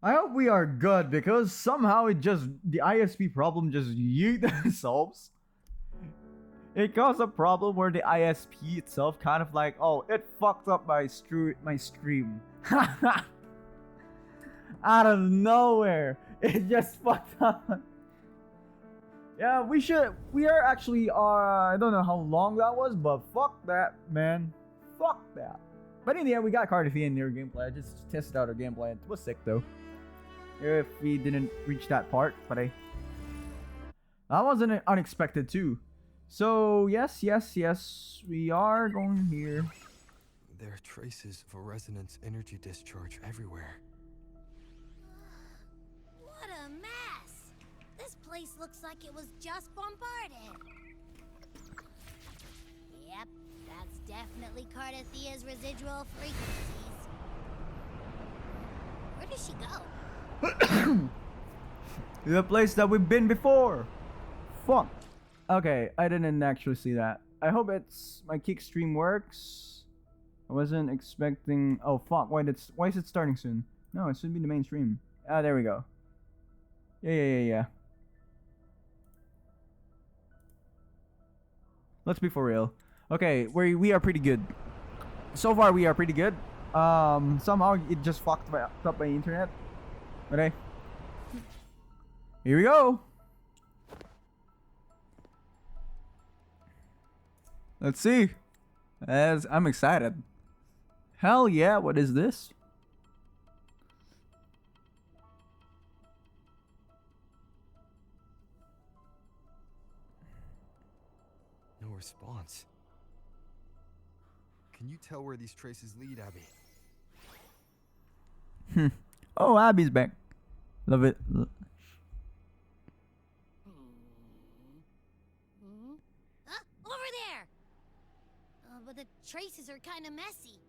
I hope we are good because somehow the ISP problem just yeet solves. It caused a problem where the ISP itself kind of like, oh, it fucked up my stream. Out of nowhere, it just fucked up. Yeah, we are actually I don't know how long that was, but fuck that, man. Fuck that. But in the end, we got Cardiff in their gameplay. I just tested out our gameplay. It was sick though. If we didn't reach that part, but that wasn't unexpected too. So yes, we are going here. There are traces of a resonance energy discharge everywhere. What a mess! This place looks like it was just bombarded. Yep, that's definitely Cardathia's residual frequencies. Where does she go? The place that we've been before. Fuck. Okay, I didn't actually see that. I hope my kick stream works. I wasn't expecting. Oh fuck! Why is it starting soon? No, it should be the main stream. Ah, there we go. Yeah. Let's be for real. Okay, we are pretty good. So far, we are pretty good. Somehow it just fucked up my internet. But hey, here we go. Let's see. As I'm excited. Hell yeah! What is this? No response. Can you tell where these traces lead, Abby? Oh, Abby's back. Love it. Over there! But the traces are kind of messy.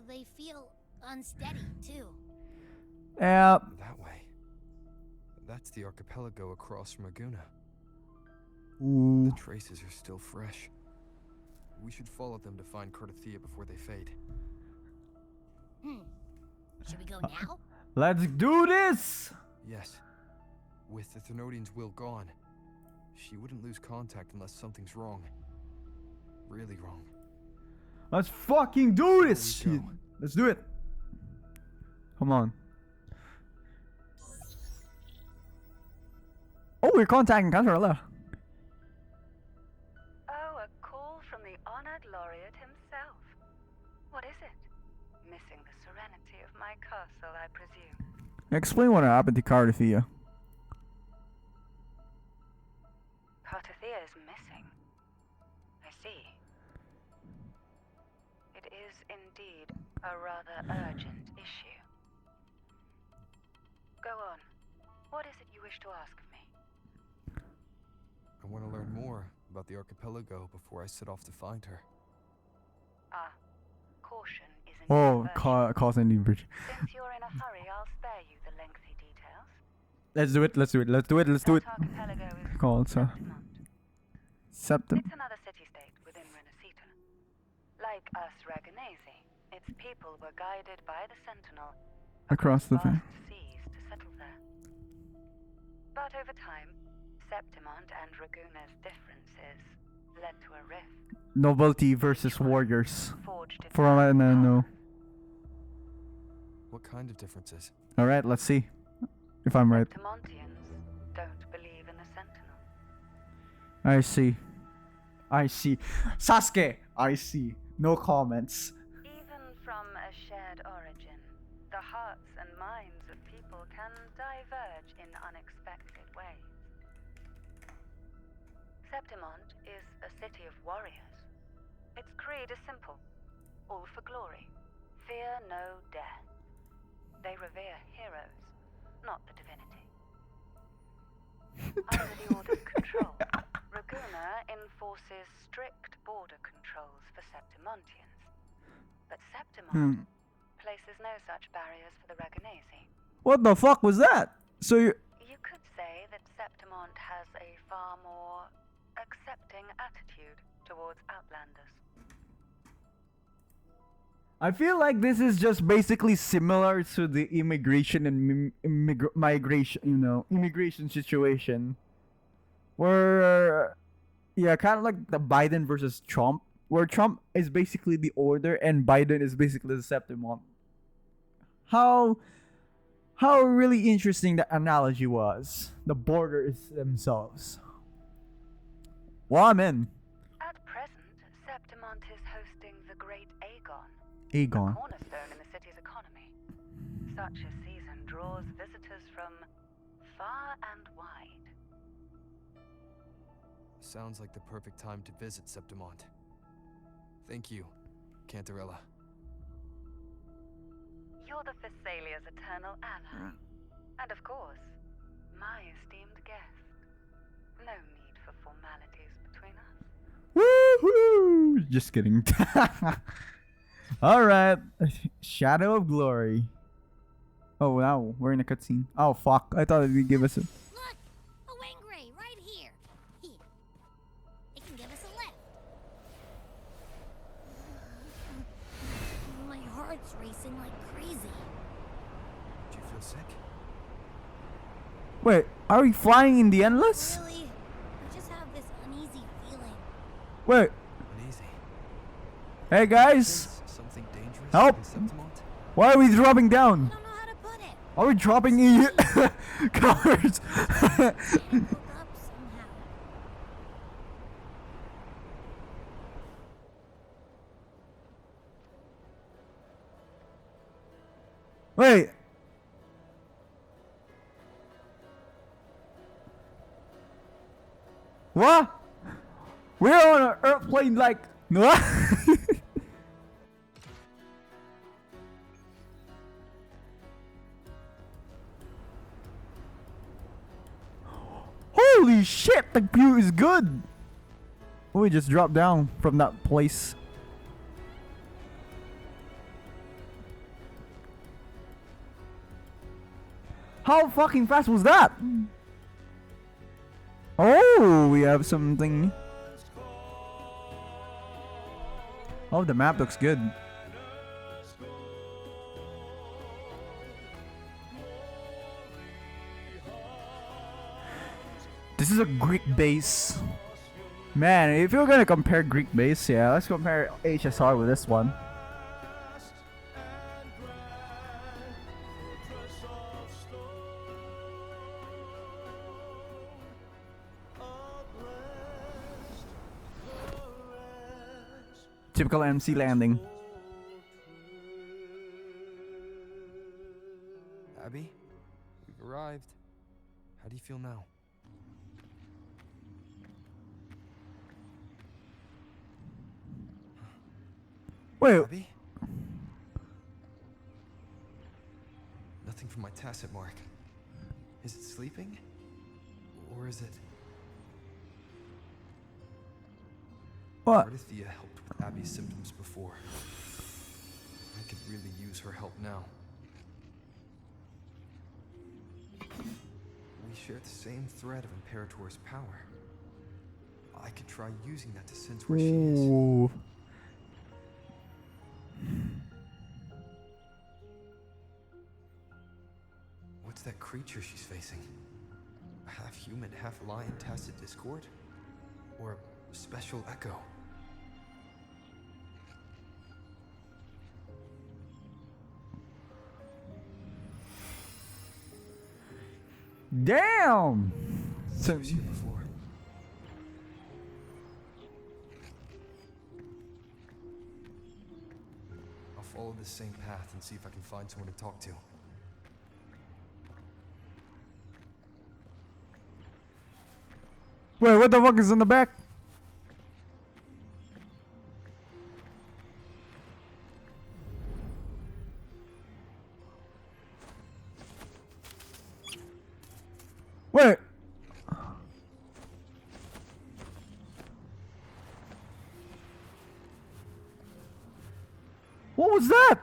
They feel unsteady, too. Yeah. That way. That's the archipelago across from Aguna. Ooh. The traces are still fresh. We should follow them to find Cardathia before they fade. Should we go now? Let's do this! Yes. With the Thermodian's will gone, she wouldn't lose contact unless something's wrong. Really wrong. Let's fucking do this Here we shit. go. Let's do it. Come on. Oh, we're contacting Cantarella. Oh, a call from the honored laureate himself. What is it? Missing the serenity of my castle, I presume. Explain what happened to Cardathia. Cartathea is missing. I see. It is indeed a rather urgent issue. Go on. What is it you wish to ask of me? I want to learn more about the archipelago before I set off to find her. Caution is in Oh, your cause and leverage. Since you're in a hurry, I'll spare you the lengthy details. Let's do it. That archipelago is Called Septim. It's another city-state within Renacita. Like us Raganese, its people were guided by the Sentinel Across the vast seas to settle there. But over time, Septimont and Raguna's differences led to a rift. Nobility versus warriors. Forged its For all I know. What kind of differences? Alright, let's see. If I'm right. Septimontians don't believe in the Sentinel. I see. Sasuke! I see. No comments. Even from a shared origin, the hearts and minds of people can diverge in unexpected ways. Septimont is a city of warriors. Its creed is simple. All for glory. Fear no death. They revere heroes, not the divinity. Under the Order's control, Raguna enforces strict border controls for Septimontians. But Septimont places no such barriers for the Raganese. What the fuck was that? So you... You could say that Septimont has a far more accepting attitude towards outlanders. I feel like this is just basically similar to the immigration and migration, immigration situation. Where, yeah, kind of like the Biden versus Trump, where Trump is basically the order and Biden is basically the Septimon. How really interesting the analogy was. The borders themselves. Well, I'm in. At present, Septimont is hosting the Great Aegon, Aegon. a cornerstone in the city's economy. Such a season draws visitors from far and wide. Sounds like the perfect time to visit Septimont. Thank you, Cantarella. You're the Thessalia's eternal ally. And of course, my esteemed guest. No need for formalities between us. Woohoo! Just kidding. Alright. Shadow of Glory. Oh, wow. We're in a cutscene. Oh, fuck. I thought it would give us a... Look! A Wangray right here! Here. It can give us a lift. My heart's racing like crazy. Do you feel sick? Wait, are we flying in the endless? Really? I just have this uneasy feeling. Wait. Uneasy. Hey, guys. Sense something dangerous Help. in Septimont? Why are we dropping I down? don't know how to put it. Are we dropping in covers? Tangled up somehow. Wait. What? We're on an airplane like... What? Holy shit, the view is good. Oh, we just dropped down from that place. How fucking fast was that? Oh, we have something. Oh, the map looks good. This is a Greek base. Man, if you're gonna compare Greek base, yeah, let's compare HSR with this one. Typical MC landing. Abby, we've arrived. How do you feel now? Wait, Abby? Nothing from my tacit mark. Is it sleeping? Or is it... what? Ardithia helped with Abby's symptoms before. I could really use her help now. We share the same thread of Imperator's power. I could try using that to sense where she is. Ooh. What's that creature she's facing? Half human, half lion tacit discord? Or a special echo? Damn! She was here before. I'll follow the same path and see if I can find someone to talk to. Wait, what the fuck is in the back? Wait. What was that?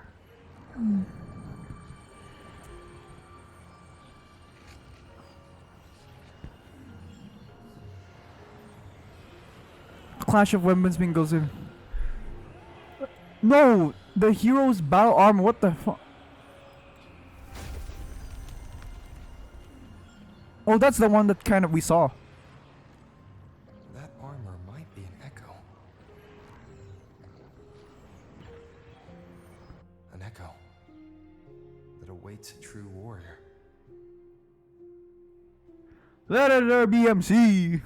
Clash of Weapons goes in. No, The hero's battle armor. What the fuck? Oh, that's the one that kind of we saw. That armor might be an echo. An echo that awaits a true warrior. Let it there BMC.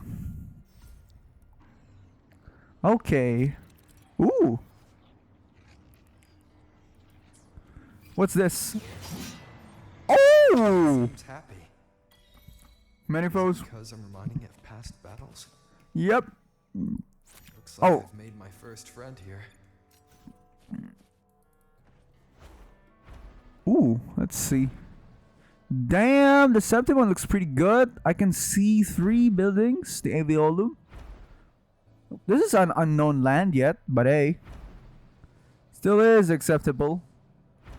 Okay. Ooh. What's this? Oh! Seems happy. Many foes. Because I'm reminding it of past battles. Yep. Looks like Oh. I've made my first friend here. Ooh, let's see. Damn, the Septimon looks pretty good. I can see 3 buildings. The Aviolum. This is an unknown land yet, but hey. Still is acceptable.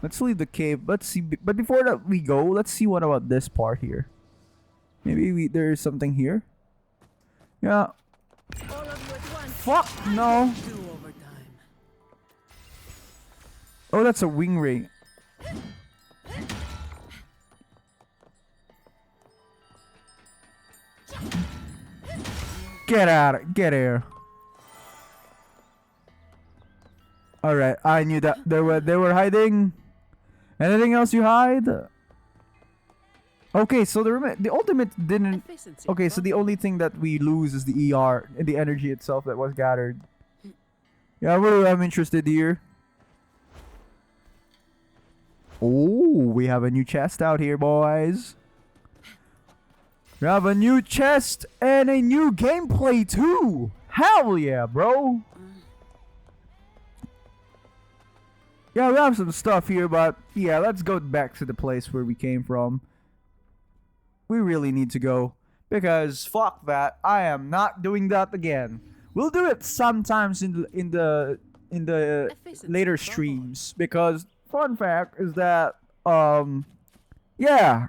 Let's leave the cave. Let's see. But before that we go, let's see what about this part here. Maybe there is something here. Yeah. All of you at once. Fuck no. Do overtime. Oh, that's a wing ray. Get out! Get here! All right, I knew that they were hiding. Anything else you hide? Okay, so the ultimate didn't. Efficiency. Okay, so the only thing that we lose is the ER, the energy itself that was gathered. Yeah, really, I'm interested here. Oh, we have a new chest out here, boys. We have a new chest and a new gameplay too. Hell yeah, bro. Yeah, we have some stuff here, but yeah, let's go back to the place where we came from. We really need to go because fuck that. I am not doing that again. We'll do it sometimes in the Efficiency later doubled. streams because fun fact is that yeah,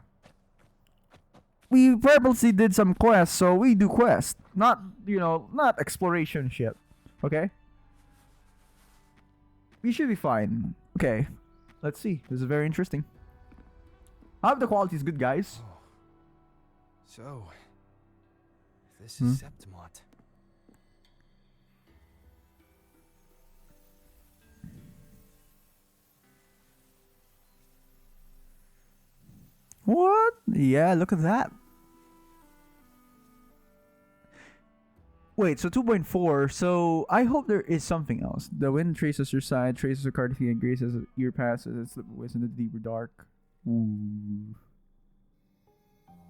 we purposely did some quests, so we do quests, not not exploration shit. Okay, we should be fine. Okay, let's see. This is very interesting. I hope the quality is good, guys. Oh. So, this is Septimont. What? Yeah, look at that. Wait, so 2.4. So I hope there is something else. The wind traces your side, traces your Cardiff and graces your passes, and slip away in the deeper dark. Ooh.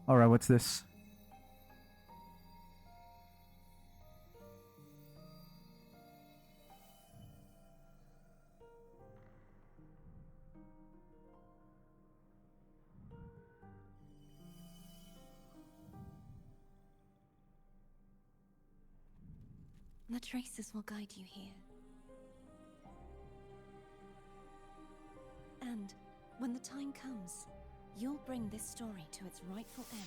Alright, what's this? The traces will guide you here. And when the time comes, you'll bring this story to its rightful end.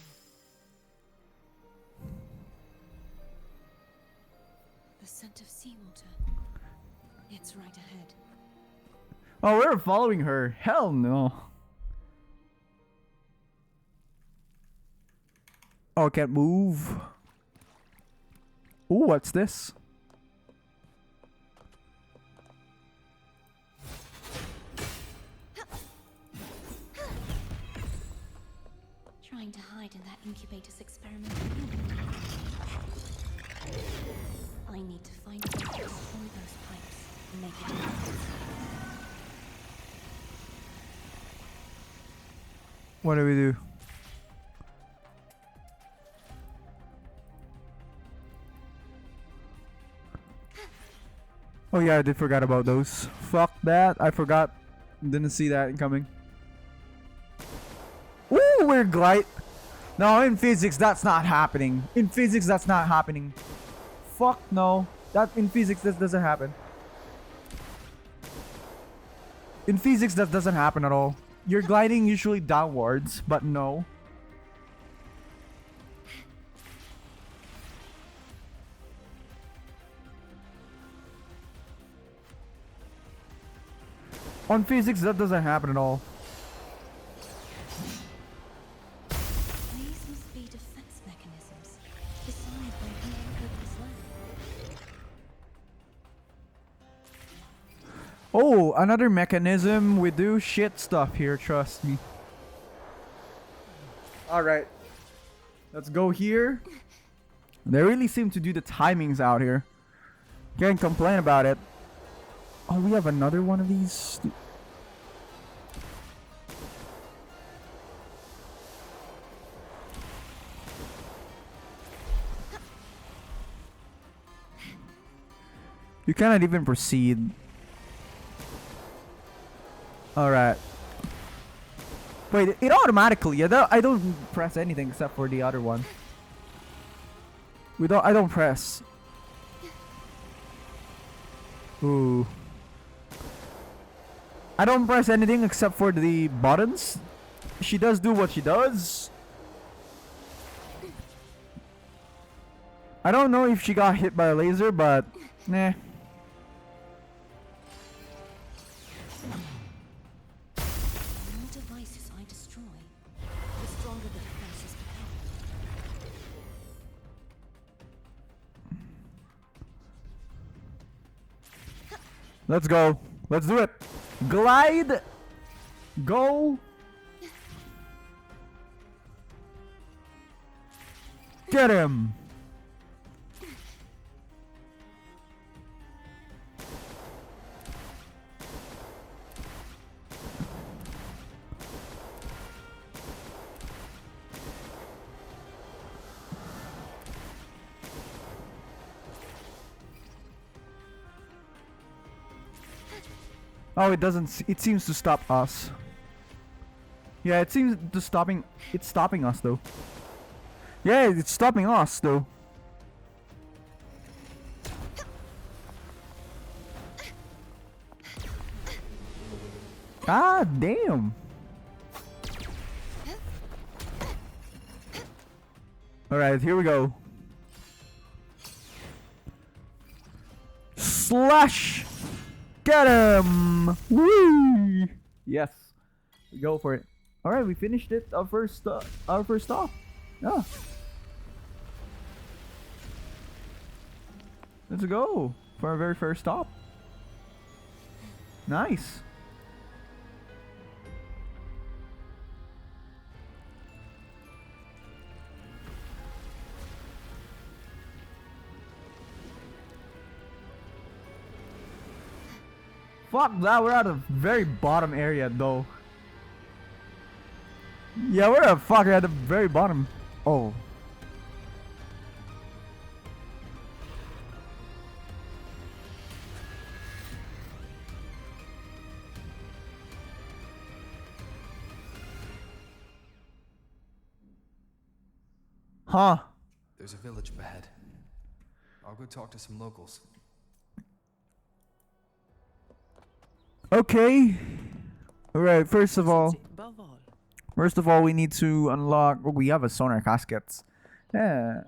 The scent of seawater. It's right ahead. Oh, we're following her. Hell no. Oh, can't move. Ooh, what's this? Trying to hide in that incubator's experiment. I need to find a way to destroy those pipes and make it happen. What do we do? Oh yeah, I did forgot about those. Fuck that. I forgot. Didn't see that coming. Ooh, we're glide. No, in physics that's not happening. In physics that's not happening. Fuck no. That in physics this doesn't happen. In physics that doesn't happen at all. You're gliding usually downwards, but no. On physics, that doesn't happen at all. These must be defense mechanisms. Decide where he anchored this land. Oh, another mechanism. We do shit stuff here, trust me. Alright. Let's go here. They really seem to do the timings out here. Can't complain about it. Oh, we have another one of these. You cannot even proceed. Alright. Wait, it automatically. I don't press anything except for the other one. I don't press. Ooh. I don't press anything except for the buttons. She does do what she does. I don't know if she got hit by a laser, but nah. The more devices I destroy, the stronger the defenses become. Let's go. Let's do it. Glide. Go. Get him. Oh, it doesn't. It seems to stop us. Yeah, it seems to stopping. It's stopping us though. Yeah, it's stopping us though. Ah, damn. Alright, here we go. Slash! Get him! Woo! Yes. We go for it. Alright, we finished it. Our first stop. Yeah. Let's go for our very first stop. Nice. Fuck that, we're at the very bottom area though. Yeah, we're at the very bottom. Oh. Huh. There's a village up ahead. I'll go talk to some locals. Okay. Alright, first of all, Above all. we need to unlock. Oh, we have a sonar caskets. Yeah.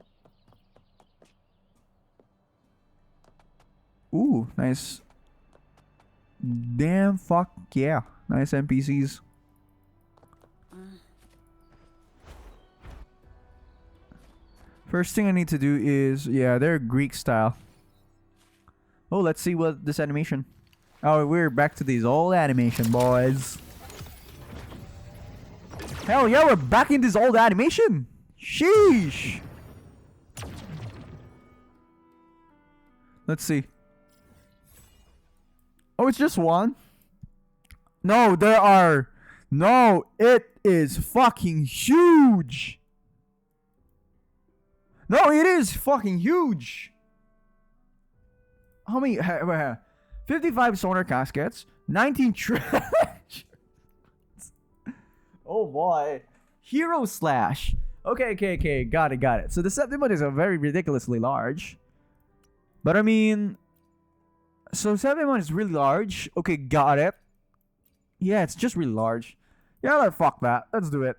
Ooh, nice. Damn, fuck yeah. Nice NPCs. First thing I need to do is, yeah, they're Greek style. Oh, let's see what this animation. Oh, we're back to these old animation, boys. Hell yeah, we're back in this old animation. Sheesh. Let's see. Oh, it's just one? No, there are. No, it is fucking huge. No, it is fucking huge. How many? 55 sonar caskets, 19 trash. Oh boy. Hero slash. Okay. Got it. So the Septimon is a very ridiculously large. But I mean, so Septimon is really large. Okay, got it. Yeah, it's just really large. Yeah, fuck that. Let's do it.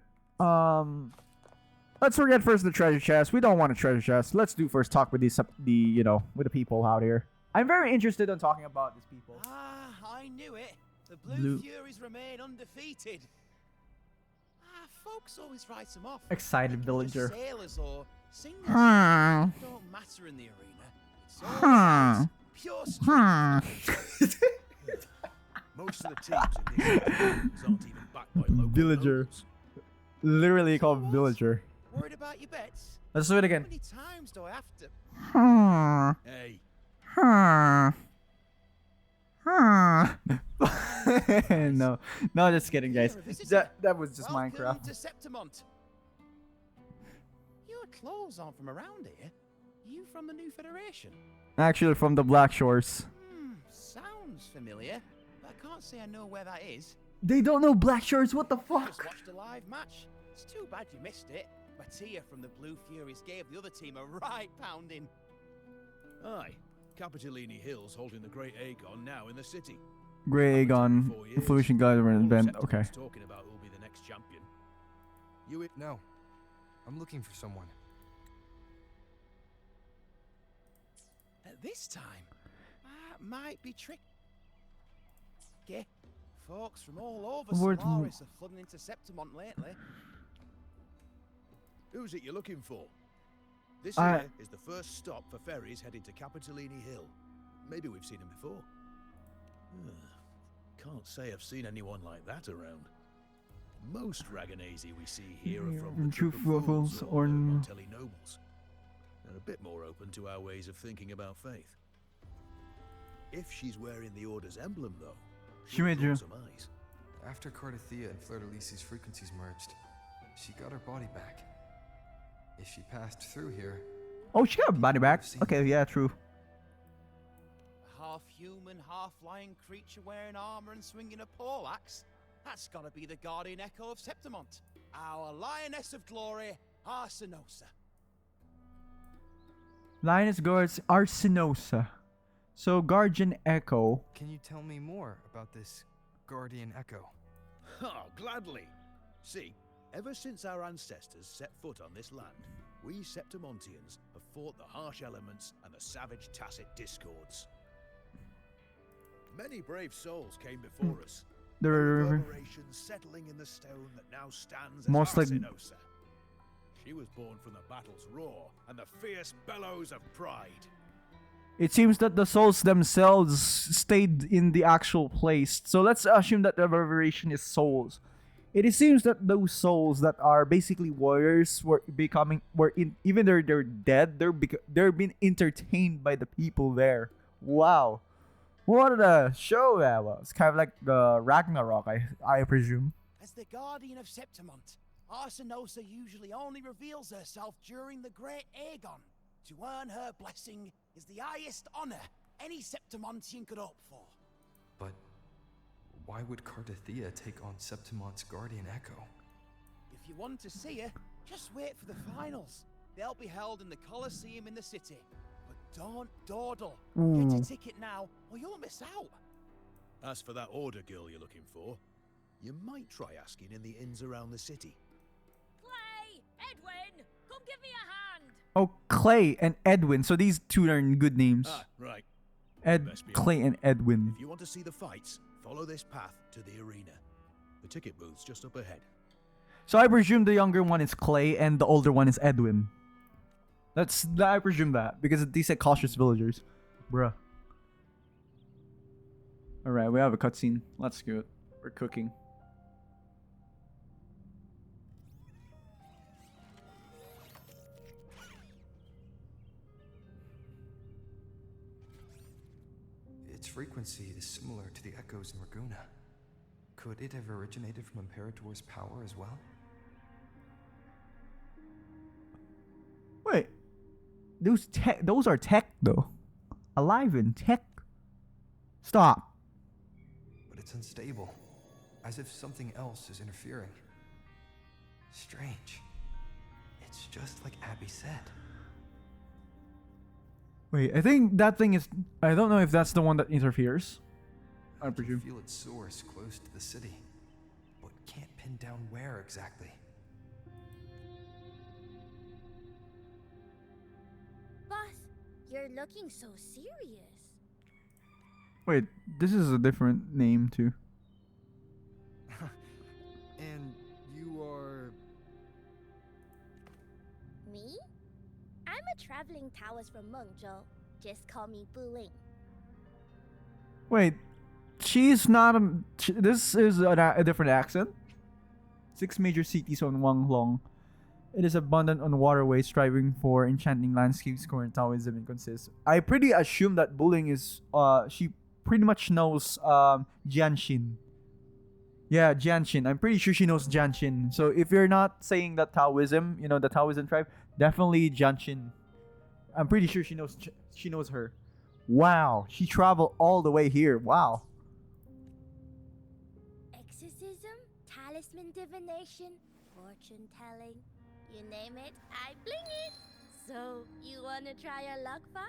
Let's forget first the treasure chest. We don't want a treasure chest. Let's do first talk with with the people out here. I'm very interested in talking about these people. Ah, I knew it. The Blue, Blue- Furies remain undefeated. Folks always write them off. Excited thinking they're just villager. sailors or singers. Hmm. Don't matter in the arena. It's all about pure strength. Most of the teams in these competitions aren't even backed by local Villager. locals. Literally So called what? villager. Worried about your bets? Let's do it How again. many times do I have to? Hmm. Hey, No, no, just kidding, guys. You're a visitor. That was just welcome Minecraft. to Septimont. Your clothes aren't from around here. You from the New Federation? Actually, from the Black Shores. Sounds familiar, but I can't say I know where that is. They don't know Black Shores. What the Just fuck? watched a live match. It's too bad you missed it. Mattia from the Blue Furies gave the other team a right pounding. Aye, Capitolini Hill's holding the Great Aegon now in the city. Grey Aegon, 4 years. Influential Government All of Event. Septimon's Okay. talking about who'll be the next champion. No. I'm looking for someone. At this time, that might be tricky. Folks from all over Word- Solaris are flooding into Septimont lately. Who's it you're looking for? This I- here is the first stop for ferries heading to Capitolini Hill. Maybe we've seen him before. Can't say I've seen anyone like that around. Most Raganese we see here are from the True Troop of Fools Fools or the Montelli nobles. They're a bit more open to our ways of thinking about faith. If she's wearing the Order's emblem, though, She made draw you. some eyes. After Cardathia and Fleur-de-Lis's frequencies merged, she got her body back. If she passed through here, Oh, she got a body back. Okay, yeah, true. A half-human, half-lion creature wearing armor and swinging a poleaxe? That's gotta be the guardian echo of Septimont. Our lioness of glory, Arsinosa. Linus guards Arsinosa. So Guardian Echo. can you tell me more about this Guardian Echo? Oh, gladly. See, ever since our ancestors set foot on this land, we Septimontians have fought the harsh elements and the savage tacit discords. Many brave souls came before us. The reverberations settling in the stone that now stands as Most like- Arsinosa. She was born from the battle's roar and the fierce bellows of pride. It seems that the souls themselves stayed in the actual place. So let's assume that the reverberation is souls. It seems that those souls that are basically warriors even though they're dead, they're being entertained by the people there. Wow. What a show that was. Kind of like the Ragnarok, I presume. As the guardian of Septimont, Arsinosa usually only reveals herself during the Great Aegon. To earn her blessing is the highest honor any Septimontian could hope for. But why would Cardathia take on Septimont's Guardian Echo? If you want to see her, just wait for the finals. They'll be held in the Colosseum in the city. But don't dawdle. Get your ticket now, or you'll miss out. As for that Order girl you're looking for, you might try asking in the inns around the city. Clay! Edwin! Come give me a hand! Oh, Clay and Edwin. So these two are good names. Ah, right. Best be Clay and Edwin. If you want to see the fights, follow this path to the arena. The ticket booth's just up ahead. So I presume the younger one is Clay and the older one is Edwin. I presume that because these are cautious villagers, bruh. All right, we have a cutscene. Let's go. We're cooking. Its frequency is similar to the echoes in Raguna. Could it have originated from Imperator's power as well? Wait, those are tech though. Alive in tech. Stop. But it's unstable, as if something else is interfering. Strange. It's just like Abby said. Wait, I think that thing is. I don't know if that's the one that interferes. I can presume. feel its source close to the city, but can't pin down where exactly. Boss, you're looking so serious. Wait, this is a different name too. traveling towers from Mengzhou. Just call me Buling. Wait, she's not. This is a different accent. 6 major cities on Wanglong. It is abundant on waterways, striving for enchanting landscapes, where Taoism and consists. I pretty assume that Buling is. She pretty much knows Jianshin. Yeah, Jianshin. I'm pretty sure she knows Jianshin. So if you're not saying that Taoism, the Taoism tribe, definitely Jianshin. I'm pretty sure she knows her. Wow, she traveled all the way here. Wow. Exorcism, talisman divination, fortune telling. You name it, I bling it. So, you wanna try your luck, Fa?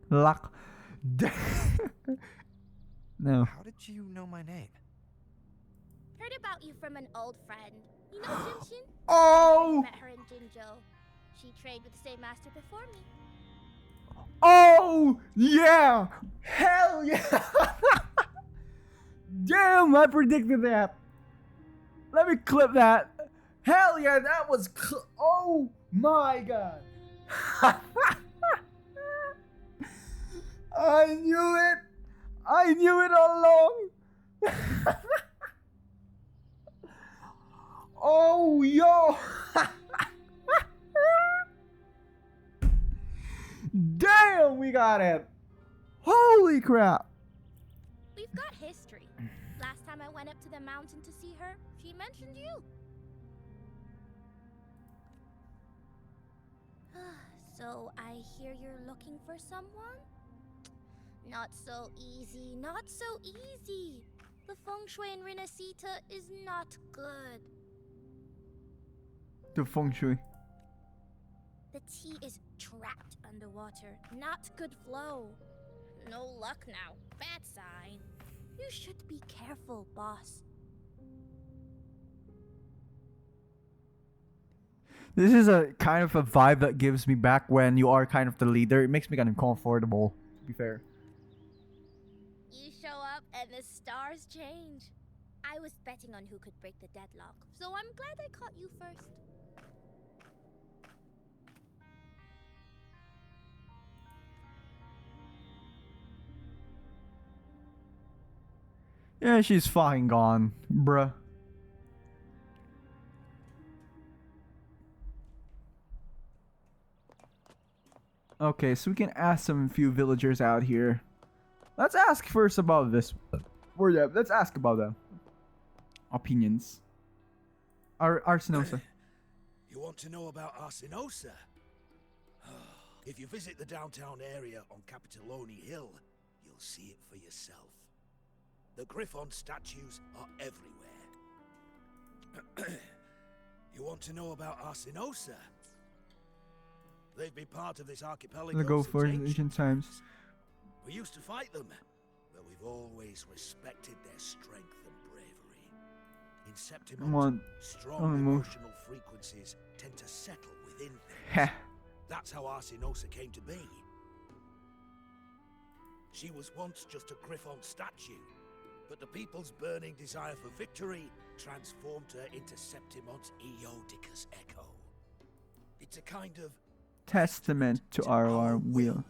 Luck. No. How did you know my name? Heard about you from an old friend. You know Jinshin? Oh! Met her in Jinzhou. She trained with the same master before me. Oh! Yeah! Hell yeah! Damn, I predicted that. Let me clip that. Hell yeah, that was oh my god. I knew it. I knew it all along. Oh, yo. Damn, we got it. Holy crap. We've got history. Last time I went up to the mountain to see her, she mentioned you. So I hear you're looking for someone? Not so easy, not so easy. The feng shui in Renacita is not good. The feng shui. The tea is trapped underwater, not good flow. No luck now, bad sign. You should be careful, boss. This is a kind of a vibe that gives me back when you are kind of the leader. It makes me kind of comfortable, to be fair. You show up and the stars change. I was betting on who could break the deadlock, so I'm glad I caught you first. Yeah, she's fucking gone, bruh. Okay, so we can ask some few villagers out here. Let's ask first about this. Let's ask about them. Opinions. Arsinosa. You want to know about Arsinosa? If you visit the downtown area on Capitoloni Hill, you'll see it for yourself. The Griffon statues are everywhere. You want to know about Arsinosa? They've been part of this archipelago Let's go since for ancient times. We used to fight them, but we've always respected their strength and bravery. In Come on. Septimont, strong move. emotional frequencies tend to settle within Heh. things. That's how Arsinosa came to be. She was once just a Griffon statue, but the people's burning desire for victory transformed her into Septimont's Eodica's echo. It's a kind of Testament to our will.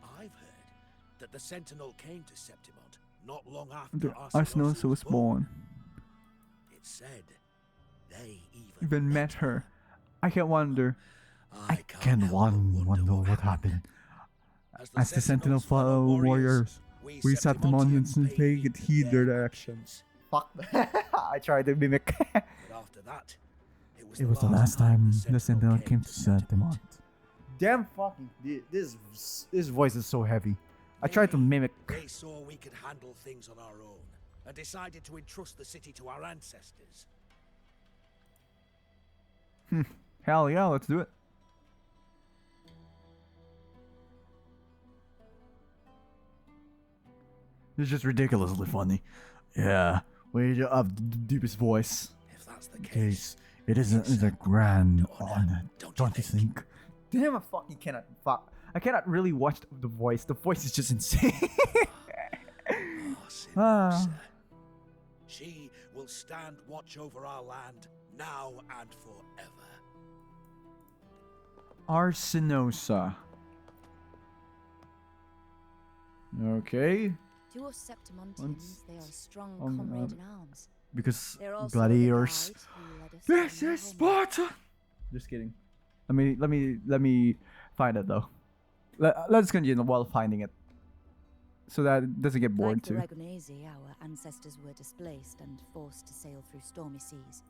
I've heard that the Sentinel came to Septimont not long after Arsinosa was born. It's said they Even met her. I can wonder. I can wonder what happened. As the Sentinel fellow warriors, we Septimonians and take it heed their directions. Fuck. I tried to mimic. But after that, It was the last time the Sentinel came to Septimont. Damn fucking this voice is so heavy. I tried to mimic. They saw we could handle things on our own and decided to entrust the city to our ancestors. Hell yeah, let's do it. It's just ridiculously funny. Yeah, we have the deepest voice. If that's the Case, it is a grand honor, don't you think? Damn, I fucking cannot. Fuck, I cannot really watch the voice. The voice is just insane. Arsinosa. She will stand watch over our land now and forever. Arsinosa. Okay. To us Septimontans, Once- they are a strong on, comrade in arms. Because They're also gladiators. the guide who led us This on our is homework. Sparta. Just kidding. Let me find it though. Let's continue while finding it, so that it doesn't get bored Like the too. Ragunesi, our ancestors were displaced and forced to sail through stormy seas.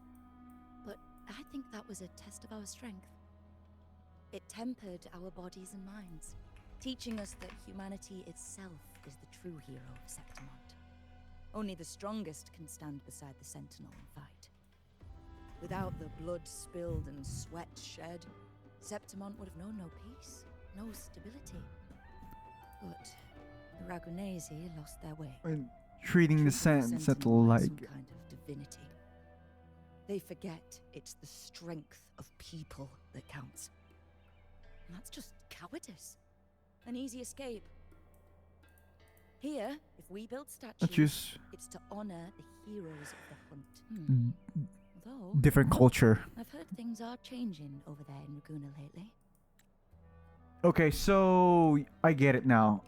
But I think that was a test of our strength. It tempered our bodies and minds, teaching us that humanity itself is the true hero of Septimont. Only the strongest can stand beside the Sentinel and fight. Without the blood spilled and sweat shed, Septimont would have known no peace, no stability. But the Ragunesi lost their way. And treating the Treating Sentinel like like some kind of divinity. They forget it's the strength of people that counts. And that's just cowardice. An easy escape. Here, if we build statues, just it's to honor the heroes of the hunt. Although, different culture. I've heard things are changing over there in Raguna lately. Okay, so I get it now.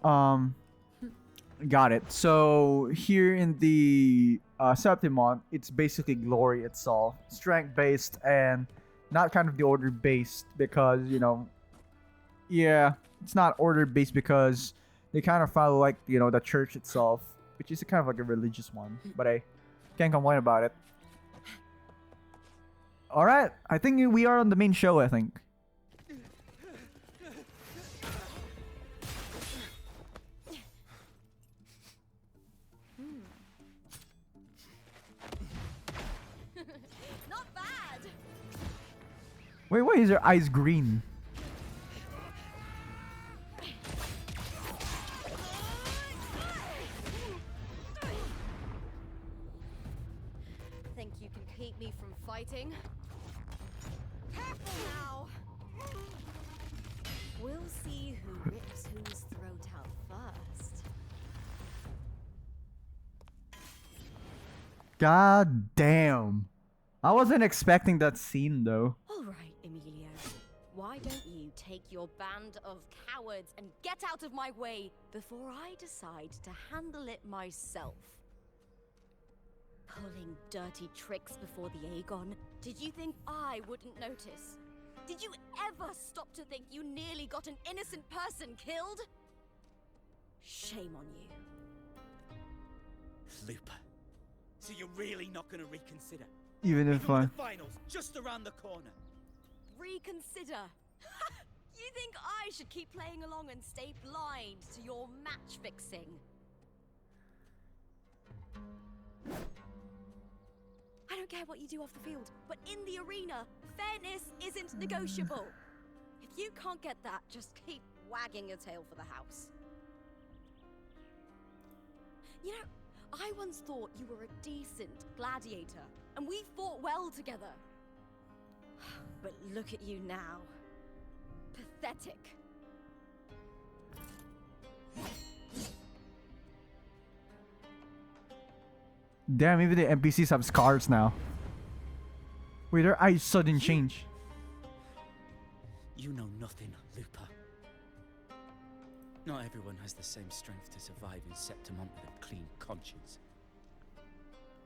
Got it. So here in the Septimont, it's basically glory itself, strength based and not kind of the order based because yeah, it's not order based because they kind of follow like the church itself, which is kind of like a religious one. But I can't complain about it. All right, I think we are on the main show. I think. Not bad. Wait, why is your eyes green? Think you can keep me from fighting? Careful now. We'll see who rips whose throat out first. God damn. I wasn't expecting that scene though. All right, Emilio. Why don't you take your band of cowards and get out of my way before I decide to handle it myself? Pulling dirty tricks before the Aegon? Did you think I wouldn't notice? Did you ever stop to think you nearly got an innocent person killed? Shame on you. Looper. So you're really not going to reconsider? Even if I. The finals just around the corner. Reconsider. You think I should keep playing along and stay blind to your match fixing? I don't care what you do off the field, but in the arena, fairness isn't negotiable. If you can't get that, just keep wagging your tail for the house. You know, I once thought you were a decent gladiator, and we fought well together. But look at you now. Pathetic. Damn, even the NPCs have scars now. Wait, their eyes sudden change. You know nothing, Looper. Not everyone has the same strength to survive in Septimont with a clean conscience.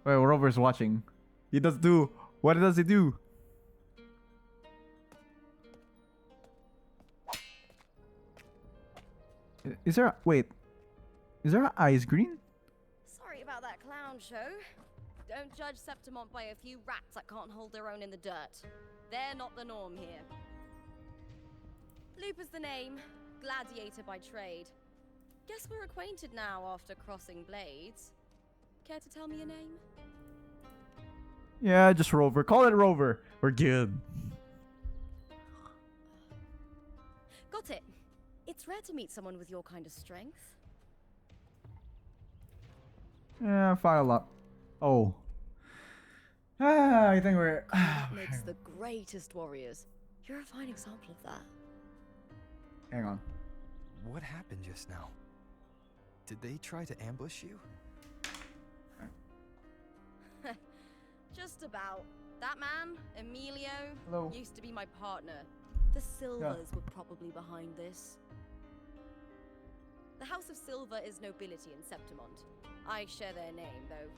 Wait, Rover's watching. He does do. What does he do? Is there? Wait. Is there eyes green? Sorry about that clown show. Don't judge Septimont by a few rats that can't hold their own in the dirt. They're not the norm here. Looper's the name, gladiator by trade. Guess we're acquainted now after crossing blades. Care to tell me your name? Yeah, just Rover. Call it Rover. We're good. Got it. It's rare to meet someone with your kind of strength. Yeah, file up. Oh. I think we're. That makes the greatest warriors. You're a fine example of that. Hang on. What happened just now? Did they try to ambush you? Just about. That man, Emilio, Hello. used to be my partner. The Silvers were probably behind this. The House of Silver is nobility in Septimont. I share their name, though.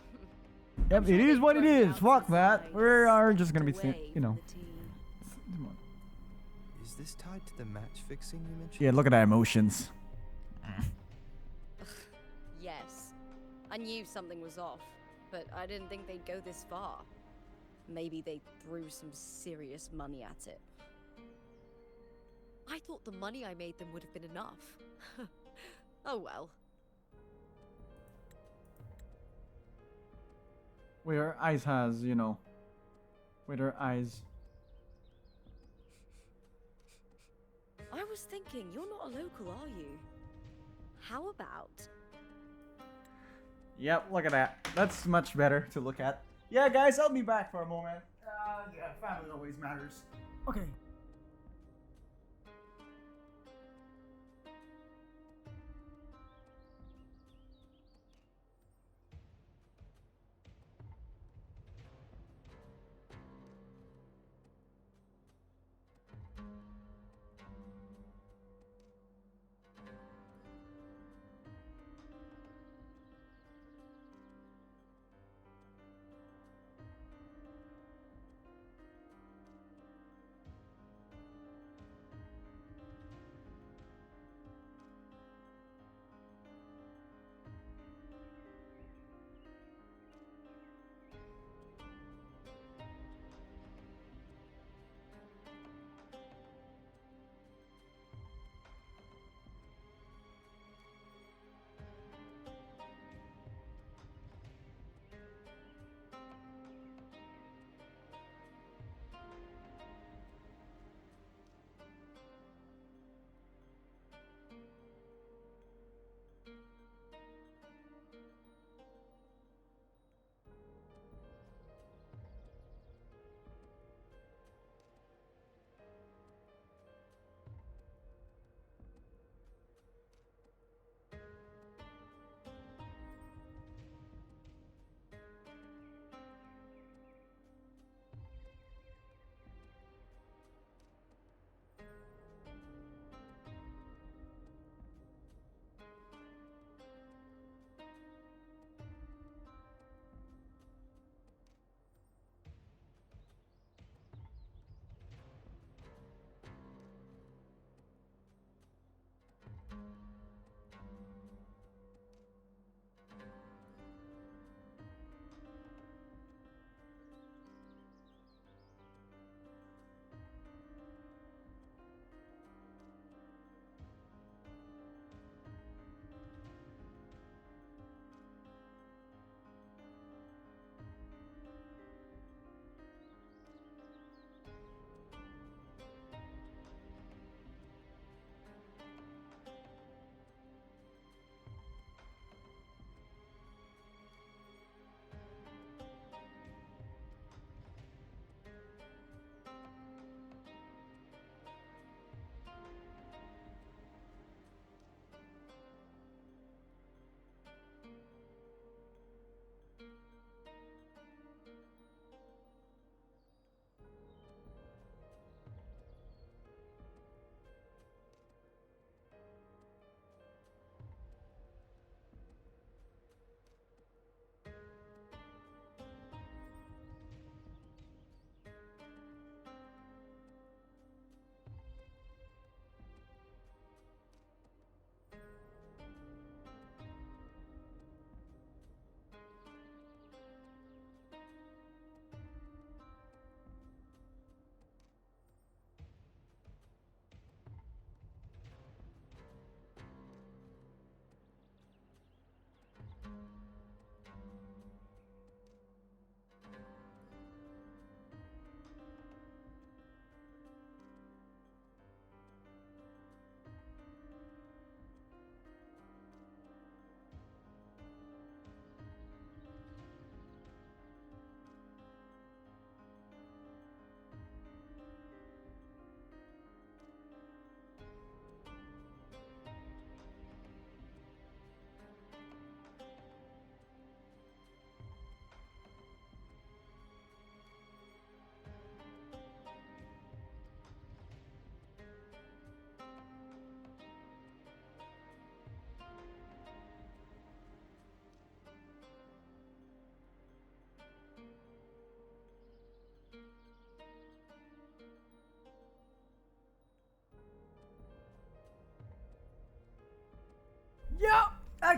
Yep, it is what it is. Fuck that. We are just gonna be, you know. Is this tied to the match fixing you mentioned? Yeah, look at that emotions. Yes. I knew something was off, but I didn't think they'd go this far. Maybe they threw some serious money at it. I thought the money I made them would have been enough. Oh well. Wait, her eyes has, you know. Wait, her eyes. I was thinking, you're not a local, are you? How about... Yep, look at that. That's much better to look at. Yeah, guys, I'll be back for a moment. Yeah, family always matters. Okay.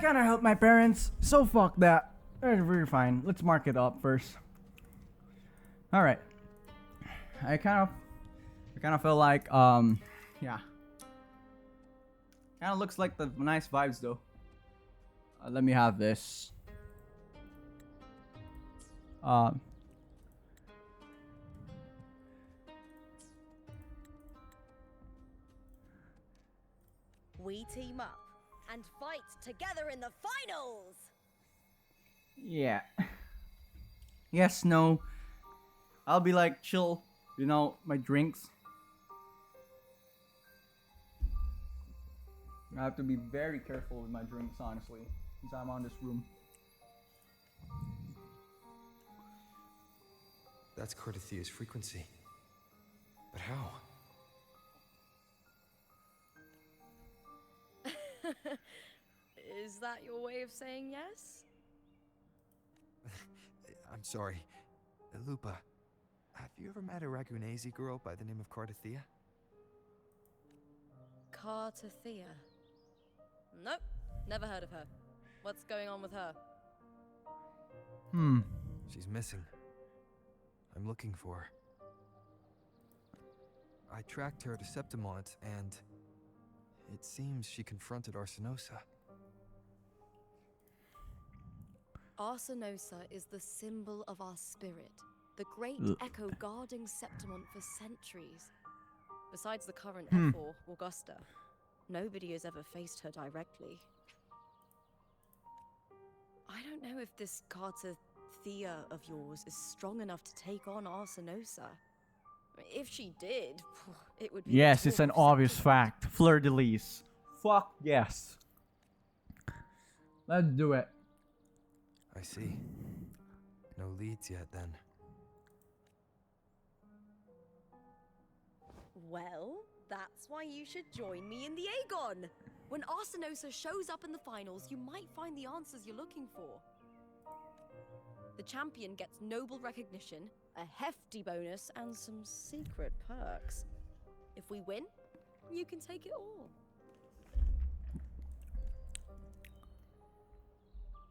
kind of helped my parents, so fuck that. We're fine. Let's mark it up first. All right. I kind of feel like yeah. Kind of looks like the nice vibes though. Let me have this. We team up and fight together in the finals! Yeah. Yes, no. I'll be like chill, you know, my drinks. I have to be very careful with my drinks, honestly, since I'm on this room. That's Cardathia's frequency. But how? Is that your way of saying yes? I'm sorry. Lupa, have you ever met a Ragunese girl by the name of Cardathia? Cartathea? Nope, never heard of her. What's going on with her? She's missing. I'm looking for her. I tracked her to Septimont, and it seems she confronted Arsinosa. Arsinosa is the symbol of our spirit, the great echo guarding Septimont for centuries. Besides the current F4, Augusta, nobody has ever faced her directly. I don't know if this Cartathea of yours is strong enough to take on Arsinosa. If she did, it would be... Yes, it's an obvious fact. Fleur-de-lis. Fuck yes. Let's do it. I see. No leads yet, then. Well, that's why you should join me in the Aegon. When Arsinosa shows up in the finals, you might find the answers you're looking for. The champion gets noble recognition, a hefty bonus, and some secret perks. If we win, you can take it all.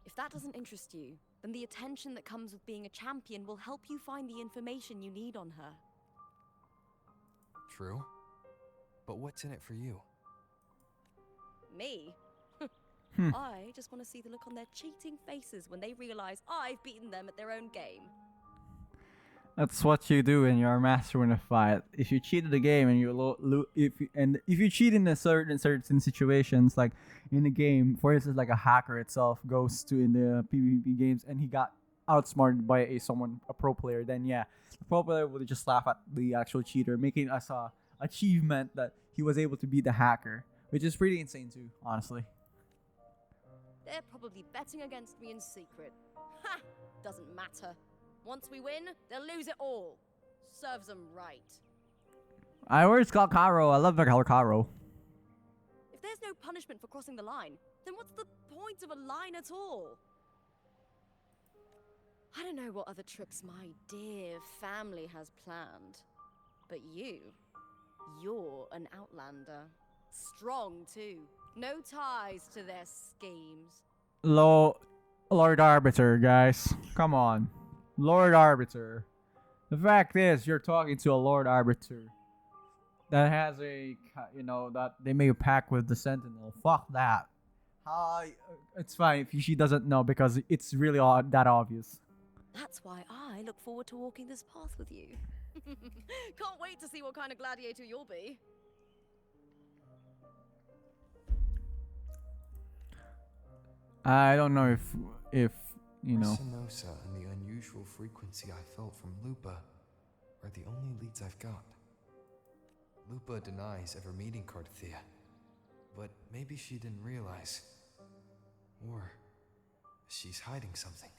If that doesn't interest you, then the attention that comes with being a champion will help you find the information you need on her. True. But what's in it for you? Me? I just want to see the look on their cheating faces when they realize I've beaten them at their own game. That's what you do when you're a master in a fight. If you cheat at the game and if you cheat in a certain situations, like in the game, for instance, like a hacker itself goes to in the PvP games and he got outsmarted by a pro player, then yeah, the pro player would just laugh at the actual cheater, making us a achievement that he was able to beat the hacker, which is pretty insane too, honestly. They're probably betting against me in secret. Ha! Doesn't matter. Once we win, they'll lose it all. Serves them right. Where's Calcaro? I love the Calcaro. If there's no punishment for crossing the line, then what's the point of a line at all? I don't know what other tricks my dear family has planned. But you're an outlander. Strong, too. No ties to their schemes. Lord Arbiter, guys. Come on. Lord Arbiter. The fact is, you're talking to a Lord Arbiter that has that they made a pact with the Sentinel. Fuck that. It's fine if she doesn't know because it's really that obvious. That's why I look forward to walking this path with you. Can't wait to see what kind of gladiator you'll be. I don't know if you know. Arsinosa and the unusual frequency I felt from Lupa are the only leads I've got. Lupa denies ever meeting Cardathia, but maybe she didn't realize. Or she's hiding something.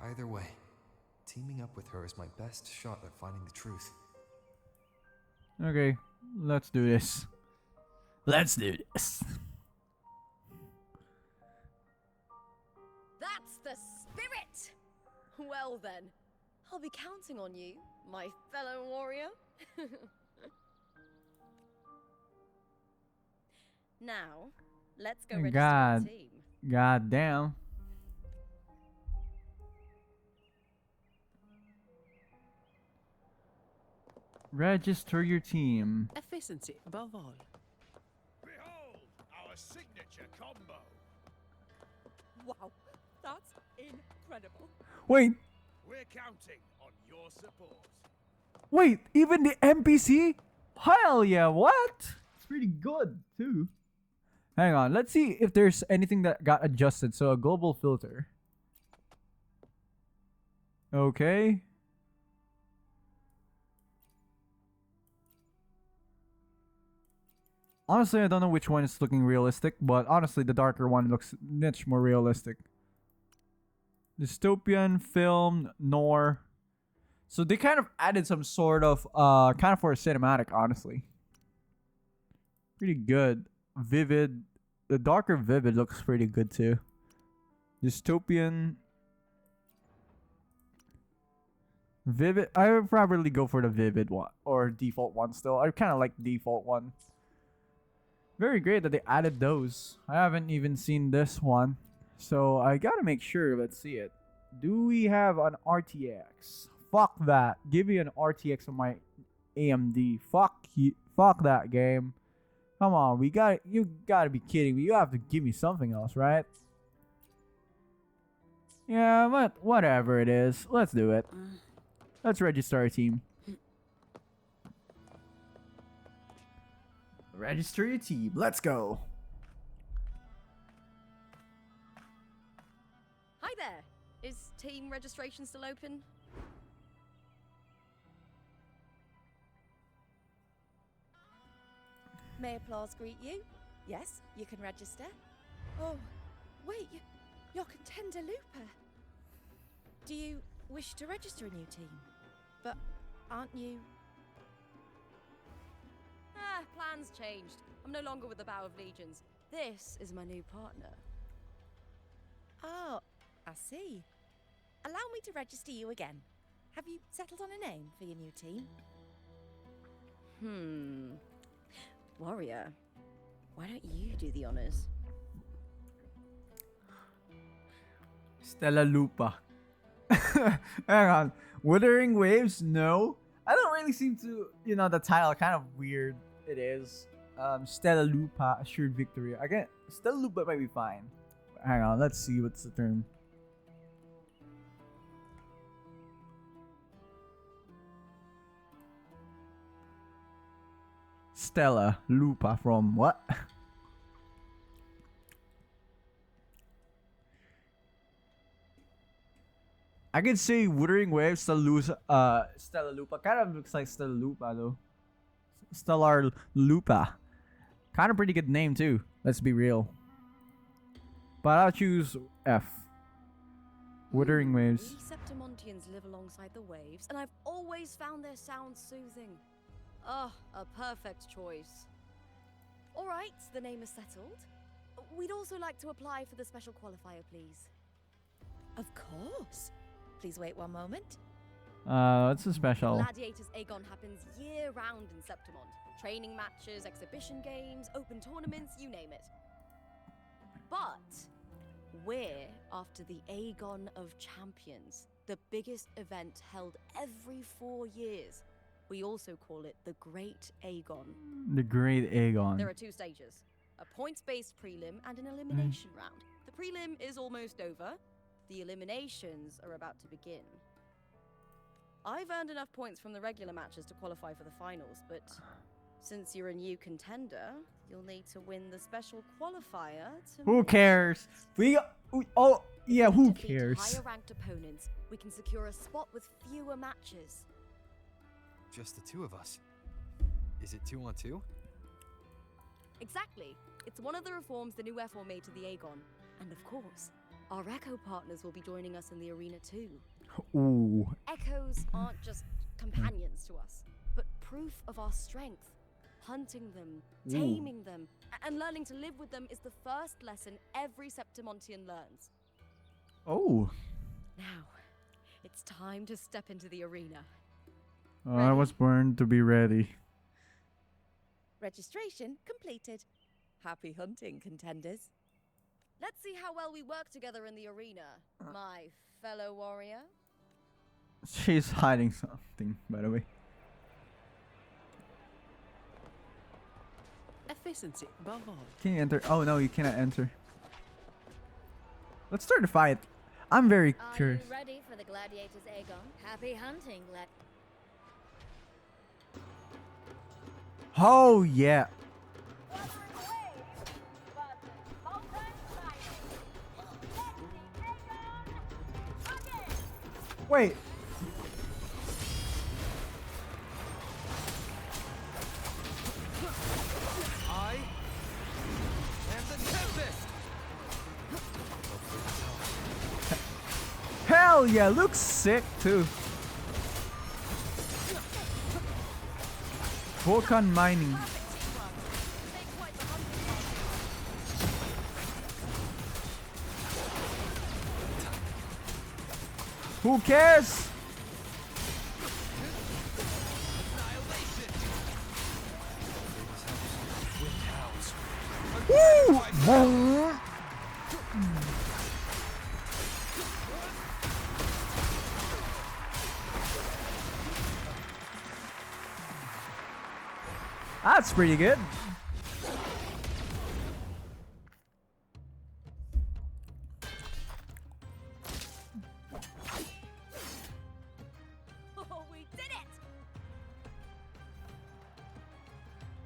Either way, teaming up with her is my best shot at finding the truth. Okay, let's do this. Let's do this. That's the spirit! Well then, I'll be counting on you, my fellow warrior. Now, let's go register God. our team. God damn. Register your team. Efficiency above all. Behold, our signature combo. Wow, that's incredible. Wait, We're counting on your support. wait, even the NPC? Hell yeah, what? It's pretty good, too. Hang on, let's see if there's anything that got adjusted. So, a global filter. Okay. Honestly, I don't know which one is looking realistic, but honestly, the darker one looks much more realistic. Dystopian, film, noir. So they kind of added some sort of, kind of for a cinematic, honestly. Pretty good. Vivid. The darker vivid looks pretty good too. Dystopian. Vivid. I would probably go for the vivid one or default one still. I kind of like default one. Very great that they added those. I haven't even seen this one. So I gotta make sure. Let's see it. Do we have an RTX? Fuck that. Give me an RTX on my AMD. Fuck you. Fuck that game. Come on, you gotta be kidding me. You have to give me something else, right? Yeah, but whatever it is. Let's do it. Let's register our team. Register your team. Let's go. Hi there. Is team registration still open? May applause greet you? Yes, you can register. Oh, wait, you're Contender Looper. Do you wish to register a new team? But aren't you... plans changed. I'm no longer with the Bow of Legions. This is my new partner. Oh, I see. Allow me to register you again. Have you settled on a name for your new team? Warrior, why don't you do the honors? Stella Lupa. Hang on. Wuthering Waves? No. I don't really seem to, the title kind of weird. It is. Stella Lupa, assured victory. Again, Stella Lupa might be fine. Hang on, let's see what's the term. Stella Lupa from what? I could say Wuthering Waves, Stella Lupa. Kind of looks like Stella Lupa though. Stellar Lupa. Kind of pretty good name too. Let's be real. But I'll choose F. Wuthering Waves. We Septimontians live alongside the waves, and I've always found their sound soothing. Oh, a perfect choice. All right, the name is settled. We'd also like to apply for the special qualifier, please. Of course. Please wait one moment. What's the special? Gladiators Aegon happens year-round in Septimont. Training matches, exhibition games, open tournaments, you name it. But we're after the Aegon of Champions, the biggest event held every 4 years. We also call it the Great Aegon. The Great Aegon. There are 2 stages, a points-based prelim and an elimination round. The prelim is almost over. The eliminations are about to begin. I've earned enough points from the regular matches to qualify for the finals, but since you're a new contender, you'll need to win the special qualifier to... Who cares? Who Defeat cares? higher-ranked opponents, we can secure a spot with fewer matches. Just the 2 of us. Is it 2-on-2? Exactly. It's one of the reforms the new FO made to the Aegon. And of course, our Echo partners will be joining us in the arena too. Ooh. Echoes aren't just companions to us, but proof of our strength. Hunting them, taming them, and learning to live with them is the first lesson every Septimontian learns. Oh. Now, it's time to step into the arena. I was born to be ready. Registration completed. Happy hunting, contenders. Let's see how well we work together in the arena, my fellow warrior. She's hiding something, by the way. Efficiency above all. Can you enter? Oh no, you cannot enter. Let's start the fight. I'm very curious. Are you ready for the gladiators, Aegon? Happy hunting, Oh yeah. Wait. I am the Tempest! Hell yeah, looks sick too. Vulcan mining. Who cares? Woo! Boom. That's pretty good. Oh, we did it!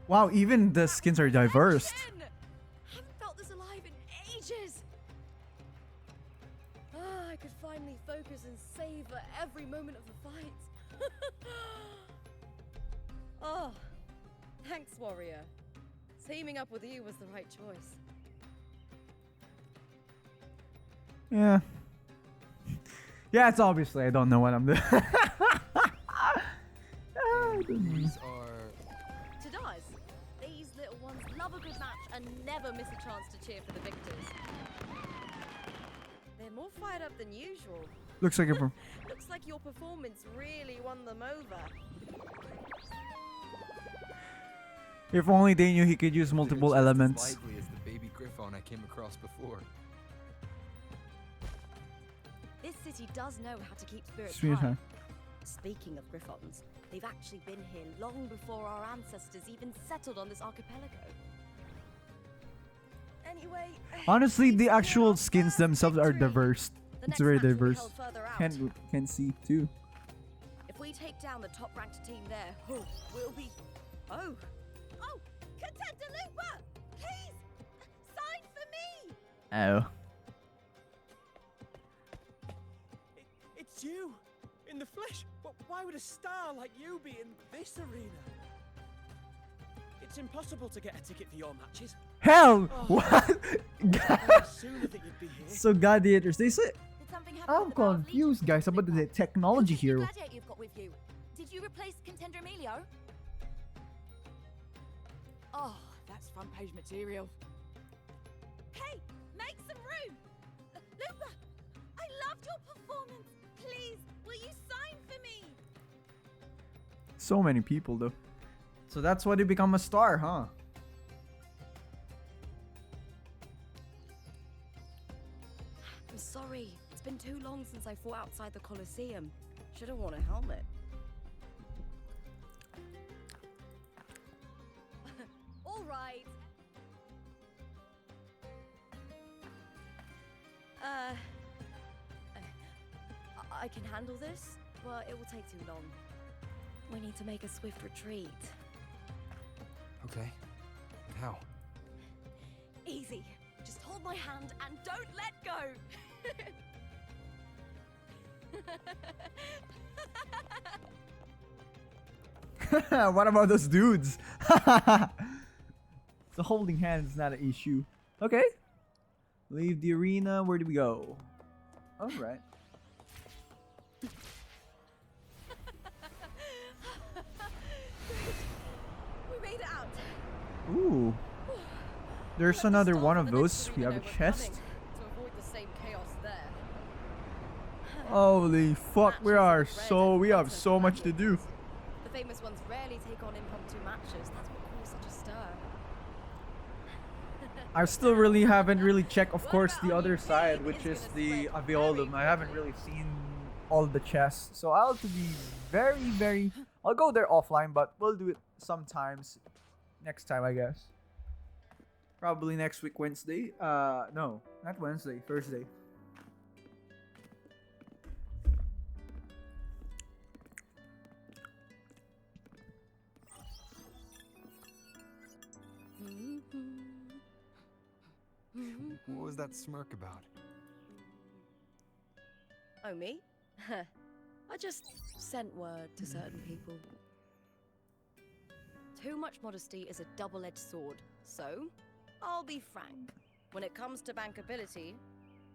Wow, even the skins are diverse. Haven't felt this alive in ages. I could finally focus and savor every moment of the fight. Oh, thanks, warrior. Teaming up with you was the right choice. Yeah. Yeah, it's obviously I don't know what I'm doing. These are... To dies, these little ones love a good match and never miss a chance to cheer for the victors. They're more fired up than usual. Looks like a Looks like your performance really won them over. If only they knew he could use multiple They're just elements. as lively as the baby Griffon I came across before. This city does know how to keep spirits Spirit high. high. Speaking of Griffons, they've actually been here long before our ancestors even settled on this archipelago. Anyway, Honestly, the we've actual secured our skins first themselves are victory. diverse. The It's next very match will be diverse. held further out. Can see too. If we take down the top-ranked team there, we'll be... Oh! Oh! Contender Lupa! Please! Sign for me! Oh. It's you! In the flesh! Why would a star like you be in this arena? It's impossible to get a ticket for your matches. Hell! Oh. What? I sooner that you'd be here. So gladiators, they say. Did something happen I'm with the Bar of confused, Legion guys, about the technology Who's the here. gladiator you've got with you? Did you replace Contender Emilio? Oh, that's front page material. Hey! Make some room! Lupa! I loved your performance! Please, will you sign for me? So many people, though. So that's why they become a star, huh? I'm sorry. It's been too long since I fought outside the Colosseum. Should have worn a helmet. All right. I can handle this, but it will take too long. We need to make a swift retreat. Okay. How? Easy. Just hold my hand and don't let go. What about those dudes? The holding hands is not an issue. Okay. Leave the arena. Where do we go? All right. We made it out. Ooh. There's Let me another start one from of the next those. We arena have a we're chest. coming, to avoid the same chaos there. Holy fuck, we Matches are red so and we have white so and much to do. black. The famous ones rarely take on impromptu matches. That's what caused such a stir. I still really haven't really checked, of course, the other side, which is the Aviolum. I haven't really seen all the chests. So I'll have to be very... I'll go there offline, but we'll do it sometimes next time, I guess. Probably next week, Wednesday. No, not Wednesday, Thursday. What was that smirk about? Oh, me? I just sent word to certain people. Too much modesty is a double-edged sword, so I'll be frank. When it comes to bankability,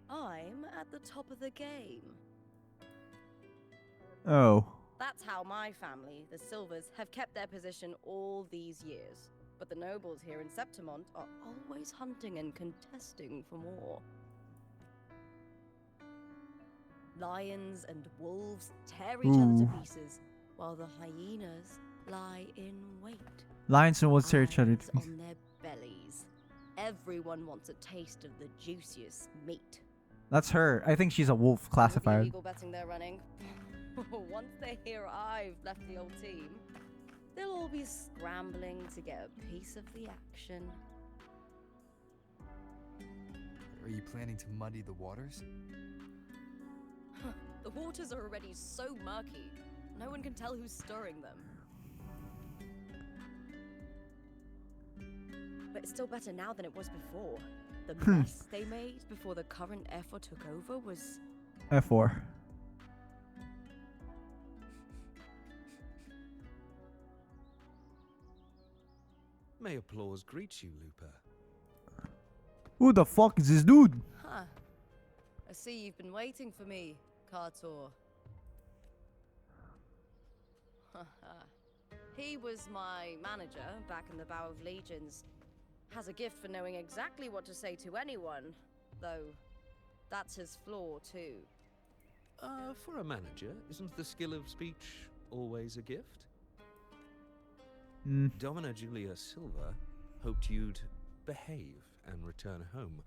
I'm at the top of the game. Oh. That's how my family, the Silvers, have kept their position all these years. But the nobles here in Septimont are always hunting and contesting for more. Lions and wolves tear each other to pieces, while the hyenas lie in wait. Lions and wolves tear each other to Eyes pieces. on their bellies. Everyone wants a taste of the juiciest meat. That's her. I think she's a wolf Will be classified. illegal betting they're running. Once they hear I've left the old team, they'll all be scrambling to get a piece of the action. Are you planning to muddy the waters? The waters are already so murky, no one can tell who's stirring them. But it's still better now than it was before. The mess they made before the current F4 took over was... F4. May applause greet you, Lupa. Who the fuck is this dude? Huh. I see you've been waiting for me, Kartor. He was my manager back in the Bow of Legions. Has a gift for knowing exactly what to say to anyone, though that's his flaw too. For a manager, isn't the skill of speech always a gift? Domina Julia Silva hoped you'd behave and return home.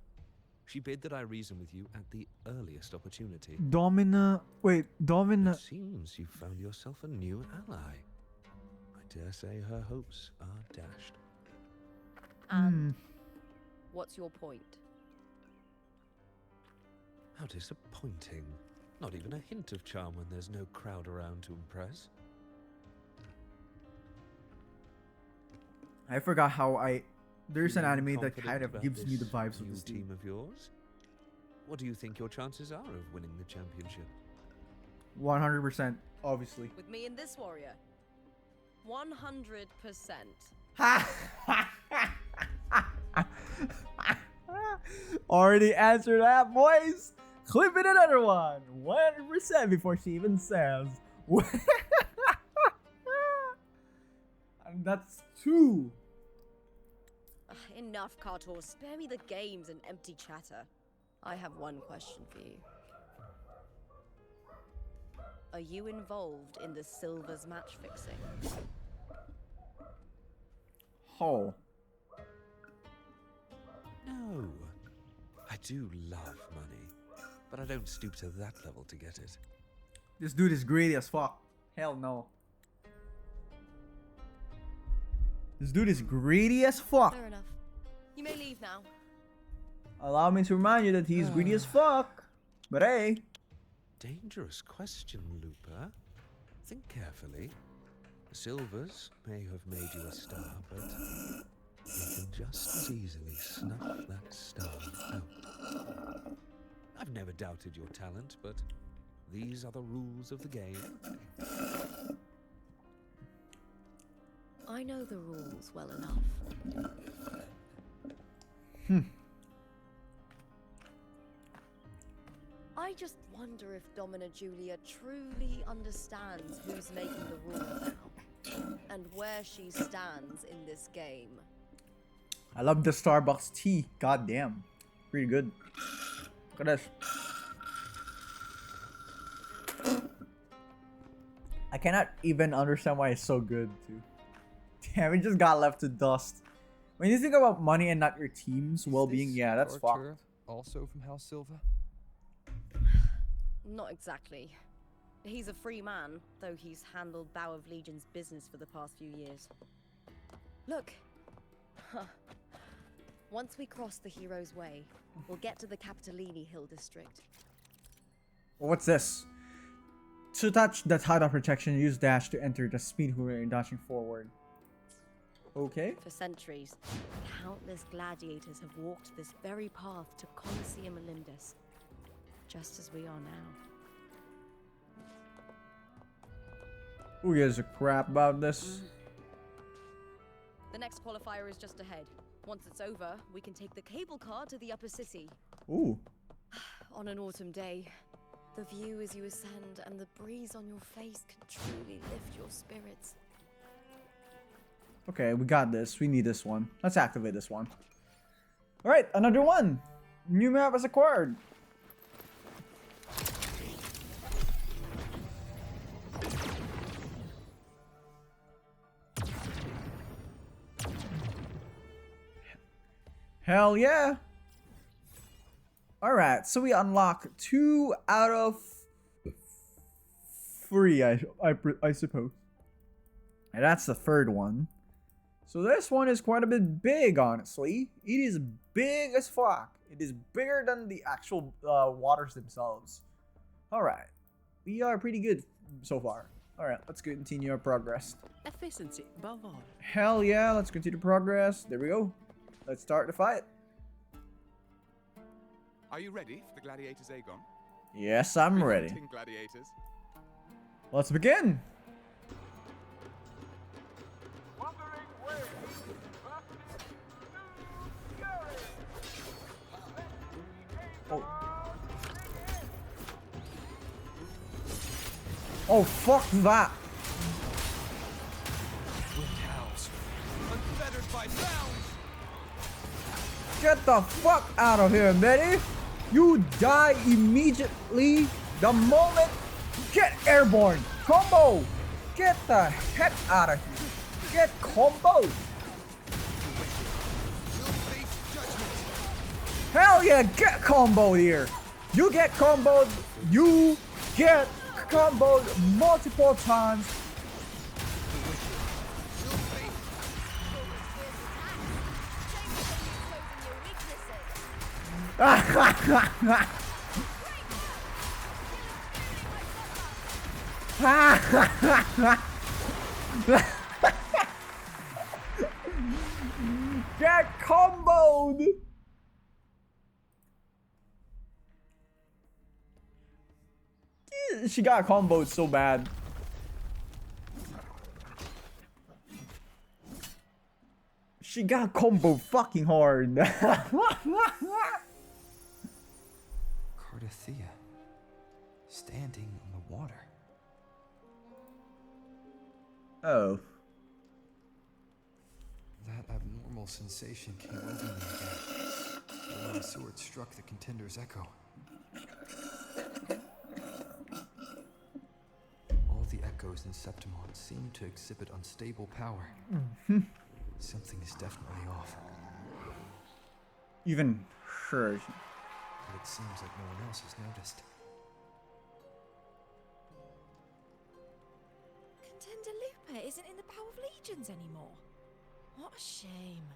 She bid that I reason with you at the earliest opportunity. Domina... Wait, Domina... It seems you found yourself a new ally. I dare say her hopes are dashed. And what's your point? How disappointing. Not even a hint of charm when there's no crowd around to impress. I forgot how I... There's an Feeling anime that confident kind of about gives me the this vibes of new this team team. of yours? What do you think your chances are of winning the championship? 100%, obviously. With me and this warrior? 100%. Already answered that, boys. Clip it another one. 100% before she even says. And that's 2. Enough, Kartor. Spare me the games and empty chatter. I have one question for you. Are you involved in the Silver's match fixing? Oh. No. I do love money, but I don't stoop to that level to get it. This dude is greedy as fuck. Hell no. This dude is greedy as fuck. Fair enough. You may leave now. Allow me to remind you that he's greedy as fuck. But hey. Dangerous question, Lupa. Think carefully. The Silvers may have made you a star, but they can just as easily snuff that star out. I've never doubted your talent, but these are the rules of the game. I know the rules well enough. I just wonder if Domina Julia truly understands who's making the rules now, and where she stands in this game. I love the Starbucks tea. God damn. Pretty good. Look at this. I cannot even understand why it's so good, too. Damn, it just got left to dust. When you think about money and not your team's Is well-being, this yeah, that's Carter fucked. also from House Silva? Not exactly. He's a free man, though he's handled Bow of Legion's business for the past few years. Look. Once we cross the Hero's Way, we'll get to the Capitolini Hill district. What's this? To touch the title protection, use dash to enter the speed hooray and dashing forward. Okay. For centuries, countless gladiators have walked this very path to Colosseum Olympus, just as we are now. Who gives a crap about this? The next qualifier is just ahead. Once it's over, we can take the cable car to the upper city. Ooh. On an autumn day, the view as you ascend and the breeze on your face can truly lift your spirits. Okay, we got this. We need this one. Let's activate this one. Alright, another one. New map is acquired. Hell yeah. Alright, so we unlock 2 out of 3, I suppose. And that's the third one. So this one is quite a bit big, honestly. It is big as fuck. It is bigger than the actual waters themselves. Alright. We are pretty good so far. Alright, let's continue our progress. Efficiency above all. Hell yeah, let's continue progress. There we go. Let's start the fight. Are you ready for the gladiators, Aegon? Yes, I'm ready. Hunting gladiators. Let's begin. Oh. Oh, fuck that. Unfettered by bounds. Get the fuck out of here, Betty. You die immediately the moment you get airborne. Combo. Get the heck out of here. Get combo. Hell yeah, get comboed here. You get comboed. You get comboed multiple times. Get comboed. She got comboed so bad. She got comboed fucking hard. Cardothea, standing on the water. Oh. That abnormal sensation came over me again when my sword struck the contender's echo. All the echoes in Septimon seem to exhibit unstable power. Something is definitely off. Even her. But it seems like no one else has noticed. Contender Lupa isn't in the Bow of Legions anymore. What a shame.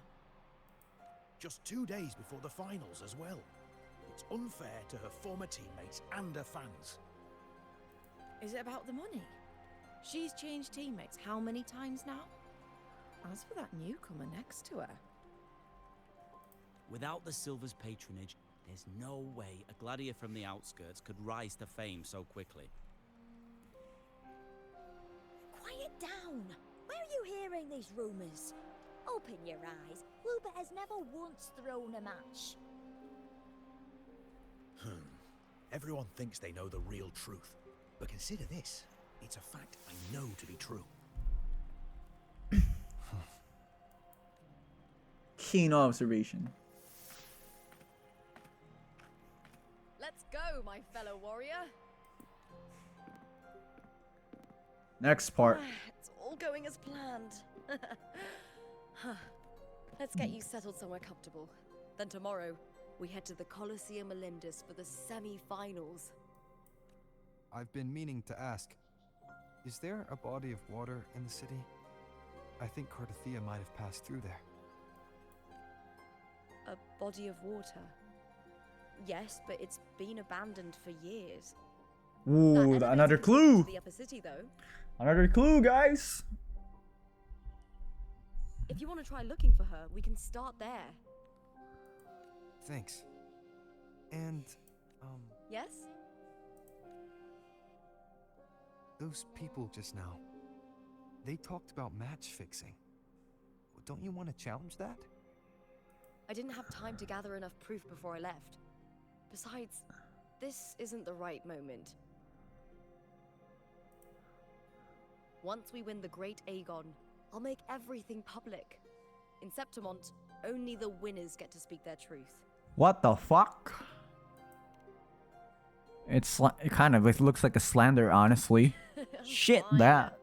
Just 2 days before the finals as well. It's unfair to her former teammates and her fans. Is it about the money? She's changed teammates how many times now? As for that newcomer next to her. Without the Silver's patronage, there's no way a gladiator from the outskirts could rise to fame so quickly. Quiet down! Where are you hearing these rumors? Open your eyes. Luba has never once thrown a match. Everyone thinks they know the real truth. But consider this. It's a fact I know to be true. Keen observation. Let's go, my fellow warrior. Next part. It's all going as planned. Let's get you settled somewhere comfortable. Then tomorrow, we head to the Colosseum Olympus for the semi-finals. I've been meaning to ask, is there a body of water in the city? I think Cardathia might have passed through there. A body of water? Yes, but it's been abandoned for years. Ooh, another clue. The upper city, though. Another clue, guys. If you want to try looking for her, we can start there. Thanks. And, Yes? those people just now, they talked about match fixing. Don't you want to challenge that? I didn't have time to gather enough proof before I left. Besides, this isn't the right moment. Once we win the Great Aegon, I'll make everything public. In Septimont, only the winners get to speak their truth. What the fuck? It kind of looks like a slander, honestly. Shit, Fine. that.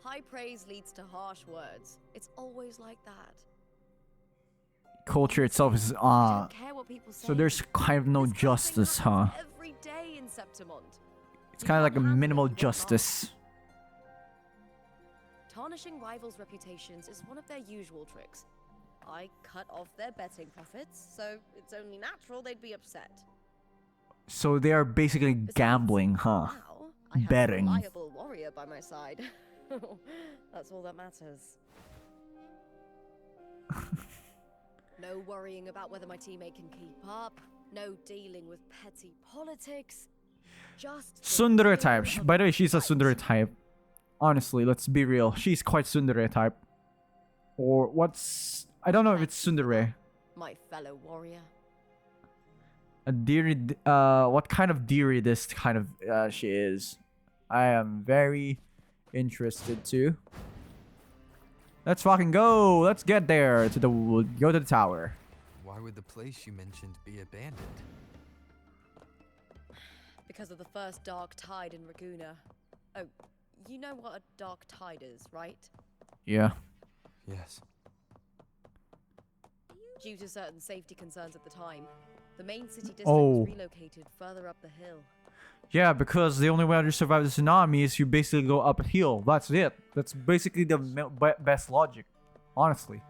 High praise leads to harsh words. It's always like that. Culture itself is I don't care what people say. so there's kind of no justice, huh? Every day in Septimont. It's kind of like a minimal justice. Tarnishing rivals' reputations is one of their usual tricks. I cut off their betting profits, so it's only natural they'd be upset. So they are basically gambling, huh? Now, I have Betting. a reliable warrior by my side. That's all that matters. No worrying about whether my teammate can keep up. No dealing with petty politics. Just Tsundere type. By the way, she's a tsundere type. Honestly, let's be real. She's quite tsundere type. Or what's... I don't know if it's tsundere. my fellow warrior. A deary... what kind of deary this kind of she is. I am very interested too. Let's fucking go. Let's get there to the... Go to the tower. Why would the place you mentioned be abandoned? Because of the first dark tide in Raguna. Oh, you know what a dark tide is, right? Yeah. Yes. Due to certain safety concerns at the time, the main city district Oh. was relocated further up the hill. Yeah, because the only way to survive the tsunami is you basically go up a hill. That's it. That's basically the best logic, honestly.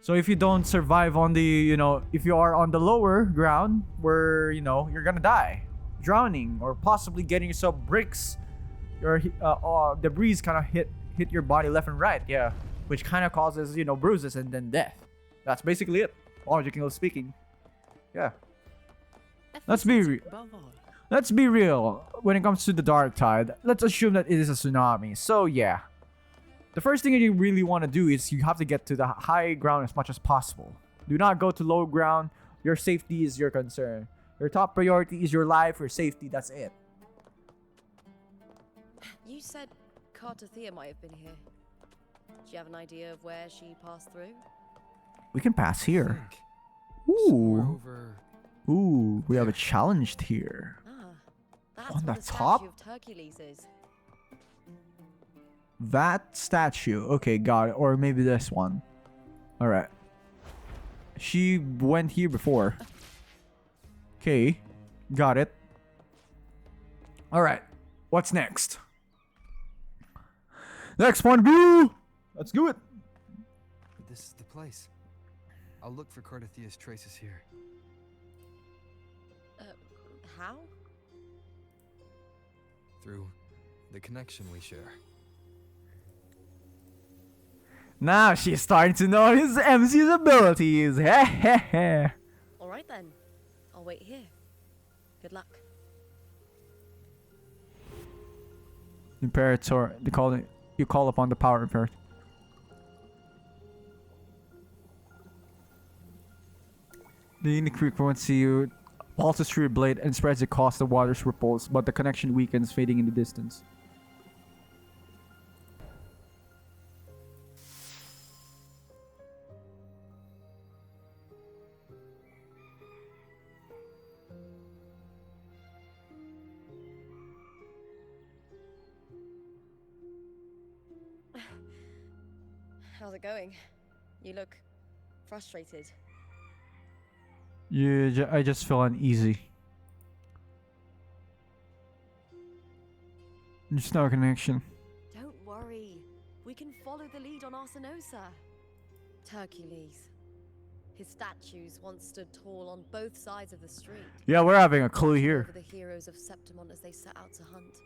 So if you don't survive on the, you know, if you are on the lower ground where, you know, you're gonna die. Drowning or possibly getting yourself bricks. Your debris kind of hit your body left and right. Yeah. Which kind of causes, you know, bruises and then death. That's basically it. Logically speaking. Yeah. Let's be real. When it comes to the dark tide, let's assume that it is a tsunami. So yeah. The first thing you really want to do is you have to get to the high ground as much as possible. Do not go to low ground. Your safety is your concern. Your top priority is your life, your safety. That's it. You said Cartathea might have been here. Do you have an idea of where she passed through? We can pass here. Somewhere Ooh. over... Ooh, we have a challenge here. Ah, that's On where the the top? statue of Hercules is. That statue. Okay, got it. Or maybe this one. Alright. She went here before. Okay. Got it. Alright. What's next? Next point of view! Let's do it! This is the place. I'll look for Cardathia's traces here. How? Through the connection we share. Now she's starting to know his MC's abilities. Hehehe. Alright then. I'll wait here. Good luck. Imperator. You call upon the power imperator. The unique frequency you pulses through your blade and spreads across the water's ripples, but the connection weakens, fading in the distance. How's it going? You look frustrated. I just feel uneasy. There's no connection. Don't worry. We can follow the lead on Arsinosa. Hercules. His statues once stood tall on both sides of the street. Yeah, we're having a clue here. Over the heroes of Septimon as they set out to hunt.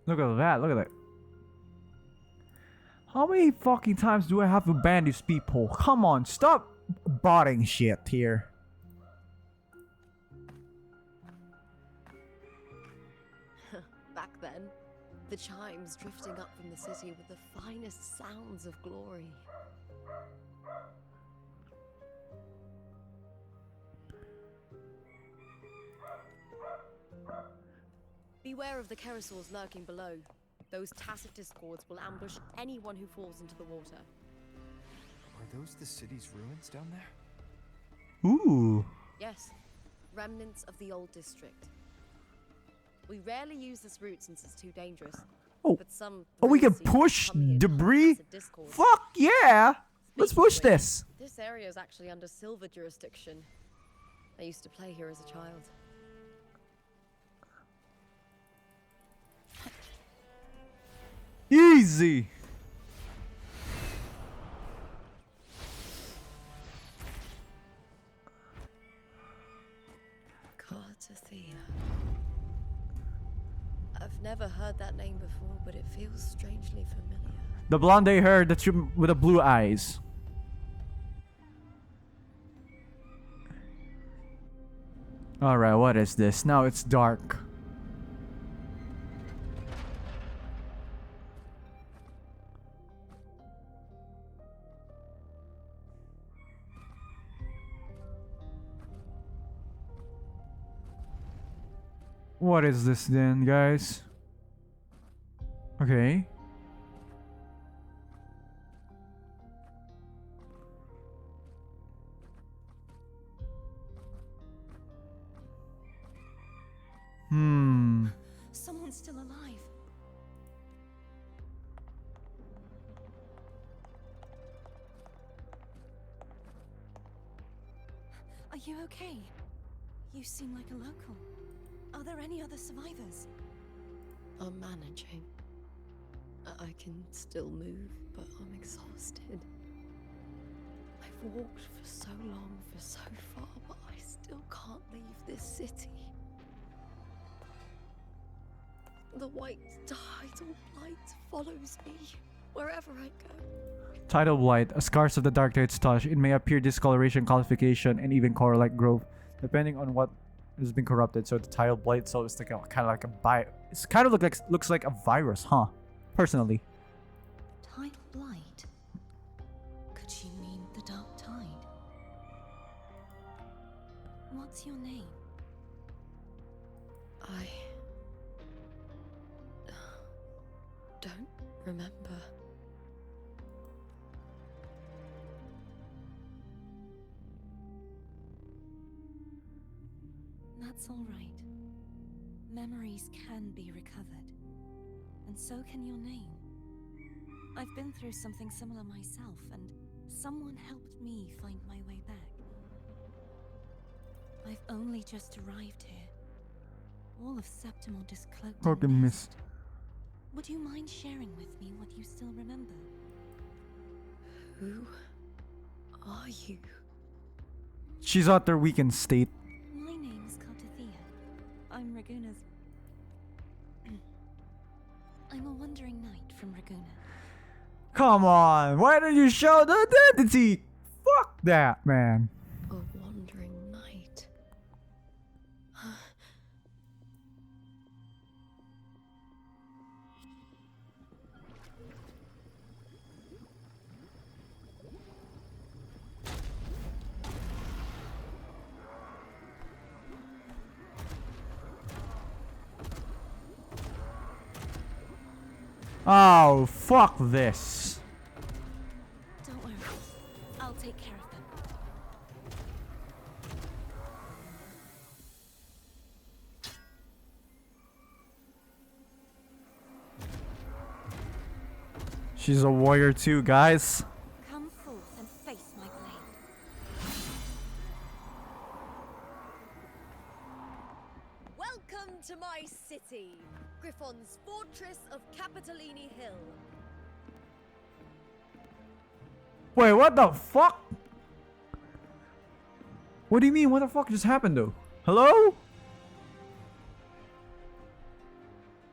Look at that, look at that. How many fucking times do I have to ban these people? Come on, stop botting shit here. Back then, the chimes drifting up from the city were the finest sounds of glory. Beware of the Kerosaurs lurking below. Those tacit discords will ambush anyone who falls into the water. Are those the city's ruins down there? Ooh. Yes, remnants of the old district. We rarely use this route since it's too dangerous. Oh, but some we can thrill-seekers push come here to debris? hunt tacit discords. Fuck yeah! Let's Speaking push of which, this. This area is actually under Silver jurisdiction. I used to play here as a child. Easy. Cartathea. I've never heard that name before, but it feels strangely familiar. The blonde hair that you with the blue eyes. Alright, what is this? Now it's dark. What is this then, guys? Okay. Someone's still alive. Are you okay? You seem like a local. Are there any other survivors? I'm managing. I can still move, but I'm exhausted. I've walked for so long, for so far, but I still can't leave this city. The white tidal blight follows me wherever I go. Tidal blight, a scars of the dark tide's touch. It may appear discoloration, calcification, and even coral-like growth, depending on what has been corrupted. So the tidal blight, so it's like kind of like a it's kind of looks like a virus, huh? Personally. Tidal blight? Could she mean the dark tide? What's your name? I don't remember. That's all right. Memories can be recovered. And so can your name. I've been through something similar myself, and someone helped me find my way back. I've only just arrived here. All of Septimon is cloaked in Fucking mist. Would you mind sharing with me what you still remember? Who are you? She's at her weakened state. My name is Cartathea. I'm Raguna's... I'm a wandering knight from Raguna. Come on, why don't you show the identity? Fuck that, man. A wandering knight. Oh, fuck this. Don't worry. I'll take care of them. She's a warrior too, guys. Come forth and face my blade. Welcome to my city, Griffon's fortress of Capitolini Hill. Wait, what the fuck? What do you mean? What the fuck just happened though? Hello?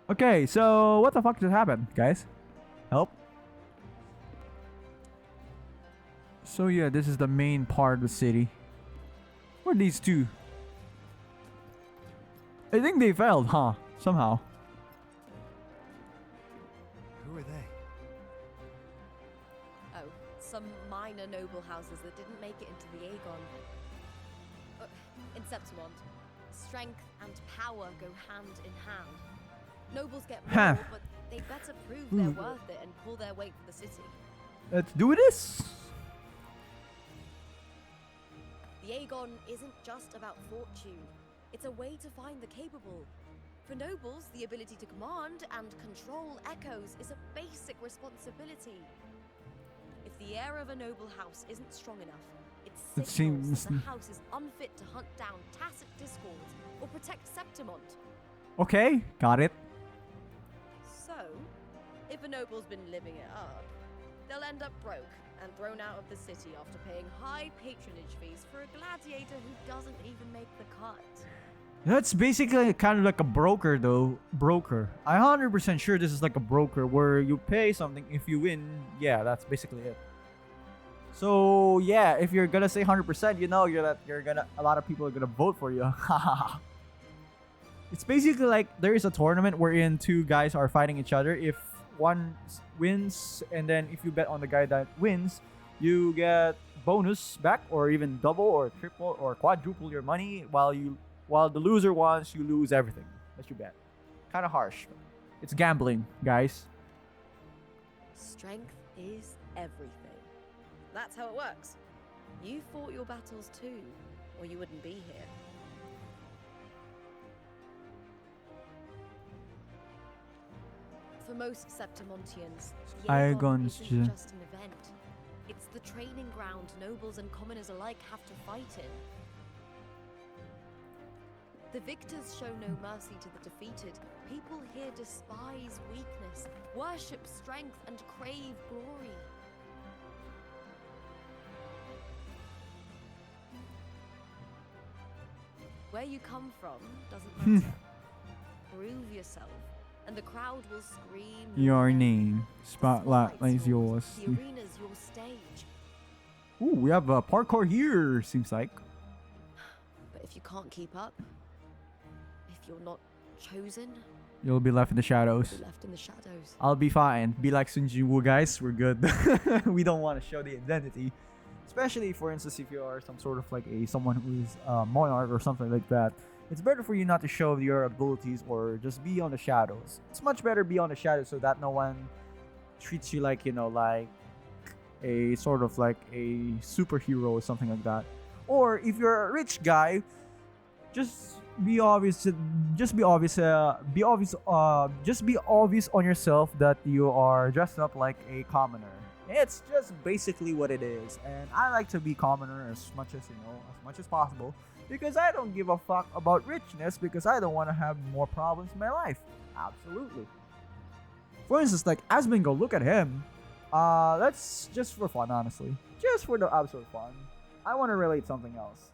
Okay, so what the fuck just happened, guys? Help? So yeah, this is the main part of the city. Where are these two? I think they failed, huh? Somehow. Who are they? Oh, some minor noble houses that didn't make it into the Aegon. In Septimont, strength and power go hand in hand. Nobles get more, but they better prove they're worth it and pull their weight for the city. Let's do this. The Aegon isn't just about fortune. It's a way to find the capable. For nobles, the ability to command and control echoes is a basic responsibility. If the heir of a noble house isn't strong enough, it signals that the house is unfit to hunt down tacit discords or protect Septimont. Okay, got it. So, if a noble's been living it up, they'll end up broke and thrown out of the city after paying high patronage fees for a gladiator who doesn't even make the cut. That's basically kind of like a broker though. Broker. I'm 100% sure this is like a broker where you pay something if you win. Yeah, that's basically it. So yeah, if you're gonna say 100%, you know a lot of people are gonna vote for you. It's basically like there is a tournament wherein two guys are fighting each other. If one wins, and then if you bet on the guy that wins, you get bonus back, or even double or triple or quadruple your money. While the loser wants, you lose everything that you bet. Kind of harsh. It's gambling, guys. Strength is everything. That's how it works. You fought your battles too, or you wouldn't be here. For most Septimontians, the Aegon isn't just an event. It's the training ground nobles and commoners alike have to fight in. The victors show no mercy to the defeated. People here despise weakness, worship strength, and crave glory. Where you come from doesn't matter. Prove yourself, and the crowd will scream Your name. Spotlight is yours. The arena's your stage. Ooh, we have a parkour here, seems like. But if you can't keep up, if you're not chosen, You'll be left in the shadows. you'll be left in the shadows. I'll be fine. Be like Sun Jinwoo, guys. We're good. We don't want to show the identity. Especially, for instance, if you are some sort of like someone who's a monarch or something like that. It's better for you not to show your abilities or just be on the shadows. It's much better be on the shadows so that no one treats you like, like a sort of like a superhero or something like that. Or if you're a rich guy, just be obvious. Just be obvious. Just be obvious on yourself that you are dressed up like a commoner. It's just basically what it is, and I like to be commoner as much as possible, because I don't give a fuck about richness, because I don't want to have more problems in my life. Absolutely. For instance, like Asmongold, look at him. That's just for fun, honestly. Just for the absolute fun. I want to relate something else.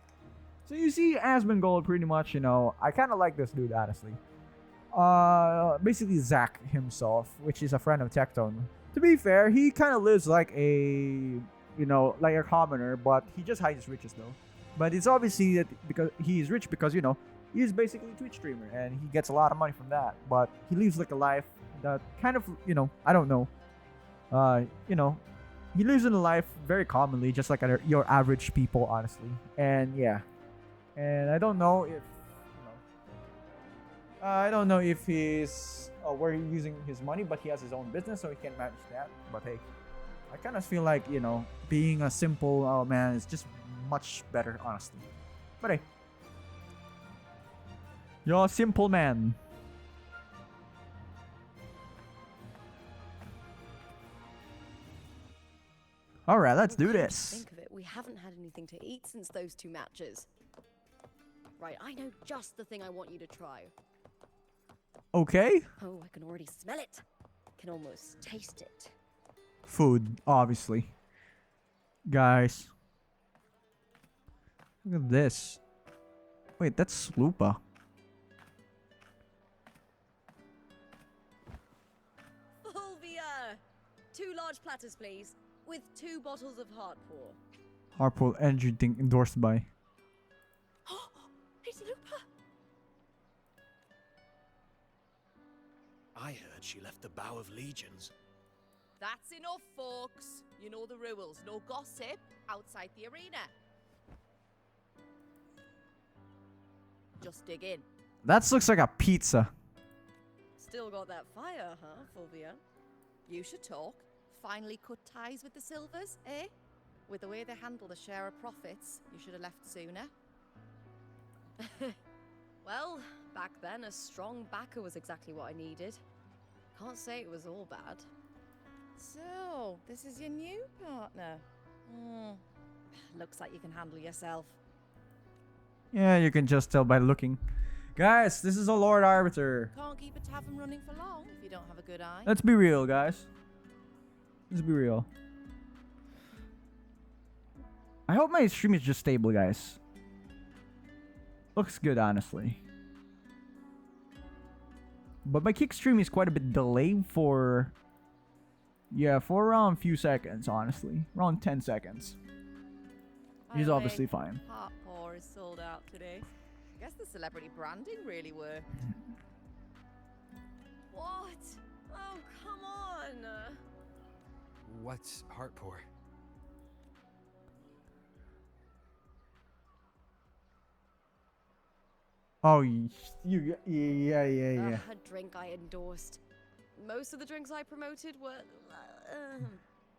So you see Asmongold pretty much, I kind of like this dude, honestly. Basically Zack himself, which is a friend of Tecton. To be fair, he kind of lives like a commoner, but he just hides his riches though. But it's obviously that because he's rich because, he's basically a Twitch streamer and he gets a lot of money from that. But he lives like a life that kind of, I don't know. He lives in a life very commonly, just like your average people, honestly. And yeah. And I don't know if he's where he's using his money, but he has his own business, so he can manage that. But hey, I kind of feel like, being a simple man is just much better, honestly. But hey, you're a simple man. All right, let's do Come to this. Think of it, we haven't had anything to eat since those 2 matches. Right, I know just the thing I want you to try. Okay. Oh, I can already smell it. Can almost taste it. Food, obviously. Guys. Look at this. Wait, that's Lupa. Fulvia! 2 large platters, please. With 2 bottles of Heartpour. Harpool energy drink endorsed by. It's Lupa! I heard she left the Bow of Legions. That's enough, folks. You know the rules. No gossip outside the arena. Just dig in. That looks like a pizza. Still got that fire, huh, Fulvia? You should talk. Finally cut ties with the Silvers, eh? With the way they handle the share of profits, you should have left sooner. Well, back then, a strong backer was exactly what I needed. Can't say it was all bad. So, this is your new partner. Looks like you can handle yourself. Yeah, you can just tell by looking. Guys, this is a Lord Arbiter. Can't keep a tavern running for long if you don't have a good eye. Let's be real, guys. Let's be real. I hope my stream is just stable, guys. Looks good, honestly. But my kick stream is quite a bit delayed for... Yeah, for around a few seconds, honestly. Around 10 seconds. He's obviously fine. Heartpour is sold out today. I guess the celebrity branding really worked. What? Oh, come on! What's Heartpour? Oh, yeah. A drink I endorsed. Most of the drinks I promoted were...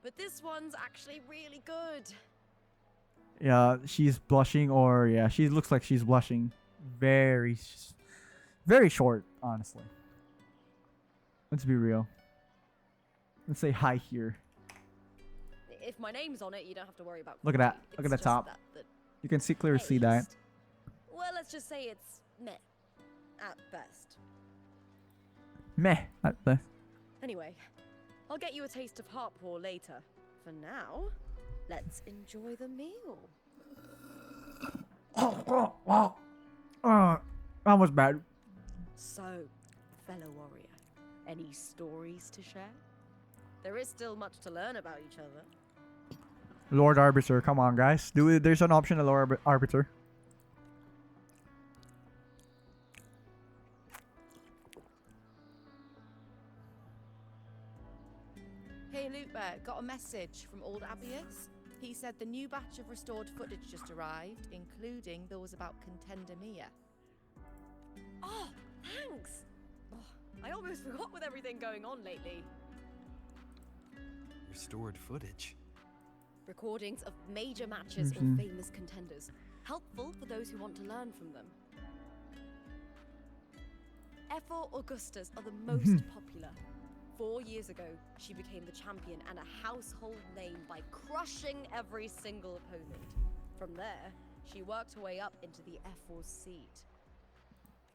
but this one's actually really good. Yeah, she's blushing, or yeah, she looks like she's blushing. Very short, honestly. Let's be real. Let's say hi here. If my name's on it, you don't have to worry about Look at that. quality. Look at the It's top. just that You can clearly see that. taste. Well, let's just say it's meh. At best. Meh. At best. Anyway, I'll get you a taste of Heartpour later. For now, let's enjoy the meal. That was bad. So, fellow warrior, any stories to share? There is still much to learn about each other. Lord Arbiter, come on, guys. Do it. There's an option, a Lord Arbiter. Hey, Lupa, got a message from old Abius. He said the new batch of restored footage just arrived, including those about Contender Mia. Oh, thanks! Oh, I almost forgot with everything going on lately. Restored footage. Recordings of major matches or famous contenders. Helpful for those who want to learn from them. F4 Augustas are the most popular. 4 years ago, she became the champion and a household name by crushing every single opponent. From there, she worked her way up into the F4's seat.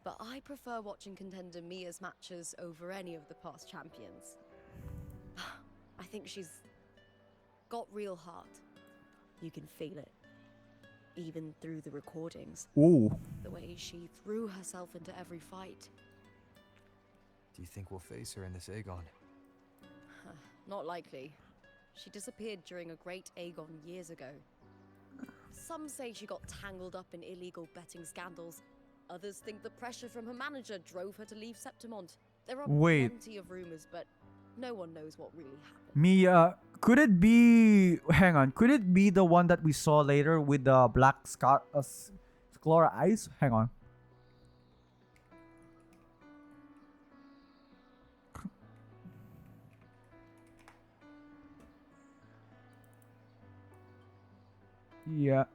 But I prefer watching Contender Mia's matches over any of the past champions. I think she's got real heart. You can feel it. Even through the recordings. Ooh. The way she threw herself into every fight. Do you think we'll face her in this Aegon? Not likely. She disappeared during a great Aegon years ago. Some say she got tangled up in illegal betting scandals. Others think the pressure from her manager drove her to leave Septimont. There are plenty of rumors, but no one knows what really happened. Mia, could it be... Hang on. Could it be the one that we saw later with the black sclera eyes? Hang on. Yeah.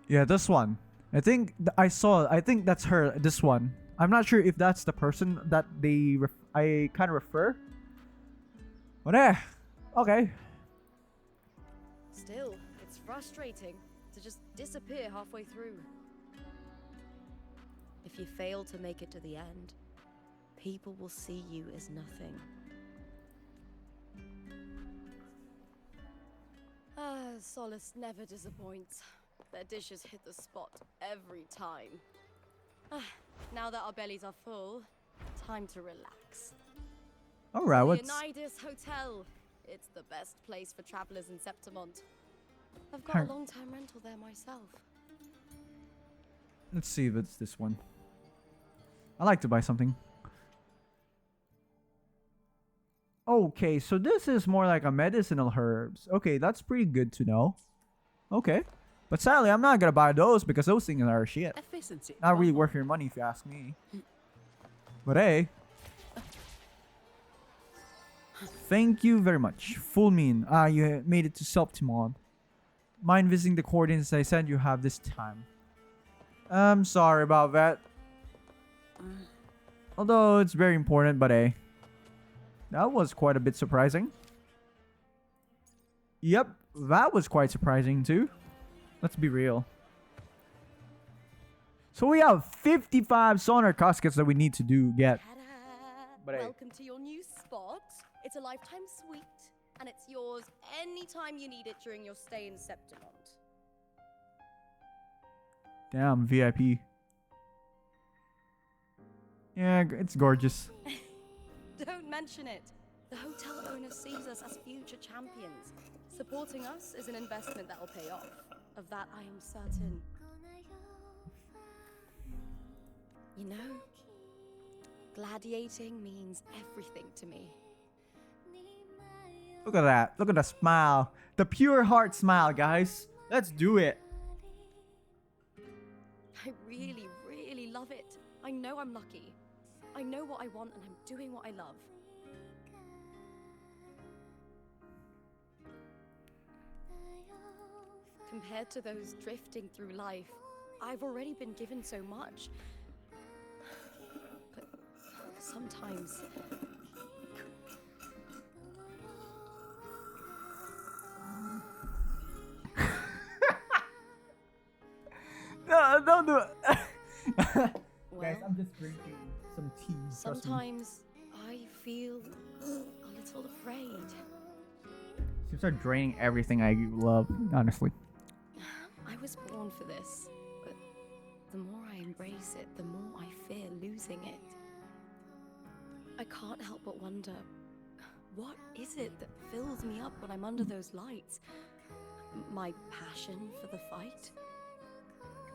Yeah, this one. I think I think that's her. This one. I'm not sure if that's the person that I kind of refer. But okay. Still, it's frustrating to just disappear halfway through. If you fail to make it to the end, people will see you as nothing. Solace never disappoints. Their dishes hit the spot every time. Now that our bellies are full, time to relax. All right, The what's Leonidas Hotel. It's the best place for travelers in Septimont. I've got a long-time rental there myself. Let's see if it's this one. I like to buy something. Okay, so this is more like a medicinal herbs. Okay, that's pretty good to know. Okay. But sadly, I'm not gonna buy those because those things are shit. Efficiency. Not really worth your money if you ask me. But hey. Thank you very much. Full mean. You made it to Septimon. Mind visiting the coordinates I sent you have this time. I'm sorry about that. Although it's very important, but hey. That was quite a bit surprising. Yep, that was quite surprising too. Let's be real. So we have 55 sonar caskets that we need to get. But hey. Welcome to your new spot. It's a lifetime suite, and it's yours anytime you need it during your stay in Septimont. Damn, VIP. Yeah, it's gorgeous. Don't mention it. The hotel owner sees us as future champions. Supporting us is an investment that will pay off. Of that I am certain. You know, gladiating means everything to me. Look at that. Look at the smile. The pure heart smile, guys. Let's do it. I really, really love it. I know I'm lucky. I know what I want and I'm doing what I love. Compared to those drifting through life, I've already been given so much. But sometimes... No, don't do it. Well, guys, I'm just drinking some tea. Sometimes I feel a little afraid. You start draining everything I love, honestly. I was born for this, but the more I embrace it, the more I fear losing it. I can't help but wonder, what is it that fills me up when I'm under those lights? My passion for the fight?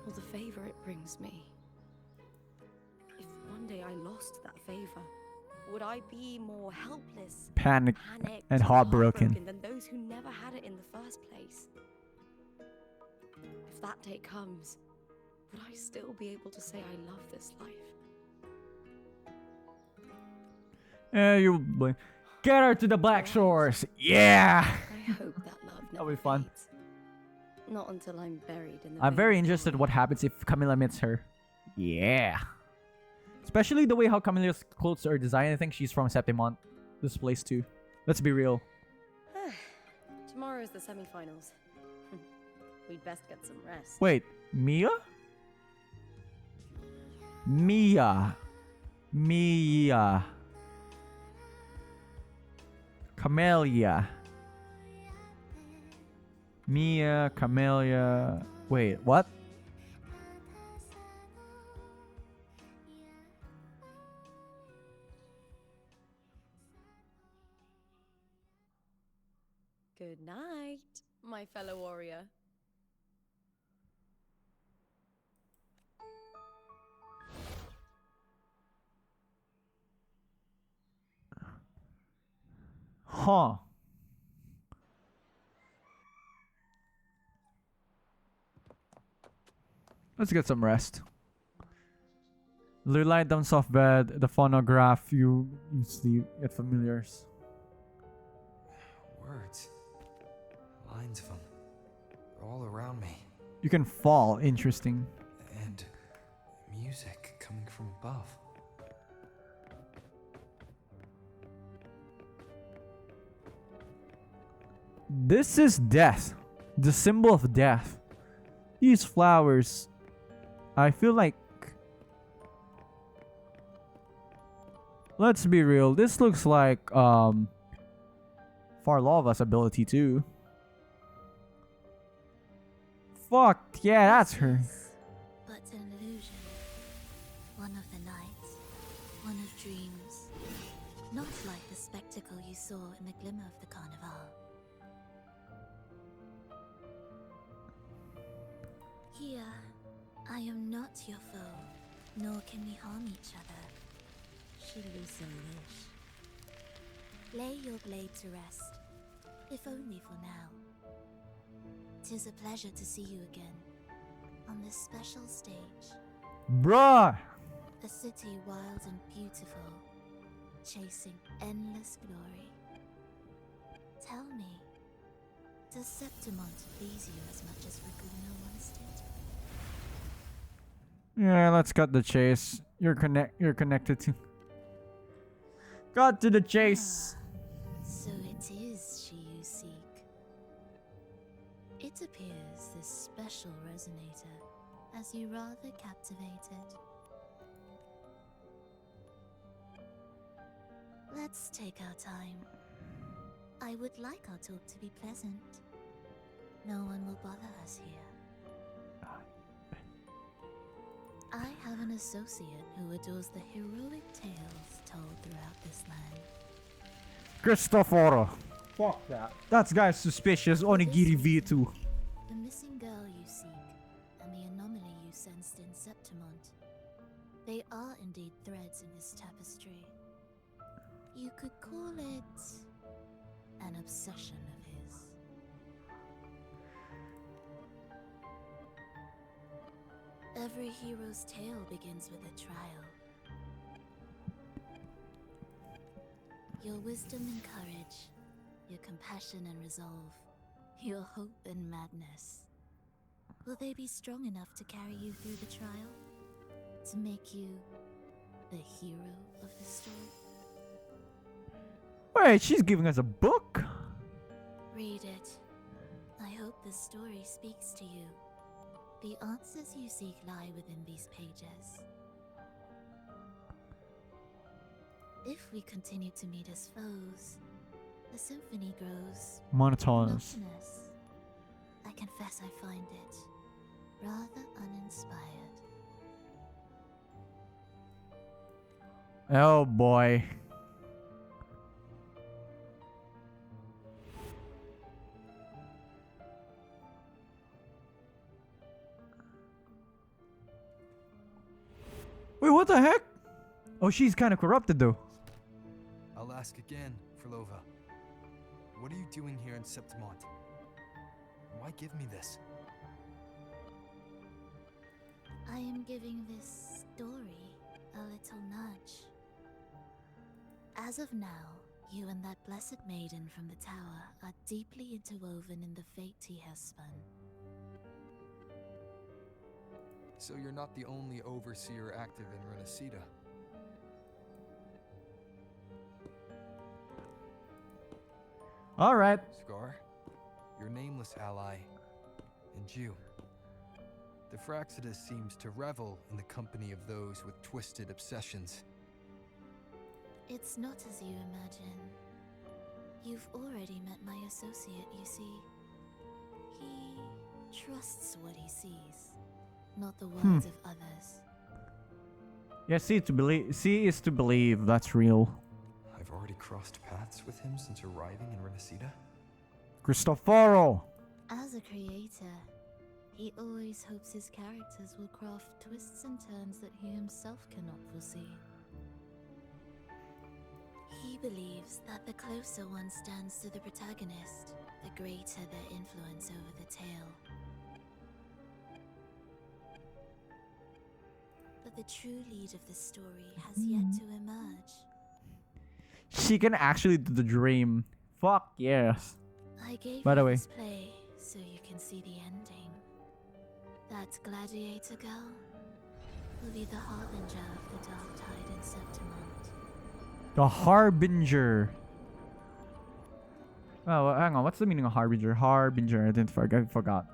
Or the favor it brings me? If one day I lost that favor, would I be more helpless, Panicked and heartbroken than those who never had it in the first place? If that day comes, would I still be able to say I love this life? Yeah, you get her to the Black Shores. Yeah. I hope that love never That'll be fun. fades. Not until I'm buried in the I'm vein very of interested glory. what happens if Camilla meets her. Yeah. Especially the way how Camilla's clothes are designed. I think she's from Septimont. This place too. Let's be real. Tomorrow is the semi-finals. We'd best get some rest. Wait, Mia? Mia. Camellia. Mia, Camellia. Wait, what? Good night, my fellow warrior. Huh. Let's get some rest. You lie down soft bed, the phonograph, you sleep, get familiars. Words. Lines of them. They're all around me. You can fall, interesting. music coming from above. This is death. The symbol of death. These flowers. I feel like... Let's be real. This looks like Farlova's ability too. Fuck, yeah, that's her. But an illusion. One of the nights. One of dreams. Not like the spectacle you saw in the glimmer of the carnival. Here, I am not your foe, nor can we harm each other. Lay your blade to rest, if only for now. 'Tis a pleasure to see you again, on this special stage. Bruh! A city wild and beautiful, chasing endless glory. Tell me, does Septimont please you as much as Raguna once did? Yeah, let's cut the chase. You're connected to... Cut to the chase! So it is she you seek. It appears this special resonator has you rather captivated. Let's take our time. I would like our talk to be pleasant. No one will bother us here. I have an associate who adores the heroic tales told throughout this land. Cristoforo. Fuck that. That guy's suspicious. Onigiri V2. The missing girl you seek, and the anomaly you sensed in Septimont. They are indeed threads in this tapestry. You could call it an obsession of his. Every hero's tale begins with a trial. Your wisdom and courage, your compassion and resolve, your hope and madness. Will they be strong enough to carry you through the trial? To make you the hero of the story? Wait, she's giving us a book? Read it. I hope the story speaks to you. The answers you seek lie within these pages. If we continue to meet as foes, the symphony grows Monotonous. monotonous. I confess I find it rather uninspired. Oh boy. Wait, what the heck? Oh, she's kind of corrupted though. I'll ask again, Frolova. What are you doing here in Septimont? Why give me this? I am giving this story a little nudge. As of now, you and that blessed maiden from the tower are deeply interwoven in the fate he has spun. So you're not the only overseer active in Renacida. Alright. Scar, your nameless ally, and you. The Fraxidus seems to revel in the company of those with twisted obsessions. It's not as you imagine. You've already met my associate, you see. He trusts what he sees, not the words of others. Yeah, see is to believe. That's real. I've already crossed paths with him since arriving in Renacida. Cristoforo. As a creator, he always hopes his characters will craft twists and turns that he himself cannot foresee. He believes that the closer one stands to the protagonist, the greater their influence over the tale. But the true lead of the story has yet to emerge. She can actually do the dream. Fuck yes. I gave By the you way. this play so you can see the ending. That gladiator girl, will be the harbinger of the dark tide in Septimont. The Harbinger. Oh, well, hang on. What's the meaning of Harbinger? Harbinger. I forgot.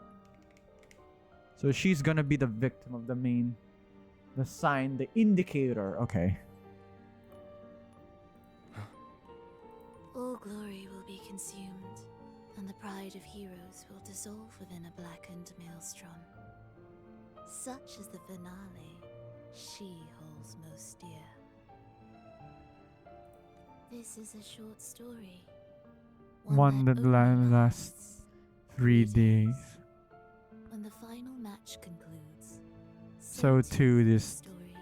So she's gonna be the victim of the sign, the indicator. Okay. All glory will be consumed, and the pride of heroes will dissolve within a blackened maelstrom. Such is the finale she holds most dear. This is a short story. One that only lasts 3 days. When the final match concludes, So too this. story.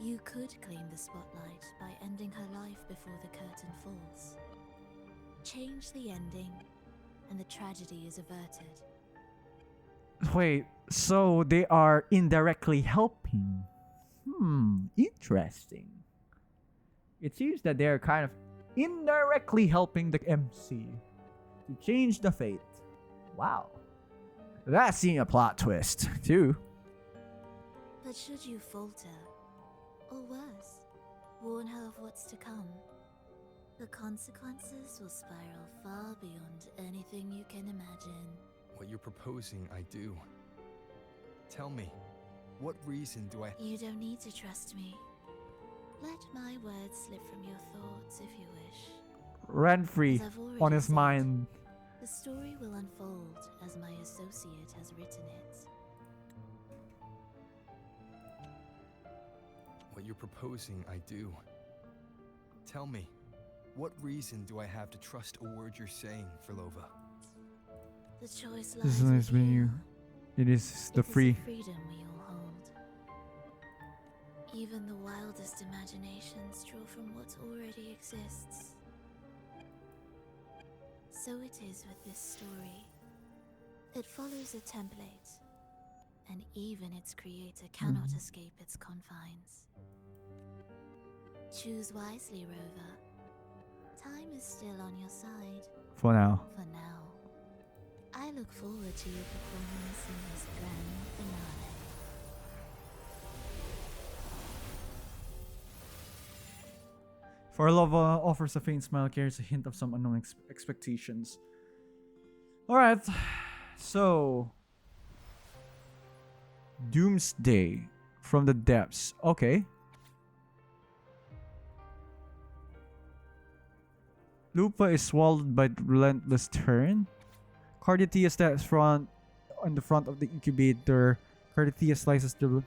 You could claim the spotlight by ending her life before the curtain falls. Change the ending, and the tragedy is averted. Wait, so they are indirectly helping. Interesting. It seems that they're kind of indirectly helping the MC to change the fate. Wow. That's seeing a plot twist, too. But should you falter, or worse, warn her of what's to come, the consequences will spiral far beyond anything you can imagine. What you're proposing, I do. Tell me, what reason do I... You don't need to trust me. Let my words slip from your thoughts if you wish. Rent-free As I've already on his said, mind. The story will unfold as my associate has written it. What you're proposing, I do. Tell me, what reason do I have to trust a word you're saying, Frolova? The choice This is lies nice with when you. It is the It is a free. freedom we all hold. Even the wildest imaginations draw from what already exists. So it is with this story. It follows a template, and even its creator cannot escape its confines. Choose wisely, Rover. Time is still on your side. For now. For now. I look forward to your performance in this grand finale. Farlova offers a faint smile, carries a hint of some unknown expectations. Alright, so... Doomsday from the depths. Okay. Lupa is swallowed by relentless turn. Carditia steps on the front of the incubator. Carditia slices the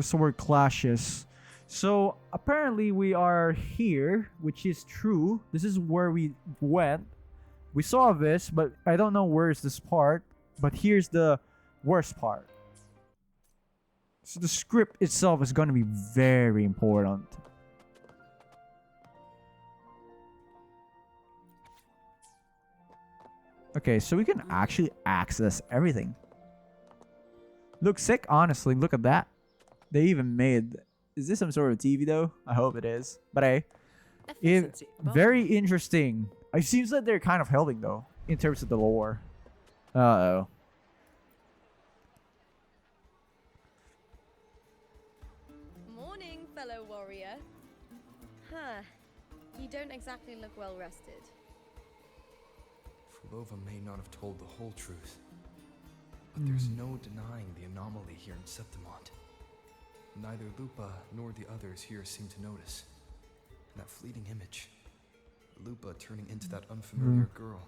sword clashes. So apparently we are here, which is true. This is where we went. We saw this, but I don't know where's this part. But here's the worst part. So the script itself is going to be very important. Okay, so we can actually access everything. Looks sick, honestly. Look at that. They even made... Is this some sort of TV, though? I hope it is. But hey, very interesting. It seems that they're kind of helping, though, in terms of the lore. Uh-oh. Morning, fellow warrior. Huh. You don't exactly look well rested. Frolova may not have told the whole truth, but there's no denying the anomaly here in Septimont. Neither Lupa nor the others here seem to notice. And that fleeting image, Lupa turning into that unfamiliar girl.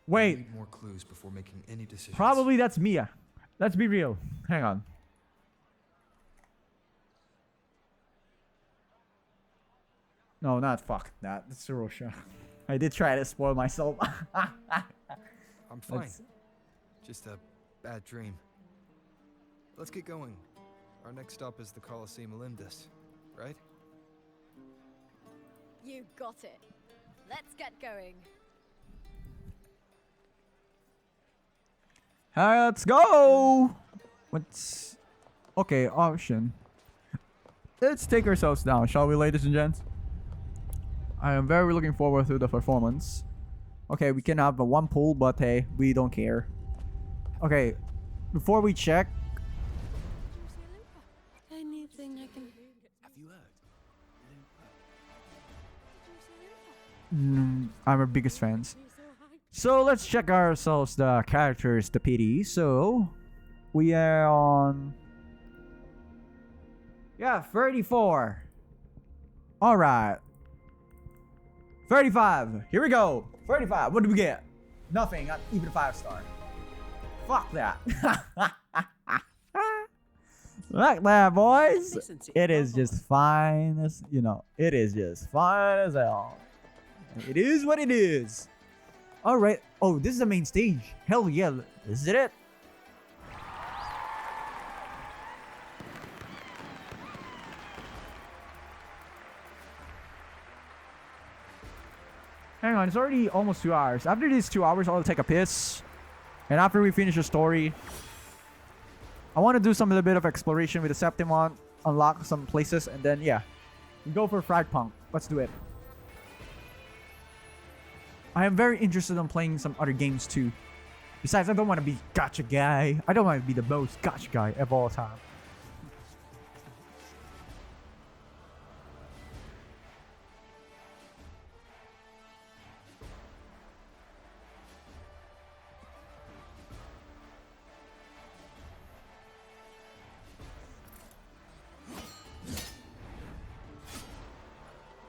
Wait. Need more clues before making any decisions. Probably that's Mia. Let's be real. Hang on. No, not fuck that. That's Sarosha. I did try to spoil myself. I'm fine. Just a bad dream. Let's get going. Our next stop is the Colosseum Olympus, right? You got it. Let's get going. Let's go. What's... Okay, option. Let's take ourselves down, shall we, ladies and gents? I am very looking forward to the performance. Okay, we can have a one pool, but hey, we don't care. Okay, before we check, Anything I can. Have you heard? I'm our biggest fans. So let's check ourselves the characters, the PD. So we are on 34. All right. 35. Here we go. 35. What do we get? Nothing. Not even a 5-star. Fuck that. Like that, boys. It is just fine as, it is just fine as hell. It is what it is. All right. Oh, this is the main stage. Hell yeah. This is it. Hang on, it's already almost 2 hours. After these 2 hours, I'll take a piss. And after we finish the story, I want to do some little bit of exploration with the Septimon, unlock some places, and then, yeah. We go for Fragpunk. Let's do it. I am very interested in playing some other games too. Besides, I don't want to be gacha guy. I don't want to be the most gacha guy of all time.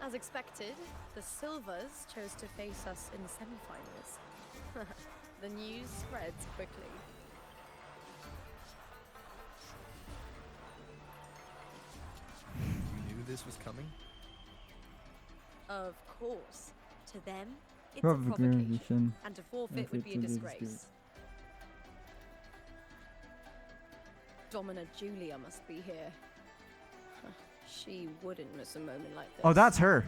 As expected, the Silvers chose to face us in the semi-finals. The news spreads quickly. You knew this was coming? Of course. To them, it's a provocation. And to forfeit would be a disgrace. Domina Julia must be here. She wouldn't miss a moment like this. Oh, that's her.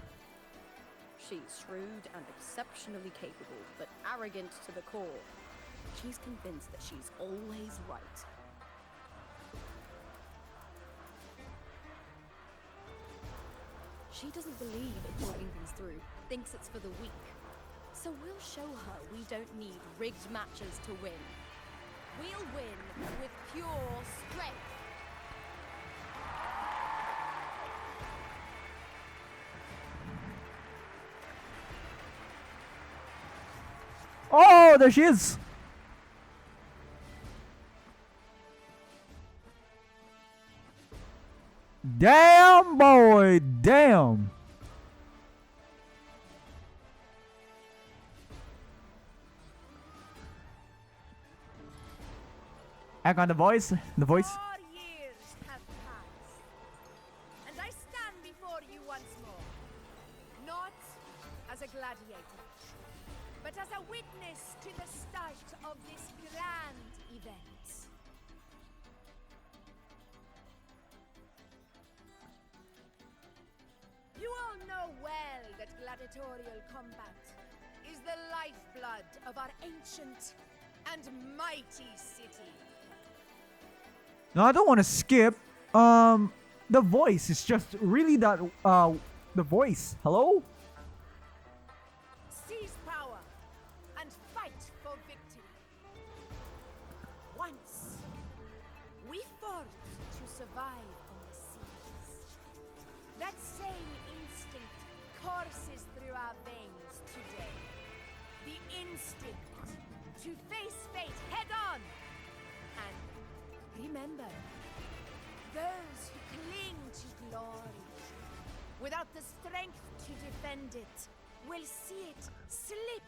She's shrewd and exceptionally capable, but arrogant to the core. She's convinced that she's always right. She doesn't believe in talking things through, thinks it's for the weak. So we'll show her we don't need rigged matches to win. We'll win with pure strength. Oh, there she is. Damn, boy. Damn. Back on the voice. The voice. 4 years have passed, and I stand before you once more, not as a gladiator, but as a witness to the start of this grand event. You all know well that gladiatorial combat is the lifeblood of our ancient and mighty city. No, I don't want to skip. The voice is just really that. The voice. Hello. Seize power and fight for victory. Once, we fought to survive on the seas. That same instinct courses through our veins today. The instinct to face fate head on. And remember, those who cling to glory without the strength to defend it will see it slip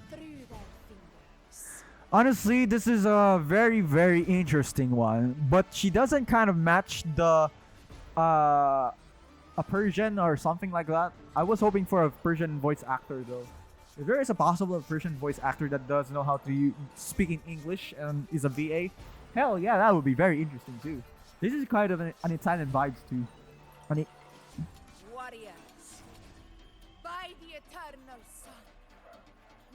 through their fingers. Honestly, this is a very, very interesting one, but she doesn't kind of match the a Persian or something like that. I was hoping for a Persian voice actor though. If there is a possible Persian voice actor that does know how to speak in English and is a VA, hell yeah, that would be very interesting too. This is kind of an Italian vibes too. Warriors, by the eternal sun,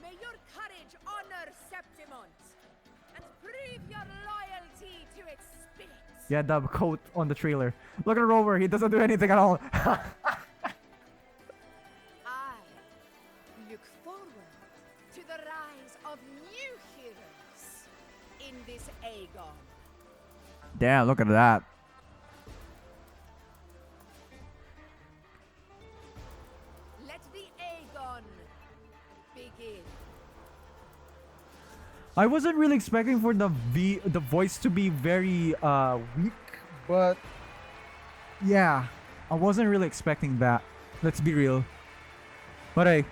may your courage honor Septimont and prove your loyalty to its spirit. Yeah, the coat on the trailer. Look at Rover, he doesn't do anything at all. I look forward to the Damn, look at that. Let the Aegon begin. I wasn't really expecting for the voice to be very weak, but yeah, I wasn't really expecting that. Let's be real. But hey,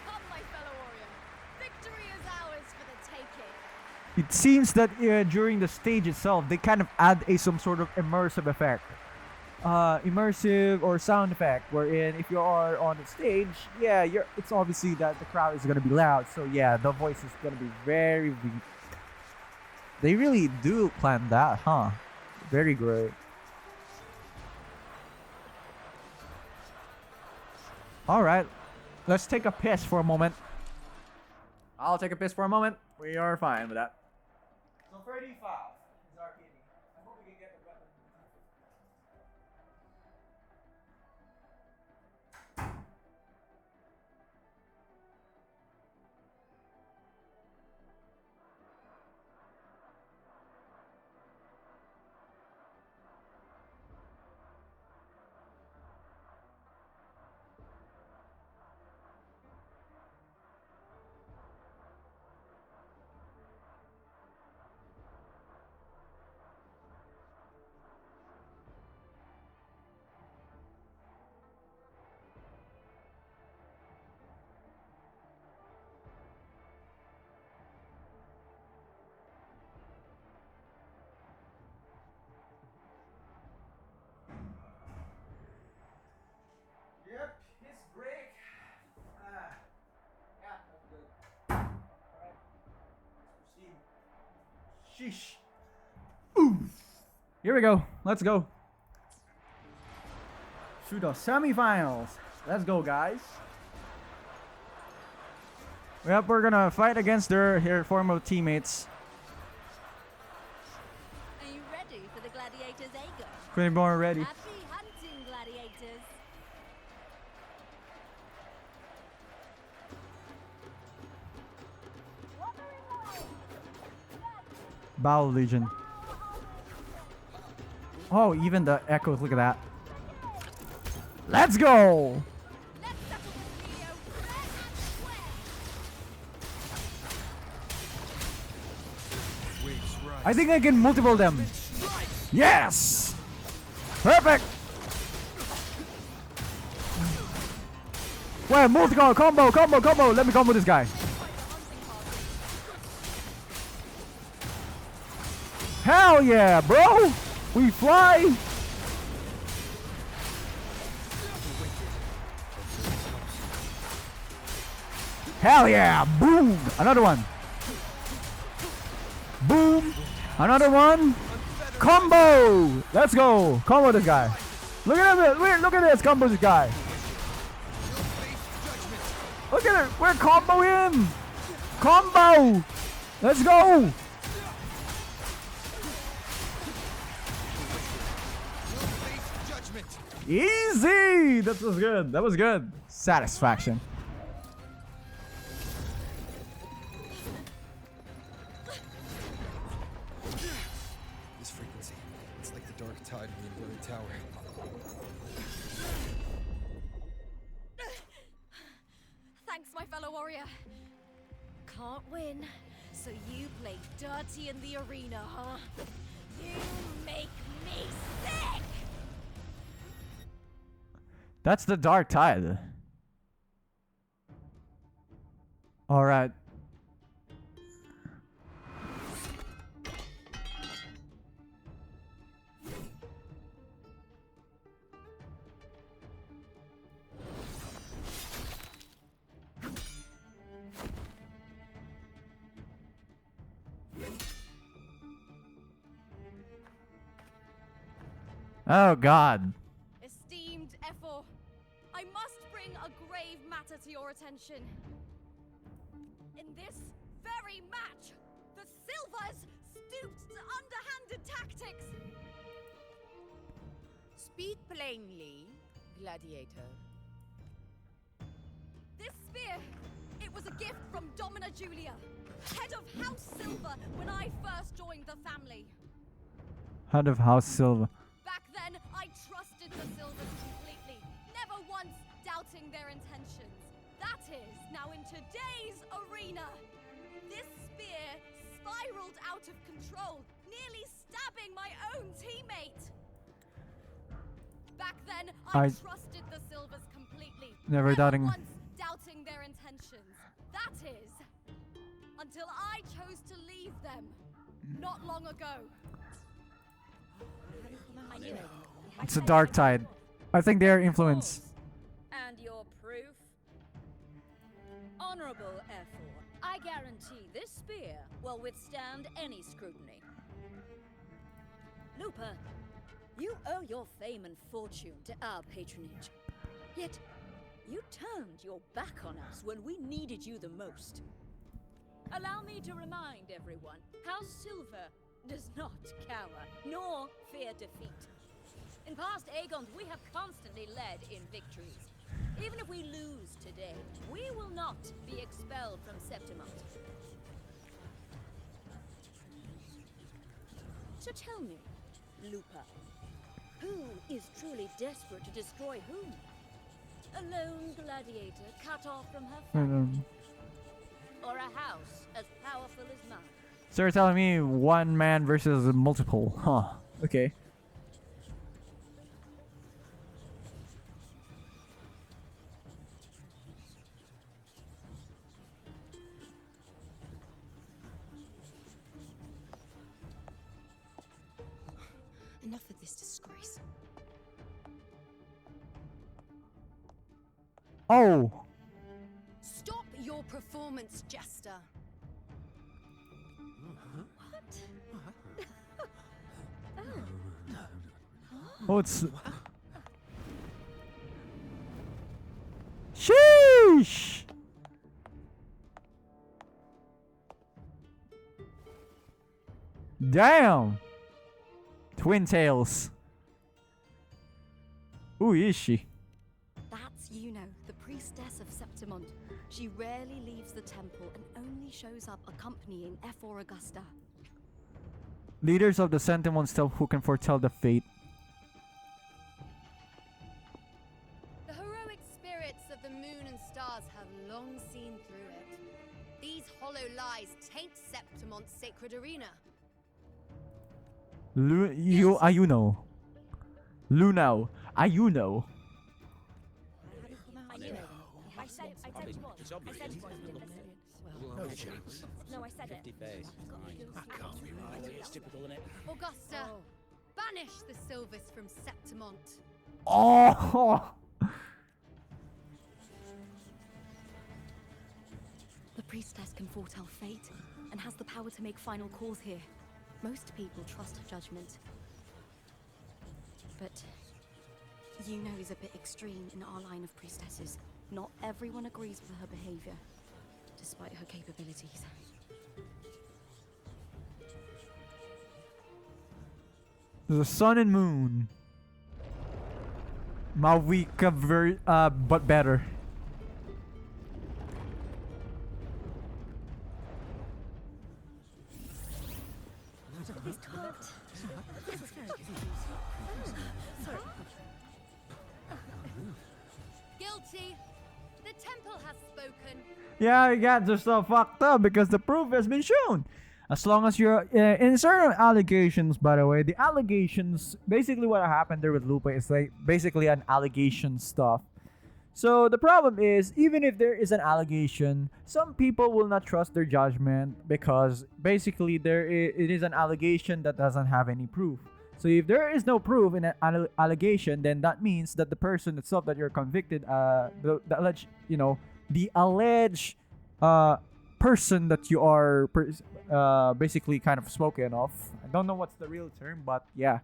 Come, my fellow warrior. Victory is ours for the taking. it seems that during the stage itself, they kind of add some sort of immersive effect. Immersive or sound effect, wherein if you are on the stage, yeah, it's obviously that the crowd is gonna be loud, so yeah, the voice is gonna be very weak. They really do plan that, huh? Very great. All right, let's take a piss for a moment. I'll take a piss for a moment. We are fine with that. So 35 is our kitty. I hope we can get the weapon. Yep, his break. Yeah, that's good. Alright, let's proceed. Sheesh. Ooh. Here we go. Let's go. To the semifinals. Let's go, guys. Yep, we're gonna fight against their former teammates. Are you ready for the gladiators' Aegon? Pretty more ready. Happy hunting, gladiators. Battle Legion. Oh, even the echoes. Look at that. Let's go! I think I can multiple them. Yes! Perfect! Wait, multiple combo. Let me combo this guy. Hell yeah, bro! We fly! Hell yeah! Boom! Another one. Boom! Another one. Combo! Let's go! Combo this guy. Look at him! Look at this! Combo this guy. Look at it! We're combo him! Combo! Let's go! Easy! That was good. That was good. Satisfaction. This frequency, it's like the dark tide in the inverted tower. Thanks, my fellow warrior. Can't win, so you play dirty in the arena, huh? You make me sick! That's the dark tide. All right. Oh God. Esteemed Ephor, I must bring a grave matter to your attention. In this very match, the Silvers stooped to underhanded tactics. Speak plainly, gladiator. This spear, It was a gift from Domina Julia, head of House Silver, when I first joined the family. Head of House Silva. Back then, I trusted the Silvers completely, never once doubting their intentions. That is, now in today's arena, this spear spiraled out of control, nearly stabbing my own teammate. Back then, I trusted the Silvers completely, never doubting. once doubting their intentions. That is, until I chose to leave them, not long ago. It's a dark tide. I think they are influenced. And your proof? Honorable F4, I guarantee this spear will withstand any scrutiny. Looper, you owe your fame and fortune to our patronage. Yet, you turned your back on us when we needed you the most. Allow me to remind everyone, House Silver does not cower, nor fear defeat. In past Aegons, we have constantly led in victories. Even if we lose today, we will not be expelled from Septimont. So tell me, Lupa, who is truly desperate to destroy whom? A lone gladiator cut off from her family? Or a house as powerful as mine? So you're telling me one man versus multiple, huh? Okay. Enough of this disgrace. Oh! Stop your performance, Jester. Oh, it's... Sheesh! Damn! Twin tails. Who is she? That's Yuno, the priestess of Septimont. She rarely leaves the temple and only shows up accompanying F4 Augusta. Leaders of the Sentiments tell who can foretell the fate. The heroic spirits of the moon and stars have long seen through it. These hollow lies taint Septimont's sacred arena. Ayuno. Lunao. Ayuno. I said it was. No chance. No, I said it. That can't be right. It's typical, isn't it? Augusta, banish the Silvers from Septimont. Oh! The priestess can foretell fate and has the power to make final calls here. Most people trust her judgment. But Yuno is a bit extreme in our line of priestesses. Not everyone agrees with her behavior, despite her capabilities. The sun and moon. Mawika but better. Guilty. The temple has spoken. Yeah, you got yourself fucked up because the proof has been shown. As long as you're in certain allegations, by the way, the allegations, basically what happened there with Lupa is like basically an allegation stuff. So the problem is, even if there is an allegation, some people will not trust their judgment because basically it is an allegation that doesn't have any proof. So if there is no proof in an allegation, then that means that the person itself that you're convicted, the alleged person that you are basically kind of spoken of. I don't know what's the real term, but yeah.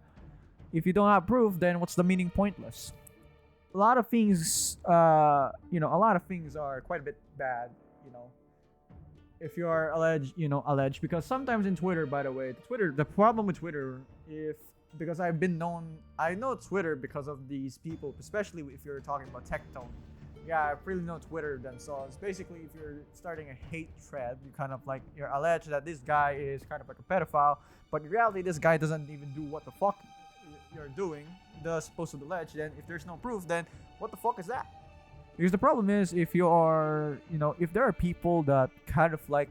If you don't have proof, then what's the meaning? Pointless. A lot of things, a lot of things are quite a bit bad, if you are alleged, because sometimes in Twitter, by the way, the problem with Twitter, because I know Twitter because of these people, especially if you're talking about Tectone. Yeah, I really know Twitter themselves. Basically, if you're starting a hate thread, you kind of like you're alleged that this guy is kind of like a pedophile, but in reality, this guy doesn't even do what the fuck you're doing. The supposed allege. Then, if there's no proof, then what the fuck is that? Because the problem is, if you are, if there are people that kind of like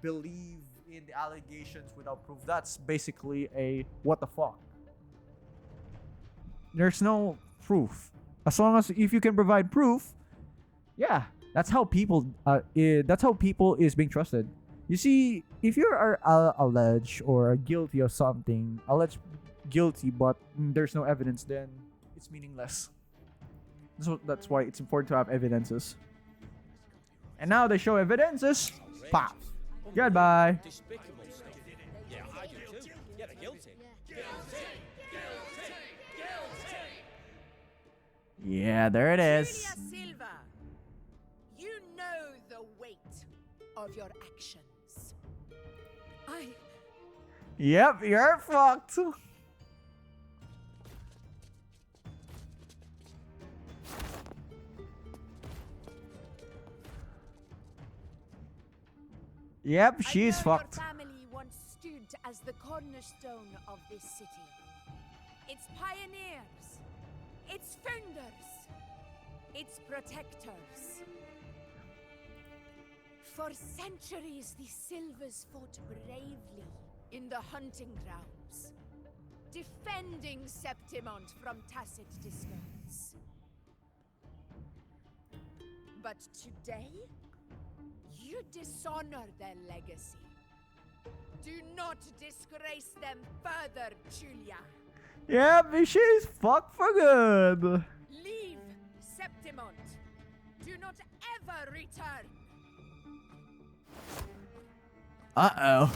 believe in the allegations without proof, that's basically a what the fuck. There's no proof. As long as if you can provide proof, yeah, that's how people that's how people is being trusted. You see, if you are alleged or guilty of something, alleged guilty, but there's no evidence, then it's meaningless. That's why it's important to have evidences. And now they show evidences. Pop. Goodbye. Despicable stuff. Yeah, I do too. Yeah, they're guilty. Yeah, there it is. Julia Silva, you know the weight of your actions. Yep, you're fucked. Yep, she's fucked. Your family once stood as the cornerstone of this city. Its pioneers, its founders, its protectors. For centuries, the Silvers fought bravely in the hunting grounds, defending Septimont from tacit disgrace. But today, you dishonor their legacy. Do not disgrace them further, Julia. Yep, she's fucked for good. Leave Septimont. Do not ever return. Uh-oh.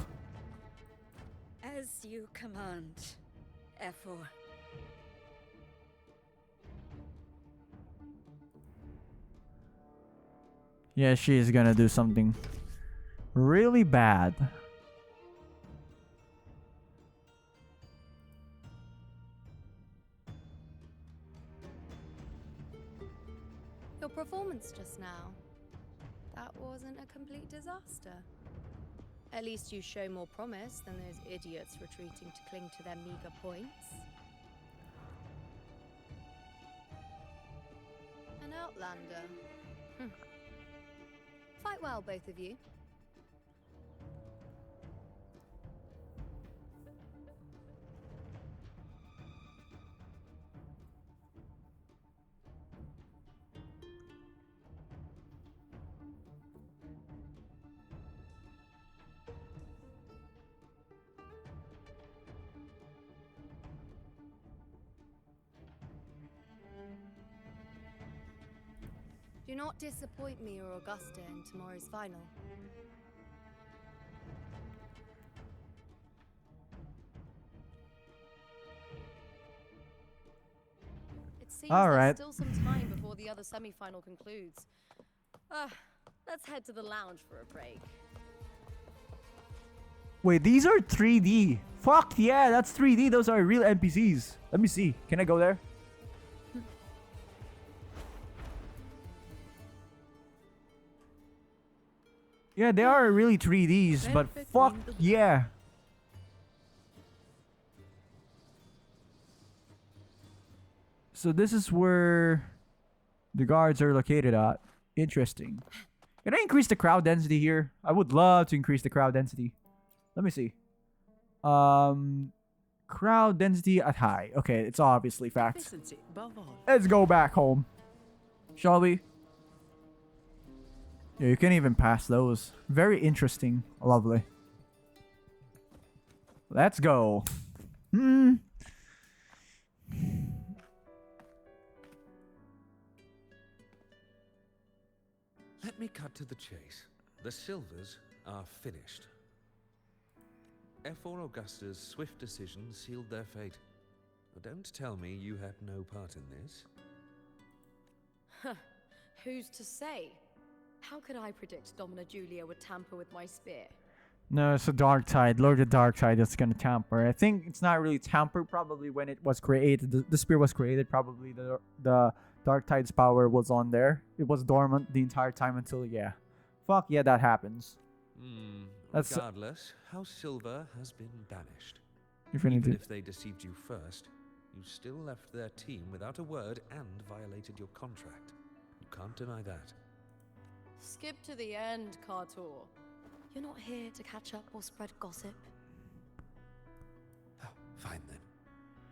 As you command, Efor. Yeah, she's gonna do something really bad. Your performance just now. That wasn't a complete disaster. At least you show more promise than those idiots retreating to cling to their meager points. An outlander. Fight well, both of you. Do not disappoint me or Augusta in tomorrow's final. It seems there's still some time before the other semi-final concludes. Let's head to the lounge for a break. Wait, these are 3D. Fuck yeah, that's 3D. Those are real NPCs. Let me see. Can I go there? Yeah, they are really 3Ds, but fuck yeah. So this is where the guards are located at. Interesting. Can I increase the crowd density here? I would love to increase the crowd density. Let me see. Crowd density at high. Okay, it's obviously fact. Let's go back home. Shall we? Yeah, you can even pass those. Very interesting. Lovely. Let's go. Let me cut to the chase. The Silvers are finished. Efor Augusta's swift decision sealed their fate. But don't tell me you had no part in this. Who's to say? How could I predict Domina Julia would tamper with my spear? No, it's a dark tide. Lord of Dark Tide that's gonna tamper. I think it's not really tamper. Probably when it was created, the spear was created. Probably the Darktide's power was on there. It was dormant the entire time until, yeah. Fuck yeah, that happens. That's- Regardless, House Silver has been banished. Infinity. Even if they deceived you first, you still left their team without a word and violated your contract. You can't deny that. Skip to the end, Kartor. You're not here to catch up or spread gossip. Fine then.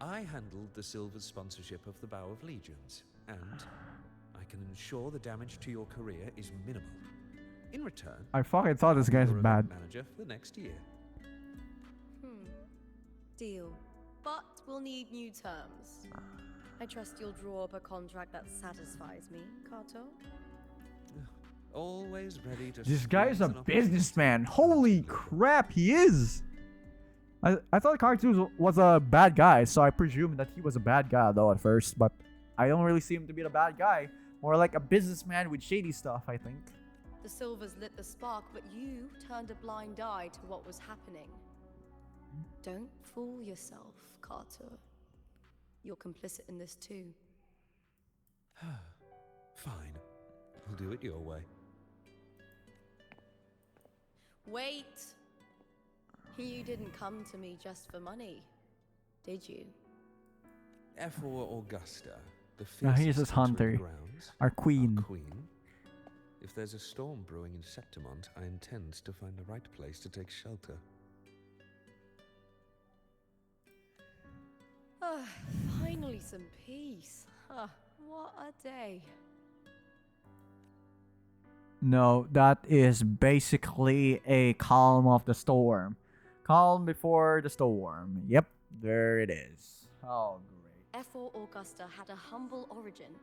I handled the Silver's sponsorship of the Bow of Legions, and I can ensure the damage to your career is minimal. In return, I fucking thought this guy's you're a bad. manager for the next year. Deal. But we'll need new terms. I trust you'll draw up a contract that satisfies me, Kato. Always ready to. This guy's a squeeze an businessman. Holy crap, he is. I thought Cartoons was a bad guy, so I presumed that he was a bad guy though at first, but I don't really see him to be the bad guy. More like a businessman with shady stuff, I think. The Silvers lit the spark, but you turned a blind eye to what was happening. Don't fool yourself, Carter. You're complicit in this too. Fine. We'll do it your way. Wait! You didn't come to me just for money, did you? Ephor Augusta, the Now here's fiercest his hunter hunter, in the grounds, our queen. If there's a storm brewing in Septimont, I intend to find the right place to take shelter. Finally some peace. What a day. No, that is basically a calm of the storm. Calm before the storm. Yep, there it is. Oh, great. Ephor Augusta had a humble origin.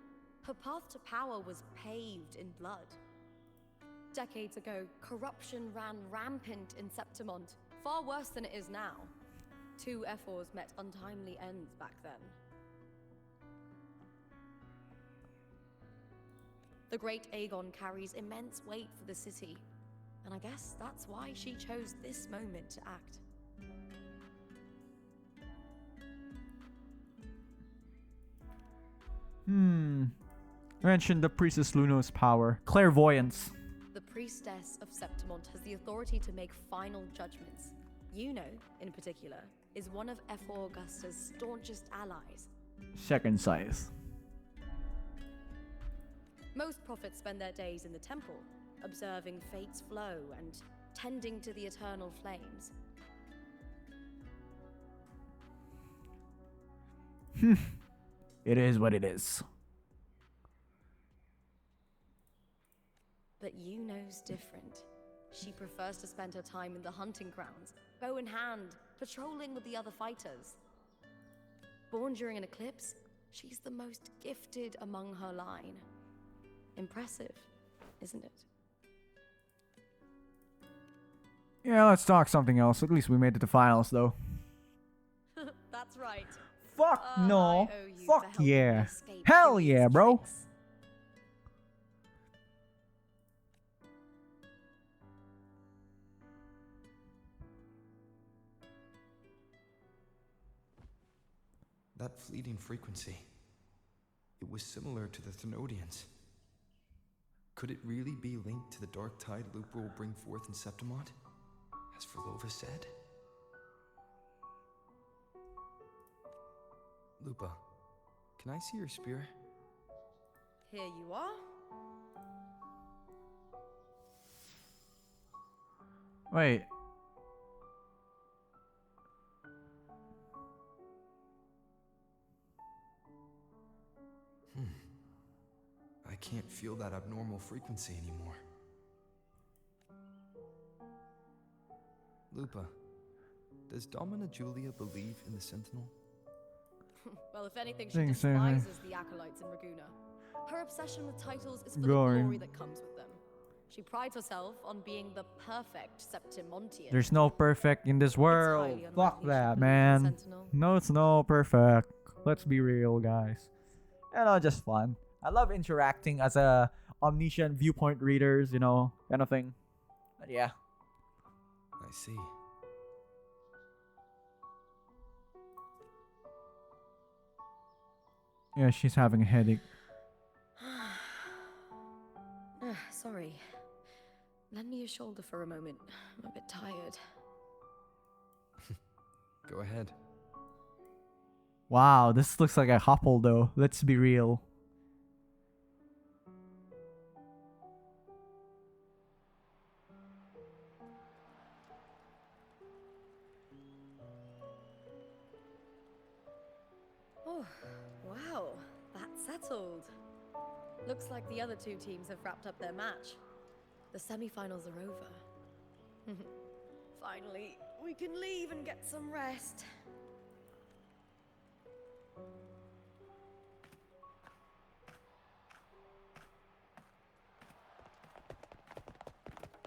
Her path to power was paved in blood. Decades ago, corruption ran rampant in Septimont, far worse than it is now. Two Ephors met untimely ends back then. The great Aegon carries immense weight for the city, and I guess that's why she chose this moment to act. Mention the Priestess Luno's power. Clairvoyance. The priestess of Septimont has the authority to make final judgments. Yuno, in particular, is one of Ephor Augusta's staunchest allies. Second size. Most prophets spend their days in the temple, observing fate's flow and tending to the eternal flames. It is what it is. But Yuno's different. She prefers to spend her time in the hunting grounds, bow in hand, patrolling with the other fighters. Born during an eclipse, she's the most gifted among her line. Impressive, isn't it? Yeah, let's talk something else. At least we made it to finals, though. That's right. Fuck no. I owe you for Fuck helping me yeah. escape Hell Julius yeah, bro. tricks. That fleeting frequency. It was similar to the Thenodians. Could it really be linked to the dark tide Lupa will bring forth in Septimont, as Verlova said? Lupa, can I see your spear? Here you are. Wait. I can't feel that abnormal frequency anymore. Lupa, does Domina Julia believe in the Sentinel? Well, if anything, she Same, same, same. despises the acolytes in Raguna. Her obsession with titles is for Glory. the glory that comes with them. She prides herself on being the perfect Septimontian. There's no perfect in this world. highly Fuck unlikely that, she believes in man. Sentinel. No, it's no perfect. Let's be real, guys. You know, just fun. I love interacting as a omniscient viewpoint readers, you know, kind of thing. But yeah. I see. Yeah, she's having a headache. sorry. Lend me your shoulder for a moment. I'm a bit tired. Go ahead. Wow, this looks like a couple though. Let's be real. Oh, wow. That's settled. Looks like the other two teams have wrapped up their match. The semi-finals are over. Finally, we can leave and get some rest.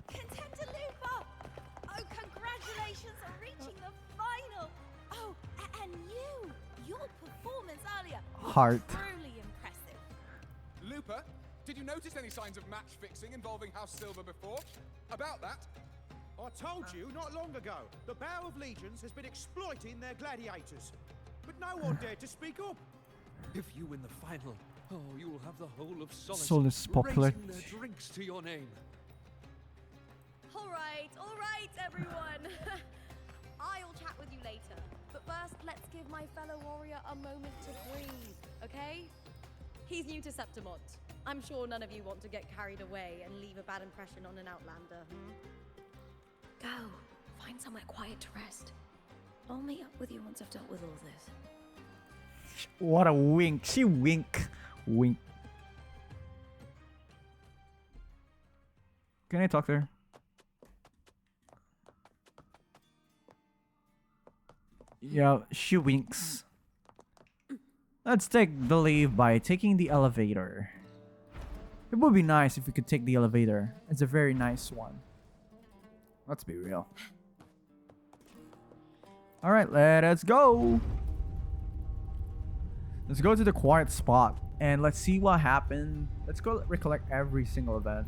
Contender Lupa! Oh, congratulations on reaching the final! Oh, and you! Your performance earlier was Heart. truly impressive. Lupa, did you notice any signs of match fixing involving House Silver before? About that? I told you not long ago, the Bow of Legions has been exploiting their gladiators. But no one dared to speak up. If you win the final, oh, you will have the whole of Solus popular. raising their drinks to your name. All right, everyone. I'll chat with you later. But first, let's give my fellow warrior a moment to breathe, okay? He's new to Septimont. I'm sure none of you want to get carried away and leave a bad impression on an Outlander, Go. Find somewhere quiet to rest. I'll meet up with you once I've dealt with all this. What a wink. She wink. Wink. Can I talk to her? Yeah, she winks. Let's take the leave by taking the elevator. It would be nice if we could take the elevator. It's a very nice one. Let's be real. Alright, let's go. Let's go to the quiet spot and let's see what happened. Let's go recollect every single event.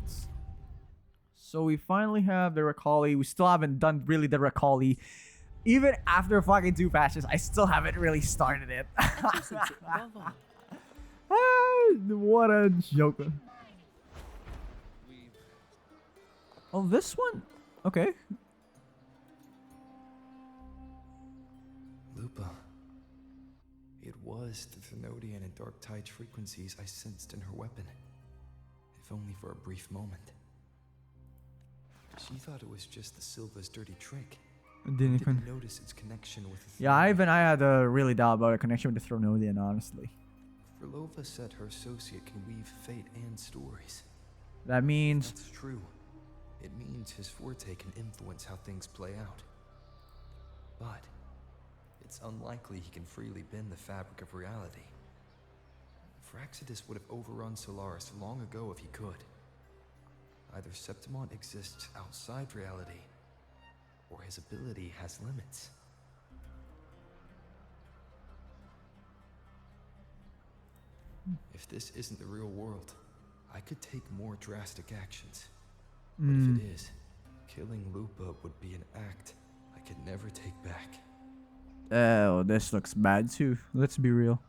So we finally have the Recalli. We still haven't done really the Recalli. Even after fucking 2 patches, I still haven't really started it. What a joke. Oh, this one? Okay. Lupa. It was the Thenodian and Dark Tide frequencies I sensed in her weapon. If only for a brief moment. She thought it was just the Silva's dirty trick. Didn't notice its connection with the Yeah, I had a really doubt about a connection with the Thenodian, honestly. Frolova said her associate can weave fate and stories. That means... That's true. It means his forte can influence how things play out. But it's unlikely he can freely bend the fabric of reality. Fraxidus would have overrun Solaris long ago if he could. Either Septimont exists outside reality, or his ability has limits. If this isn't the real world, I could take more drastic actions. But if it is, killing Lupa would be an act I could never take back. Oh, this looks bad too. Let's be real.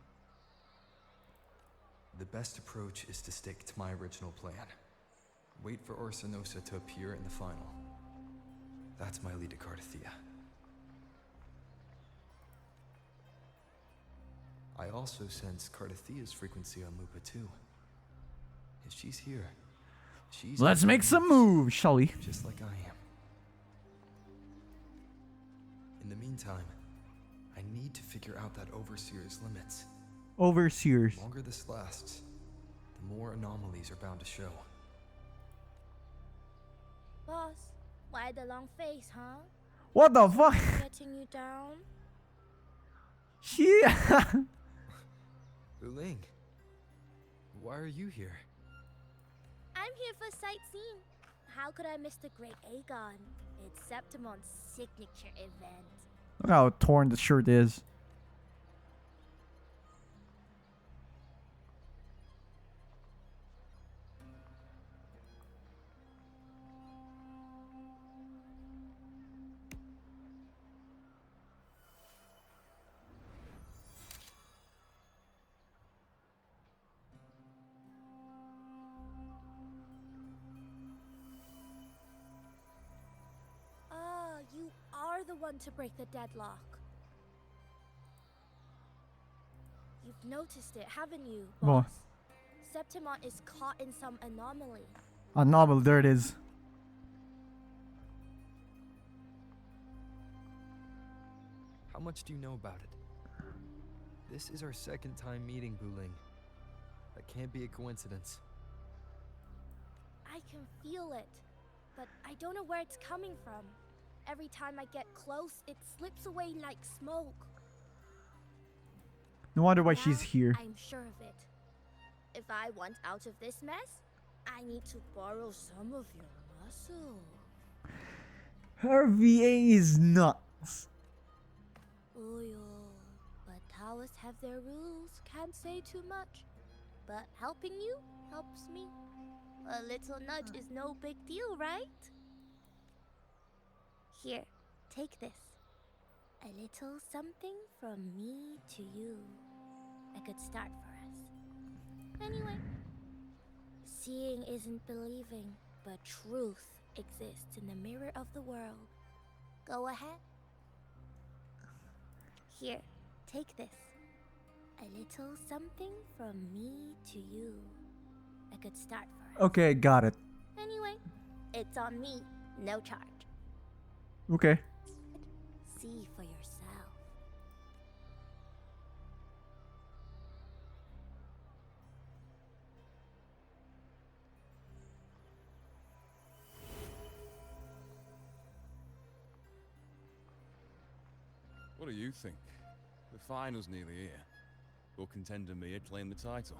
The best approach is to stick to my original plan. Wait for Orsinosa to appear in the final. That's my lead to Cardathia. I also sense Cardathia's frequency on Lupa too. If she's here, she's... Let's make some moves, shall we? Just like I am. In the meantime, I need to figure out that Overseer's limits. Overseers. The longer this lasts, the more anomalies are bound to show. Boss, why the long face, huh? What the fuck? Getting you down? She... Uling, why are you here? I'm here for sightseeing. How could I miss the Great Aegon? It's Septimont's signature event. Look how torn the shirt is. one to break the deadlock. You've noticed it, haven't you, What? boss? Septimont is caught in some anomaly. Anomaly, there it is. How much do you know about it? This is our second time meeting, Wuthering. That can't be a coincidence. I can feel it, but I don't know where it's coming from. Every time I get close, it slips away like smoke. No wonder why Now, she's here. I'm sure of it. If I want out of this mess, I need to borrow some of your muscle. Her VA is nuts. Oh, but Taoists have their rules. Can't say too much. But helping you helps me. A little nudge is no big deal, right? Here, take this. A little something from me to you. A good start for us. Anyway, seeing isn't believing, but truth exists in the mirror of the world. Go ahead. Here, take this. A little something from me to you. A good start for us. Okay, got it. Anyway, it's on me. No charge. Okay. See for yourself. What do you think? The final's nearly here. Will contender Mia claim the title?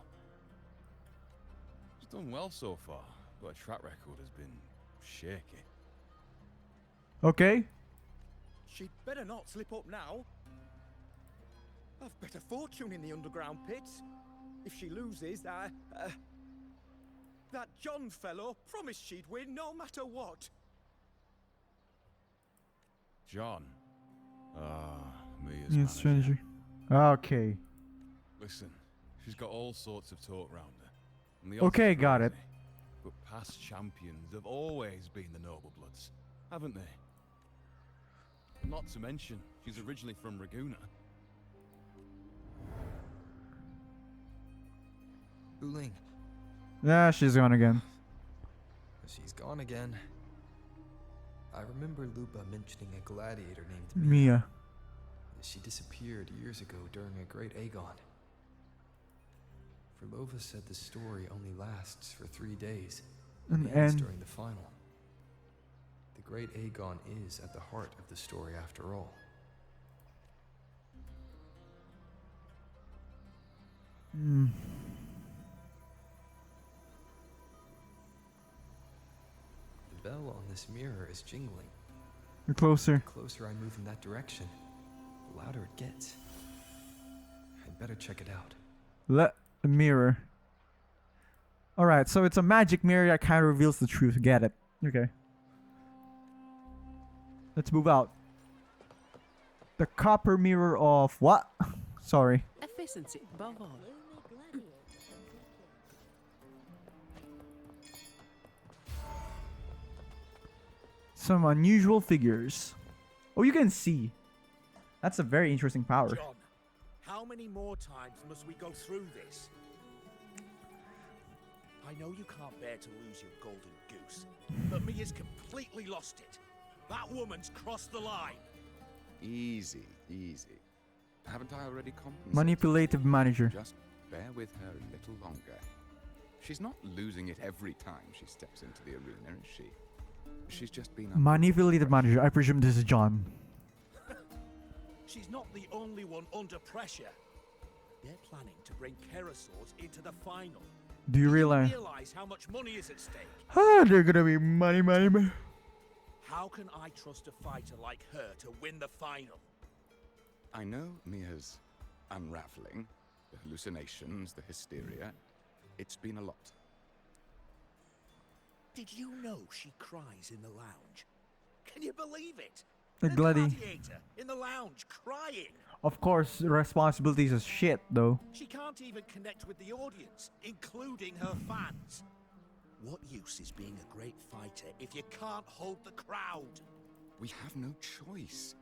She's done well so far, but her track record has been shaky. Okay. She'd better not slip up now. I've bet a fortune in the underground pits. If she loses, that John fellow promised she'd win no matter what. John. Mia's Yeah, manager. stranger. Okay. Listen, she's got all sorts of talk round her. And the Okay, odds are got it. crazy, but past champions have always been the noble bloods, haven't they? Not to mention, she's originally from Raguna. Wuthering. Yeah, she's gone again. She's gone again. I remember Lupa mentioning a gladiator named Mia. She disappeared years ago during a great Aegon. Verlova said the story only lasts for 3 days And ends end. during the final. The great Aegon is at the heart of the story after all. Hmm. The bell on this mirror is jingling. You're closer. The closer I move in that direction, the louder it gets. I'd better check it out. Let the mirror. Alright, so it's a magic mirror that kind of reveals the truth. Get it. Okay. Let's move out. The copper mirror of what? Sorry. Efficiency, above all. Some unusual figures. Oh, you can see. That's a very interesting power. John, how many more times must we go through this? I know you can't bear to lose your golden goose, but Mia's completely lost it. That woman's crossed the line. Easy, easy. Haven't I already compensated? Manipulative manager. Just bear with her a little longer. She's not losing it every time she steps into the arena, is she? She's just been... Manipulative manager. I presume this is John. She's not the only one under pressure. They're planning to bring Kerasaurs into the final. Do you realize? Realize how much money is at stake? Ah, they're gonna be money, money, money. How can I trust a fighter like her to win the final? I know Mia's unraveling. The hallucinations, the hysteria. It's been a lot. Did you know she cries in the lounge? Can you believe it? The gladi. Gladiator in the lounge crying. Of course, responsibilities is shit, though. She can't even connect with the audience, including her fans. What use is being a great fighter if you can't hold the crowd? We have no choice.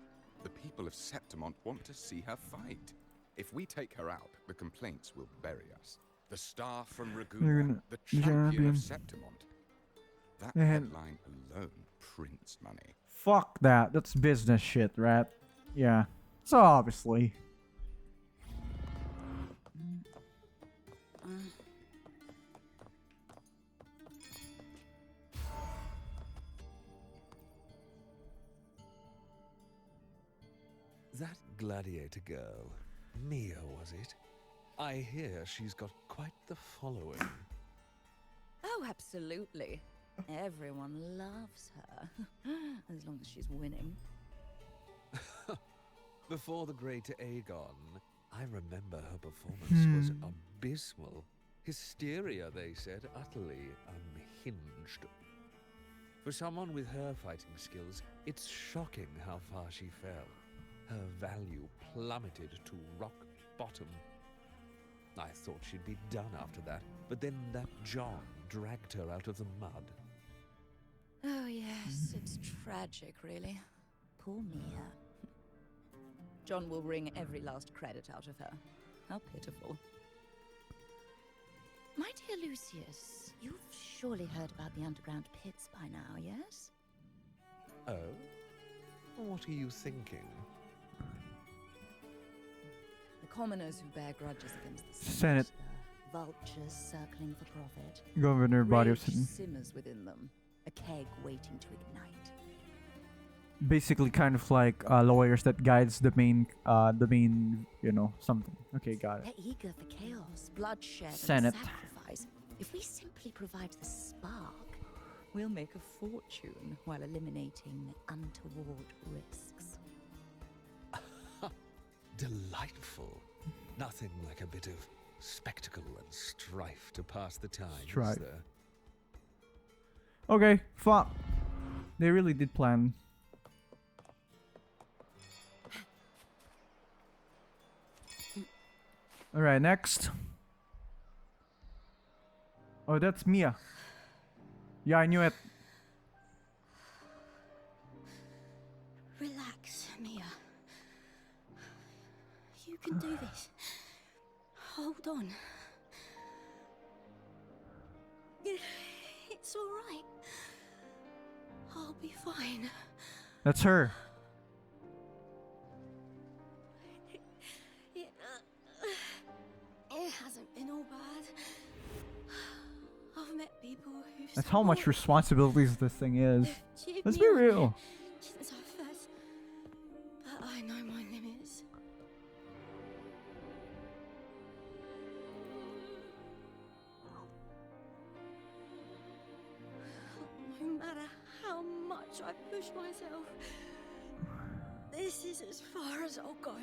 The people of Septimont want to see her fight. If we take her out, the complaints will bury us. The star from Raguna, the champion of Septimont. That headline alone prints money. Fuck that. That's business shit, right? Yeah. So obviously. That gladiator girl, Mia, was it? I hear she's got quite the following. Oh, absolutely. Everyone loves her. As long as she's winning. Before the great Aegon, I remember her performance was abysmal. Hysteria, they said, utterly unhinged. For someone with her fighting skills, it's shocking how far she fell. Her value plummeted to rock bottom. I thought she'd be done after that, but then that John dragged her out of the mud. Oh yes, it's tragic, really. Poor Mia. John will wring every last credit out of her. How pitiful. My dear Lucius, you've surely heard about the underground pits by now, yes? Oh? What are you thinking? The commoners who bear grudges against the Senate. the vultures circling for profit. Governor body of Rage simmers within them, a keg waiting to ignite. Basically, kind of like lawyers that guides the main, you know, something. Okay, got it. They're eager for chaos, bloodshed, Senate. and sacrifice. If we simply provide the spark, we'll make a fortune while eliminating untoward risks. Delightful. Nothing like a bit of spectacle and strife to pass the time, Strife. is there? Okay, fuck. They really did plan. Alright, next. Oh, that's Mia. Yeah, I knew it. Relax, Mia. You can do this. Hold on. It's all right. I'll be fine. That's her. It hasn't been all bad. I've met people who. That's how much responsibilities this thing is. Let's be real. Since I first, but I know my limits. No matter how much I push myself, this is as far as I'll go.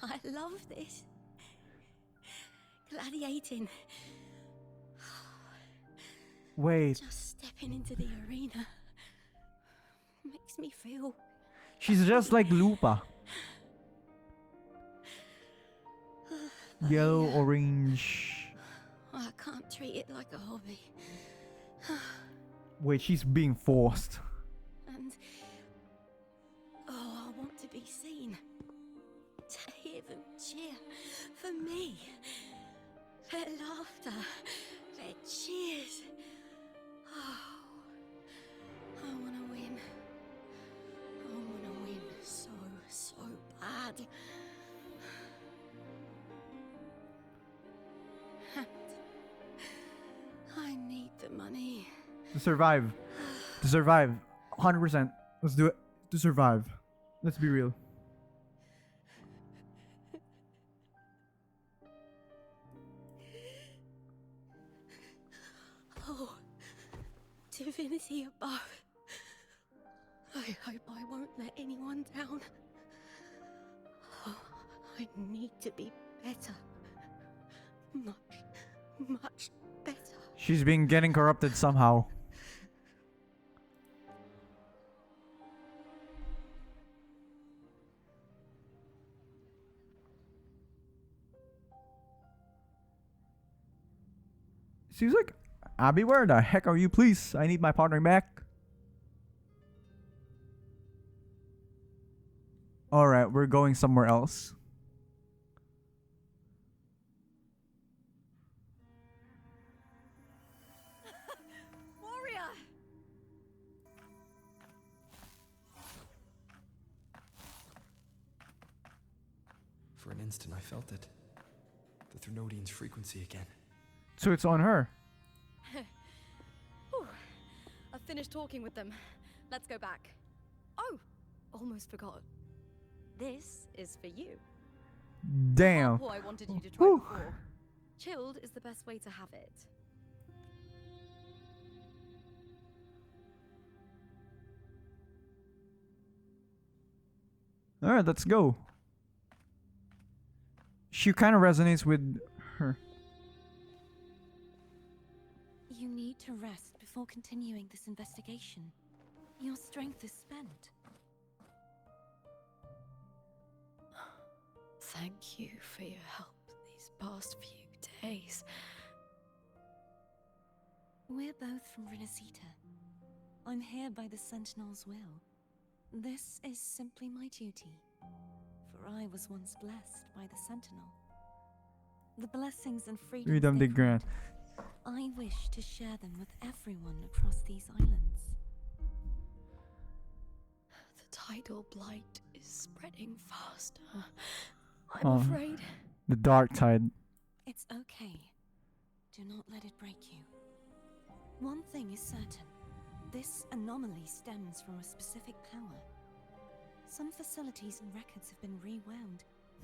I love this. Gladiating. Wait. Just stepping into the arena makes me feel. She's just like Lupa. Yellow, orange. I can't treat it like a hobby. Wait, she's being forced. And I want to be seen. To hear them cheer for me. Their laughter, their cheers. Oh, I want to win. I want to win so bad. And I need the money. To survive. To survive. 100%. Let's do it. To survive. Let's be real. Oh, divinity above. I hope I won't let anyone down. Oh, I need to be better. Much better. She's been getting corrupted somehow. Seems like Abby, where the heck are you? Please, I need my partner back. Alright, we're going somewhere else. Warrior! For an instant, I felt it. The Thrunodian's frequency again. So it's on her. Whew. I've finished talking with them. Let's go back. Oh, almost forgot. This is for you. Damn. Apple I wanted you to try before. Chilled is the best way to have it. Alright, let's go. She kind of resonates with her. You need to rest before continuing this investigation. Your strength is spent. Thank you for your help these past few days. We're both from Renacita. I'm here by the Sentinel's will. This is simply my duty, for I was once blessed by the Sentinel. The blessings and freedom they grant, I wish to share them with everyone across these islands. The tidal blight is spreading faster. I'm afraid. The dark tide. It's okay. Do not let it break you. One thing is certain. This anomaly stems from a specific power. Some facilities and records have been rewound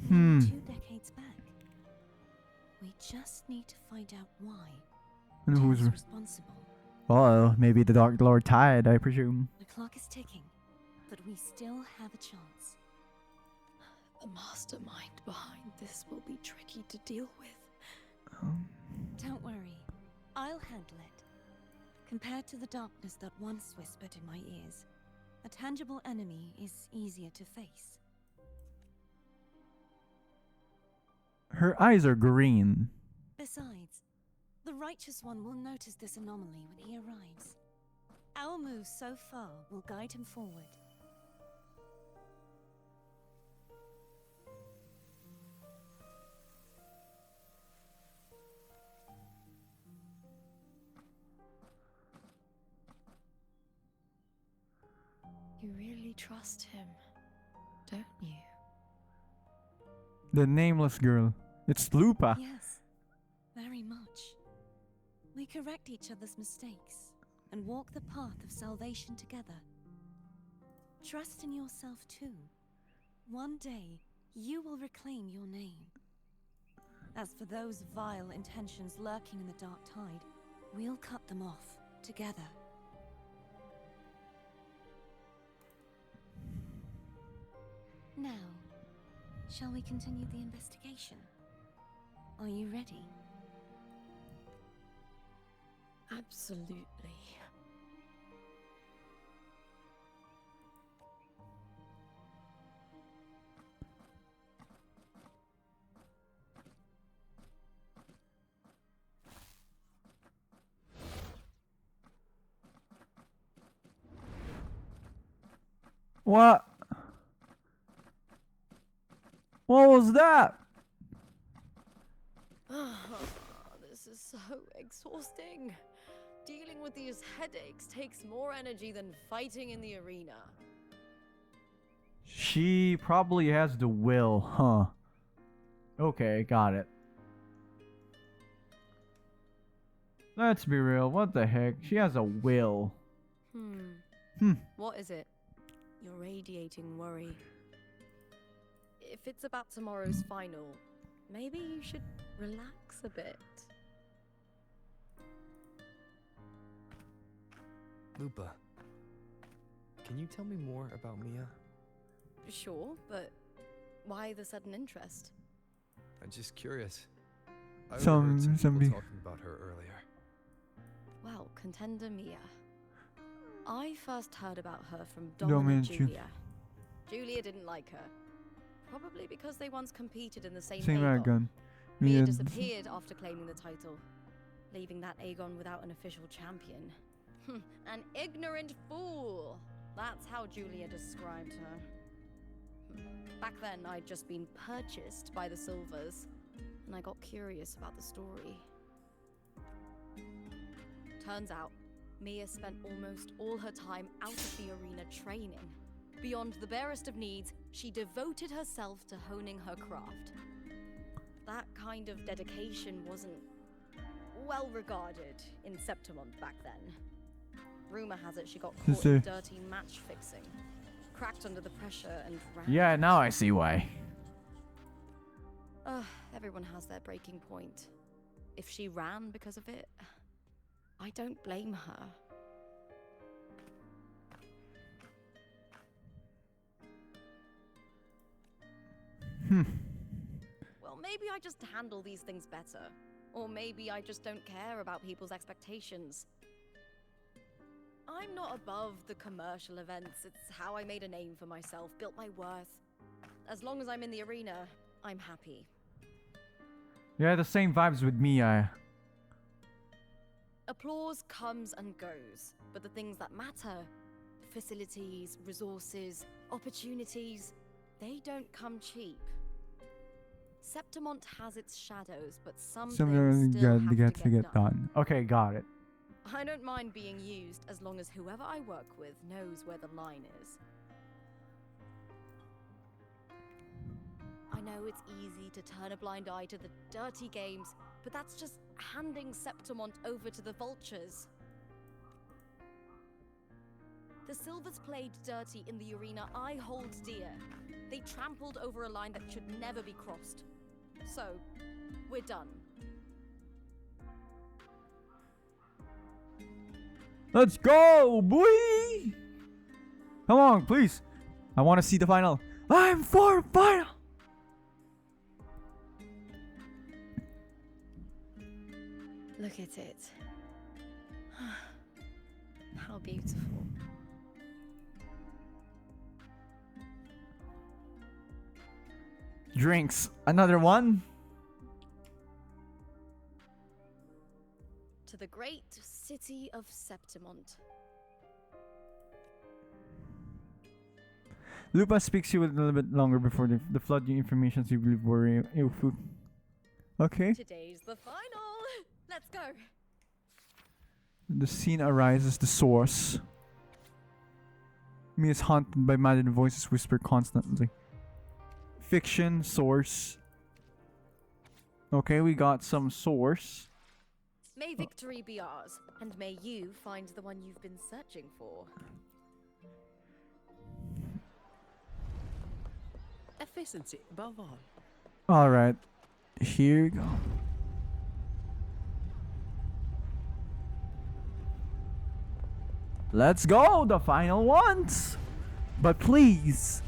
nearly 2 decades back. We just need to find out why. And who's responsible? Well, maybe the Dark Lord Tide, I presume. The clock is ticking, but we still have a chance. The mastermind behind this will be tricky to deal with. Don't worry. I'll handle it. Compared to the darkness that once whispered in my ears, a tangible enemy is easier to face. Her eyes are green. Besides, the Righteous One will notice this anomaly when he arrives. Our moves so far will guide him forward. You really trust him, don't you? The nameless girl. It's Lupa. Yes, very much. We correct each other's mistakes and walk the path of salvation together. Trust in yourself too. One day, you will reclaim your name. As for those vile intentions lurking in the dark tide, we'll cut them off together. Now, shall we continue the investigation? Are you ready? Absolutely. What? What was that? This is so exhausting. Dealing with these headaches takes more energy than fighting in the arena. She probably has the will, huh? Okay, got it. Let's be real, what the heck? She has a will. What is it? You're radiating worry. If it's about tomorrow's final, maybe you should relax a bit. Lupa, can you tell me more about Mia? Sure, but why the sudden interest? I'm just curious. I Some overheard some be- people talking about her earlier. Well, contender Mia. I first heard about her from Dominant dominant Julia. Julia didn't like her. Probably because they once competed in the same Same Aegon. Aegon. Mia Mia- disappeared after claiming the title. leaving that Aegon without an official champion. An ignorant fool! That's how Julia described her. Back then, I'd just been purchased by the Silvers, and I got curious about the story. Turns out, Mia spent almost all her time out of the arena training. Beyond the barest of needs, she devoted herself to honing her craft. That kind of dedication wasn't well regarded in Septimont back then. Rumor has it she got caught in dirty match fixing, cracked under the pressure and ran. Yeah, now I see why. Everyone has their breaking point. If she ran because of it, I don't blame her. Well, maybe I just handle these things better. Or maybe I just don't care about people's expectations. I'm not above the commercial events. It's how I made a name for myself, built my worth. As long as I'm in the arena, I'm happy. Yeah, the same vibes with me. Applause comes and goes, but the things that matter, facilities, resources, opportunities, they don't come cheap. Septimont has its shadows, but some things still have to get done. Okay, got it. I don't mind being used as long as whoever I work with knows where the line is. I know it's easy to turn a blind eye to the dirty games, but that's just handing Septimont over to the vultures. The Silvers played dirty in the arena I hold dear. They trampled over a line that should never be crossed. So, we're done. Let's go, boy! Come on, please. I want to see the final. I'm for final! Look at it. How beautiful. Drinks. Another one? To the great city of Septimont. Lupa speaks you a little bit longer before the flood you information you believe were Ilfu. Okay. Today's the final. Let's go. The scene arises the source. Me is haunted by maddened voices whisper constantly. Fiction, source. Okay, we got some source. May victory be ours, and may you find the one you've been searching for. Efficiency above all. Alright, here we go. Let's go, the final ones! But please!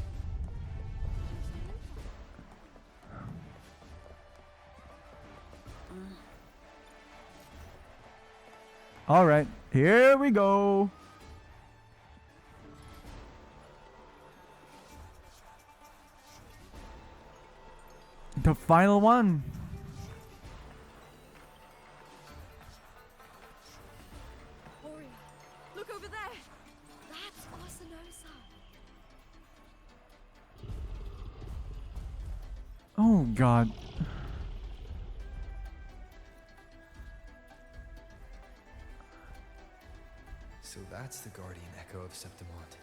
Alright, here we go! The final one! Ori, look over there! That's Arsinosa! Oh god. So that's the guardian echo of Septimont.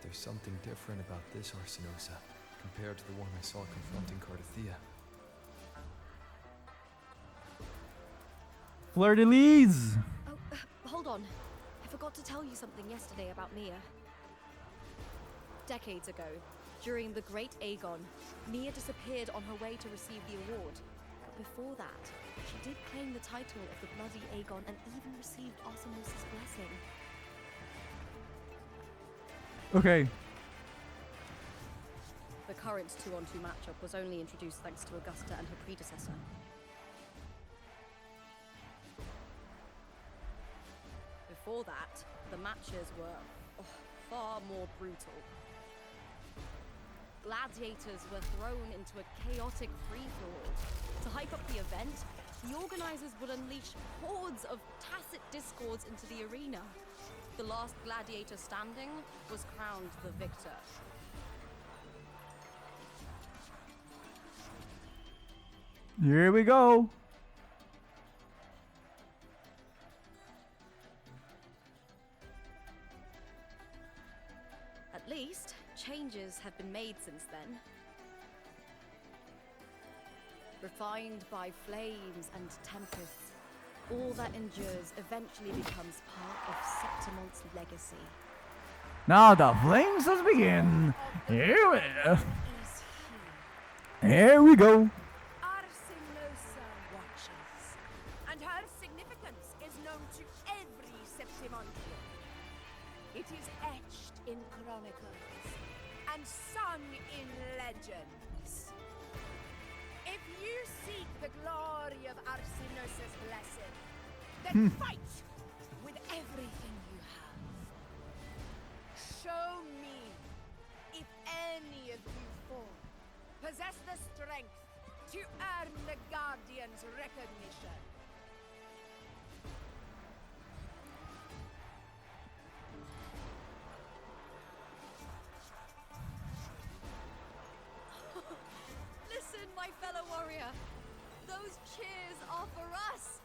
There's something different about this Arsinosa compared to the one I saw confronting Cardathea. Fleur-de-lis! Oh, hold on. I forgot to tell you something yesterday about Mia. Decades ago, during the Great Aegon, Mia disappeared on her way to receive the award. But before that, she did claim the title of the Bloody Aegon and even received Arsinosa's blessing. Okay. The current 2-on-2 matchup was only introduced thanks to Augusta and her predecessor. Before that, the matches were far more brutal. gladiators were thrown into a chaotic free-for-all. To hype up the event, the organizers would unleash hordes of tacit discords into the arena. The last gladiator standing was crowned the victor. Here we go. At least, changes have been made since then. Refined by flames and tempests, all that endures eventually becomes part of Septimon's legacy. Now the flames has begin. Here we go. Arsinosa watches, and her significance is known to every Septimontian. It is etched in chronicles and sung in legends. If you seek the glory of Arsinosa's blessing, then fight with everything you have. Show me if any of you four possess the strength to earn the Guardian's recognition. Listen, my fellow warrior. Those cheers are for us.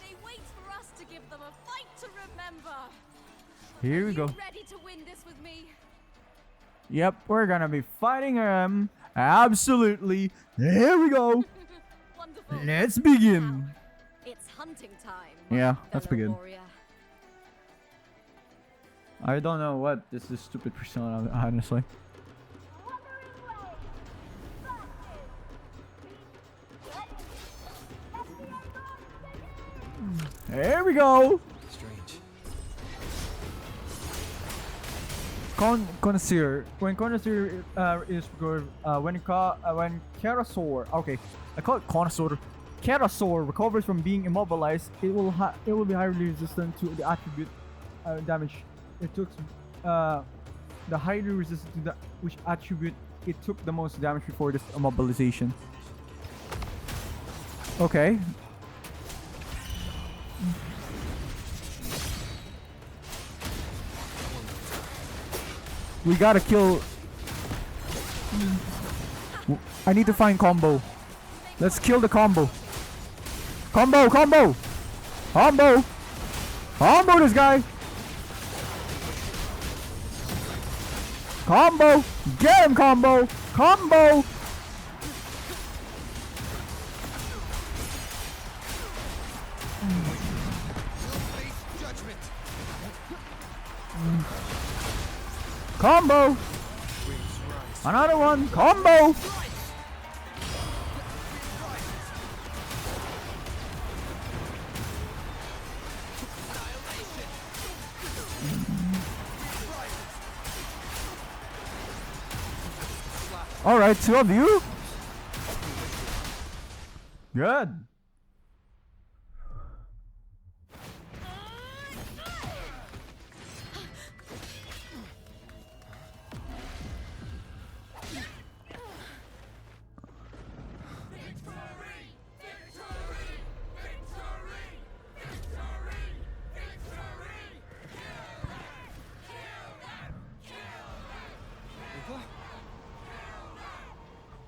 They wait for us to give them a fight to remember. Here we Are go. you ready to win this with me? Yep, we're gonna be fighting him. Absolutely. Here we go. Wonderful. Let's begin. It's hunting time. Yeah, let's fellow begin. warrior. I don't know what this is stupid persona, honestly. Here we go. Strange. Connoisseur. When connoisseur is good, when Kerasaur, okay, I call it connoisseur. Kerasaur recovers from being immobilized. It will be highly resistant to the attribute damage. It took the highly resistant to the which attribute it took the most damage before this immobilization. Okay. We gotta kill. I need to find combo. Let's kill the combo. Combo, combo, combo, combo this guy. Combo, get him, combo, combo. Combo! Another one! Combo! Alright, two of you? Good.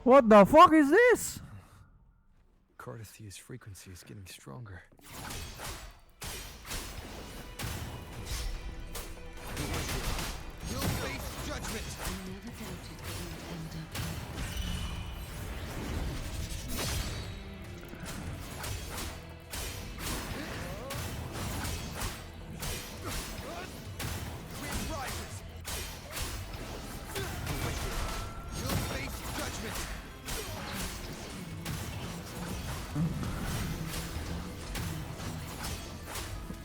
What the fuck is this? Cardithia's frequency is getting stronger. You'll face judgment!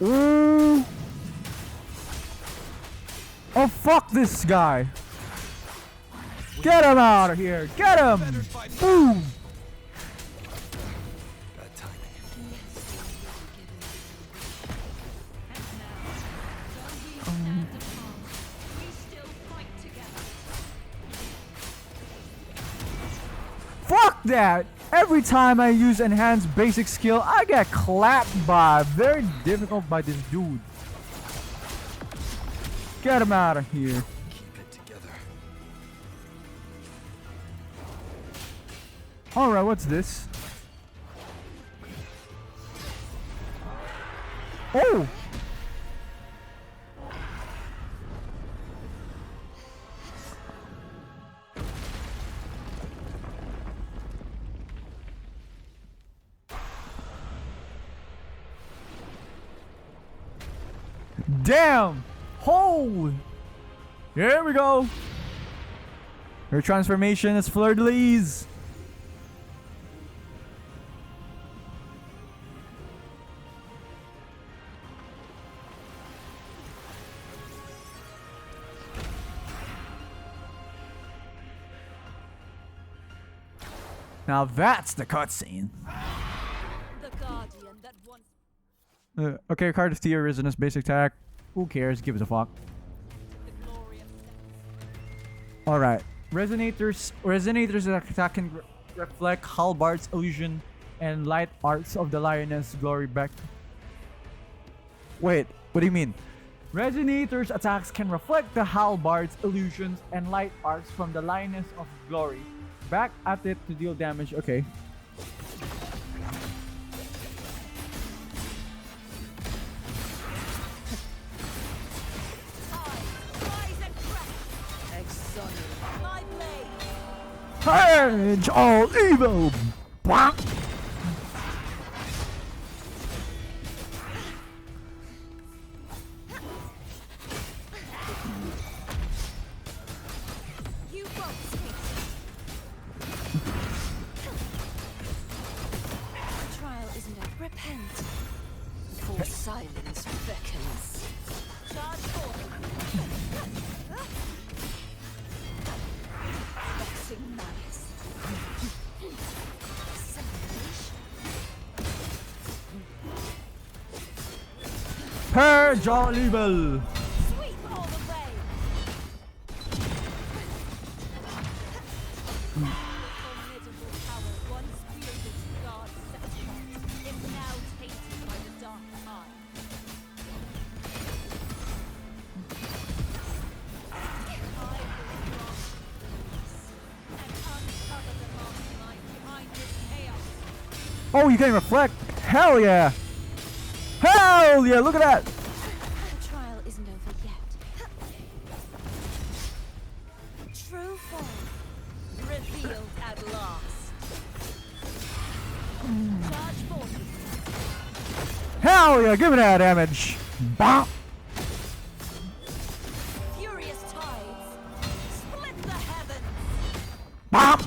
Ooh. Oh fuck this guy. Get him out of here. Get him. Boom. Bad timing. Fuck that! Every time I use enhanced basic skill, I get clapped by. Very difficult by this dude. Get him out of here. Keep it together. Alright, what's this? Oh! Damn! Holy! Here we go! Her transformation is fleur-de-lis. Now that's the cutscene. The guardian that once Okay, card of Thea Resonance basic attack. Who cares? Give us a fuck. Alright. Resonators attack can reflect Halbard's illusion and light arts of the lioness glory back. Wait, what do you mean? Resonators attacks can reflect the Halbard's illusions and light arts from the lioness of glory back at it to deal damage. Okay. Purge all evil! Bonk! you won't escape. The trial isn't over. Repent. For silence beckons. Charge forth. Vexing malice. Purge all evil! Sweep all the way. Formidable power once wielded to guard Sephiroth is now tainted by the dark eye. I will and uncover the mastermind behind this chaos. Oh, you can reflect! Hell yeah! Hell yeah! Look at that! The trial isn't over yet. True form revealed at last. Charge forth. Hell yeah! Give me that damage! Bonk! Furious tides split the heavens. Bonk!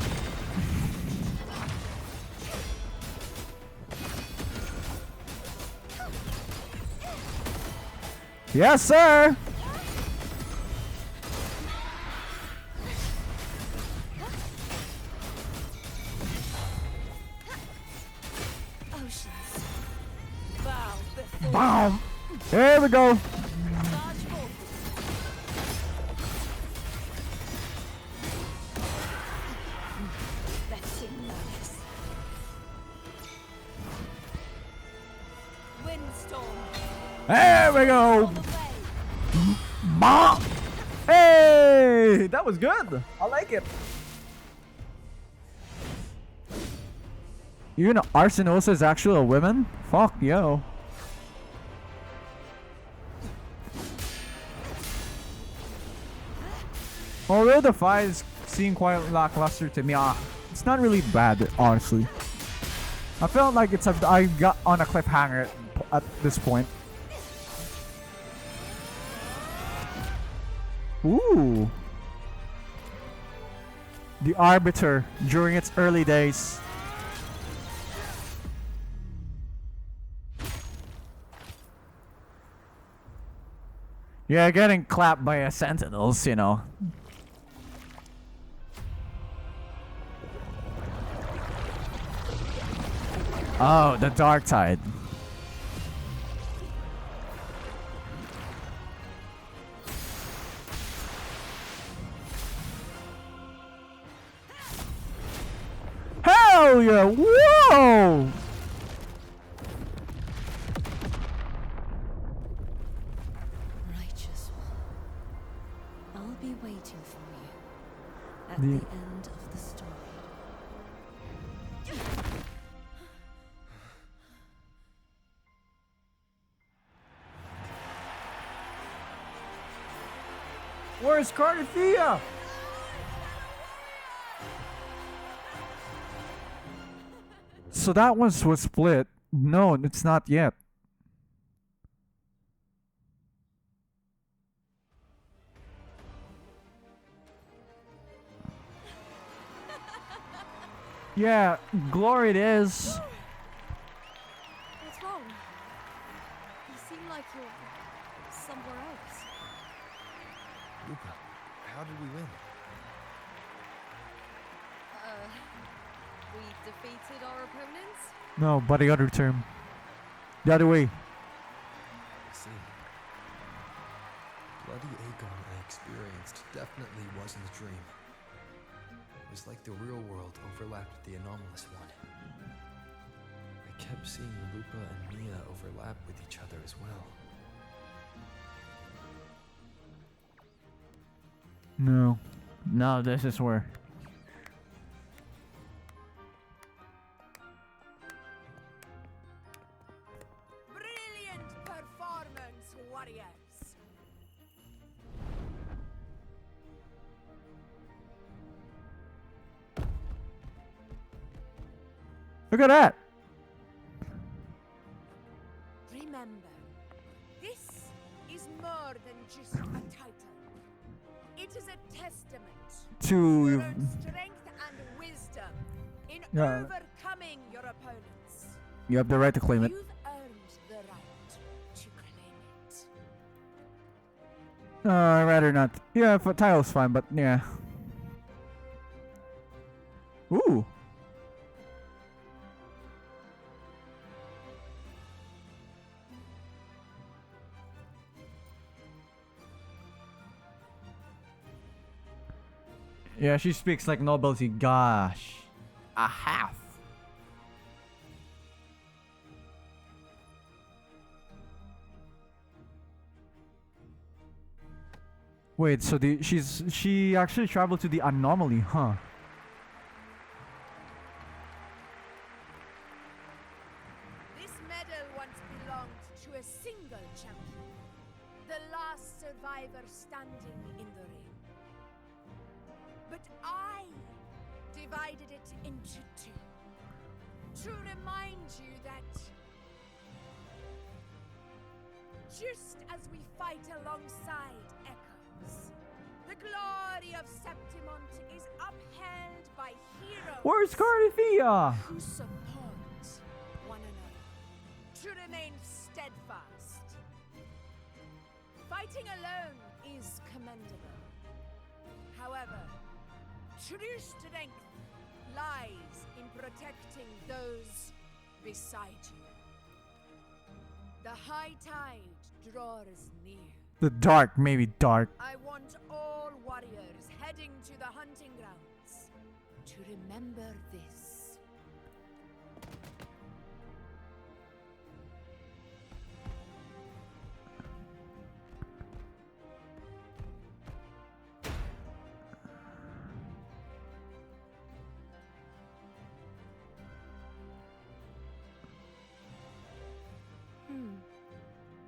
Yes, sir! Oceans bow before. Boom! Here we go! Charge forth. Vexing malice. Windstorm. There we go! Bonk! Hey! That was good! I like it! Even Arsinosa is actually a woman? Fuck yo. Although the fight is seem quite lackluster to me, it's not really bad, honestly. I felt like I got on a cliffhanger at this point. Ooh. The Arbiter during its early days. Yeah, getting clapped by a sentinels, you know. Oh, the dark tide. Hell yeah! Whoa! Righteous one, I'll be waiting for you at The- the end of the story. Where's Carnithia? So that one was split. No, it's not yet. Yeah, Glory it is. What's wrong? You seem like you're somewhere else. Lupa, how did we win? We defeated our opponents? No, but the other term. The other way. I see. Bloody Aegon I experienced definitely wasn't a dream. It was like the real world overlapped with the anomalous one. I kept seeing Lupa and Mia overlap with each other as well. No. No, this is where. Brilliant performance, warriors! Look at that. Remember, this is more than just a title. It is a testament To your own strength and wisdom in Yeah. overcoming your opponents. You have the right to claim it. You've earned the right to claim it. I'd rather not. Yeah, but title's fine, but yeah. Ooh. Yeah, she speaks like nobility. Gosh. A half. Wait, so she actually traveled to the anomaly, huh? This medal once belonged to a single champion, the last survivor standing in the ring. But I divided it into two to remind you that just as we fight alongside echoes, the glory of Septimont is upheld by heroes Where's Carnithia? who support one another to remain steadfast. Fighting alone is commendable. However, true strength lies in protecting those beside you. The high tide draws near. The dark, maybe dark. I want all warriors heading to the hunting grounds to remember this.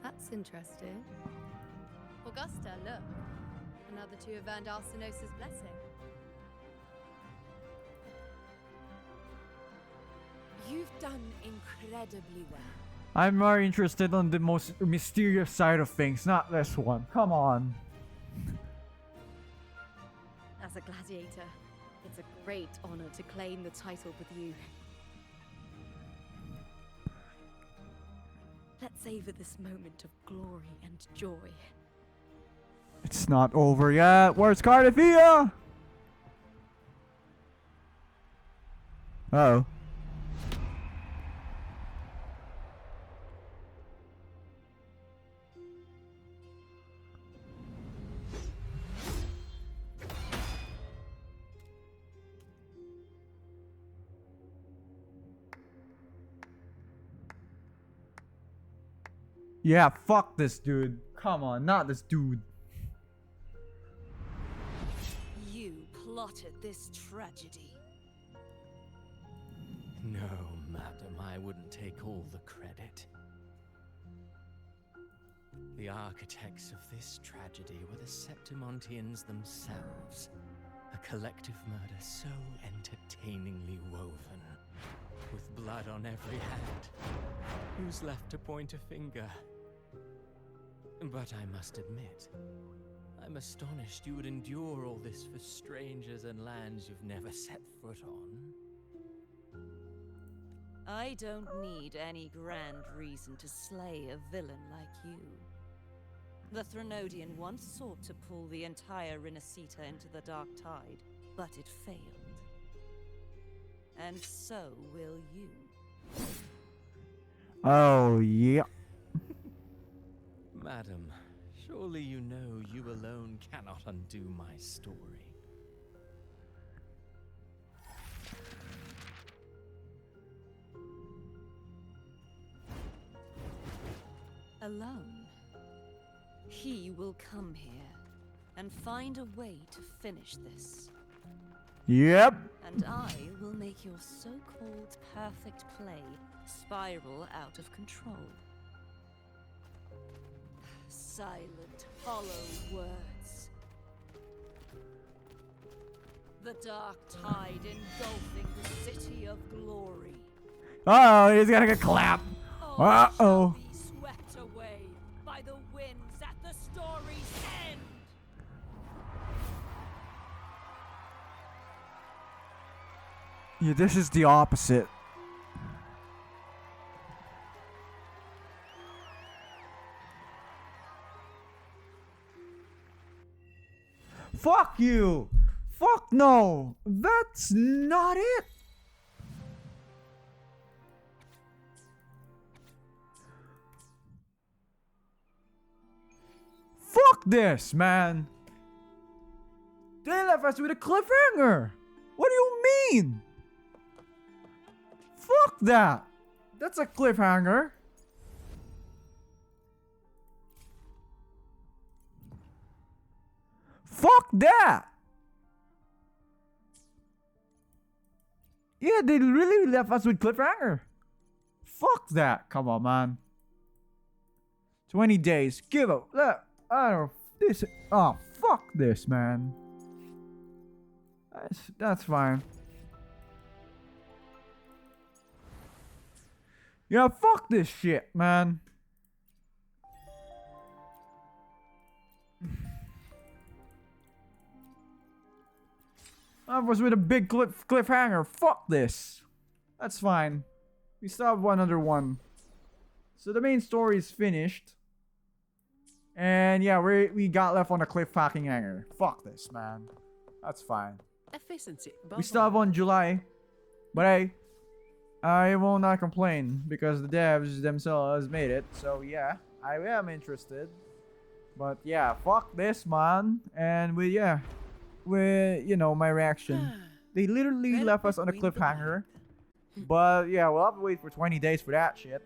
That's interesting. Augusta, look. Another two have earned Arsinosa's blessing. You've done incredibly well. I'm more interested on the most mysterious side of things, not this one. Come on. As a gladiator, it's a great honor to claim the title with you. Let's savor this moment of glory and joy. It's not over yet. Where's Carnithia? Uh-oh. Yeah, fuck this dude. Come on, not this dude. You plotted this tragedy. No, madam, I wouldn't take all the credit. The architects of this tragedy were the Septimontians themselves. A collective murder so entertainingly woven, with blood on every hand. Who's left to point a finger? But I must admit, I'm astonished you would endure all this for strangers and lands you've never set foot on. I don't need any grand reason to slay a villain like you. The Threnodian once sought to pull the entire Rinascita into the Dark Tide, but it failed. And so will you. Oh, yeah. Madam, surely you know you alone cannot undo my story. Alone. He will come here and find a way to finish this. Yep. And I will make your so-called perfect play spiral out of control. Silent, hollow words. The dark tide engulfing the city of glory. Oh, he's gonna get clapped. Uh-oh. Be swept away by the winds at the story's end. Yeah, this is the opposite. Fuck you! Fuck no! That's not it! Fuck this, man! They left us with a cliffhanger! What do you mean? Fuck that! That's a cliffhanger. Fuck that! Yeah, they really left us with cliffhanger. Fuck that. Come on, man. 20 days. Give up. I don't know. This. Oh, fuck this, man. That's fine. Yeah, fuck this shit, man. I was with a big cliffhanger. Fuck this. That's fine. We still have one under one. So the main story is finished. And yeah, we got left on a cliffhacking hanger. Fuck this, man. That's fine. Efficiency. We still have one July. But hey, I will not complain because the devs themselves made it. So yeah, I am interested. But yeah, fuck this, man. And you know, my reaction. They literally left us on a cliffhanger. But yeah, we'll have to wait for 20 days for that shit.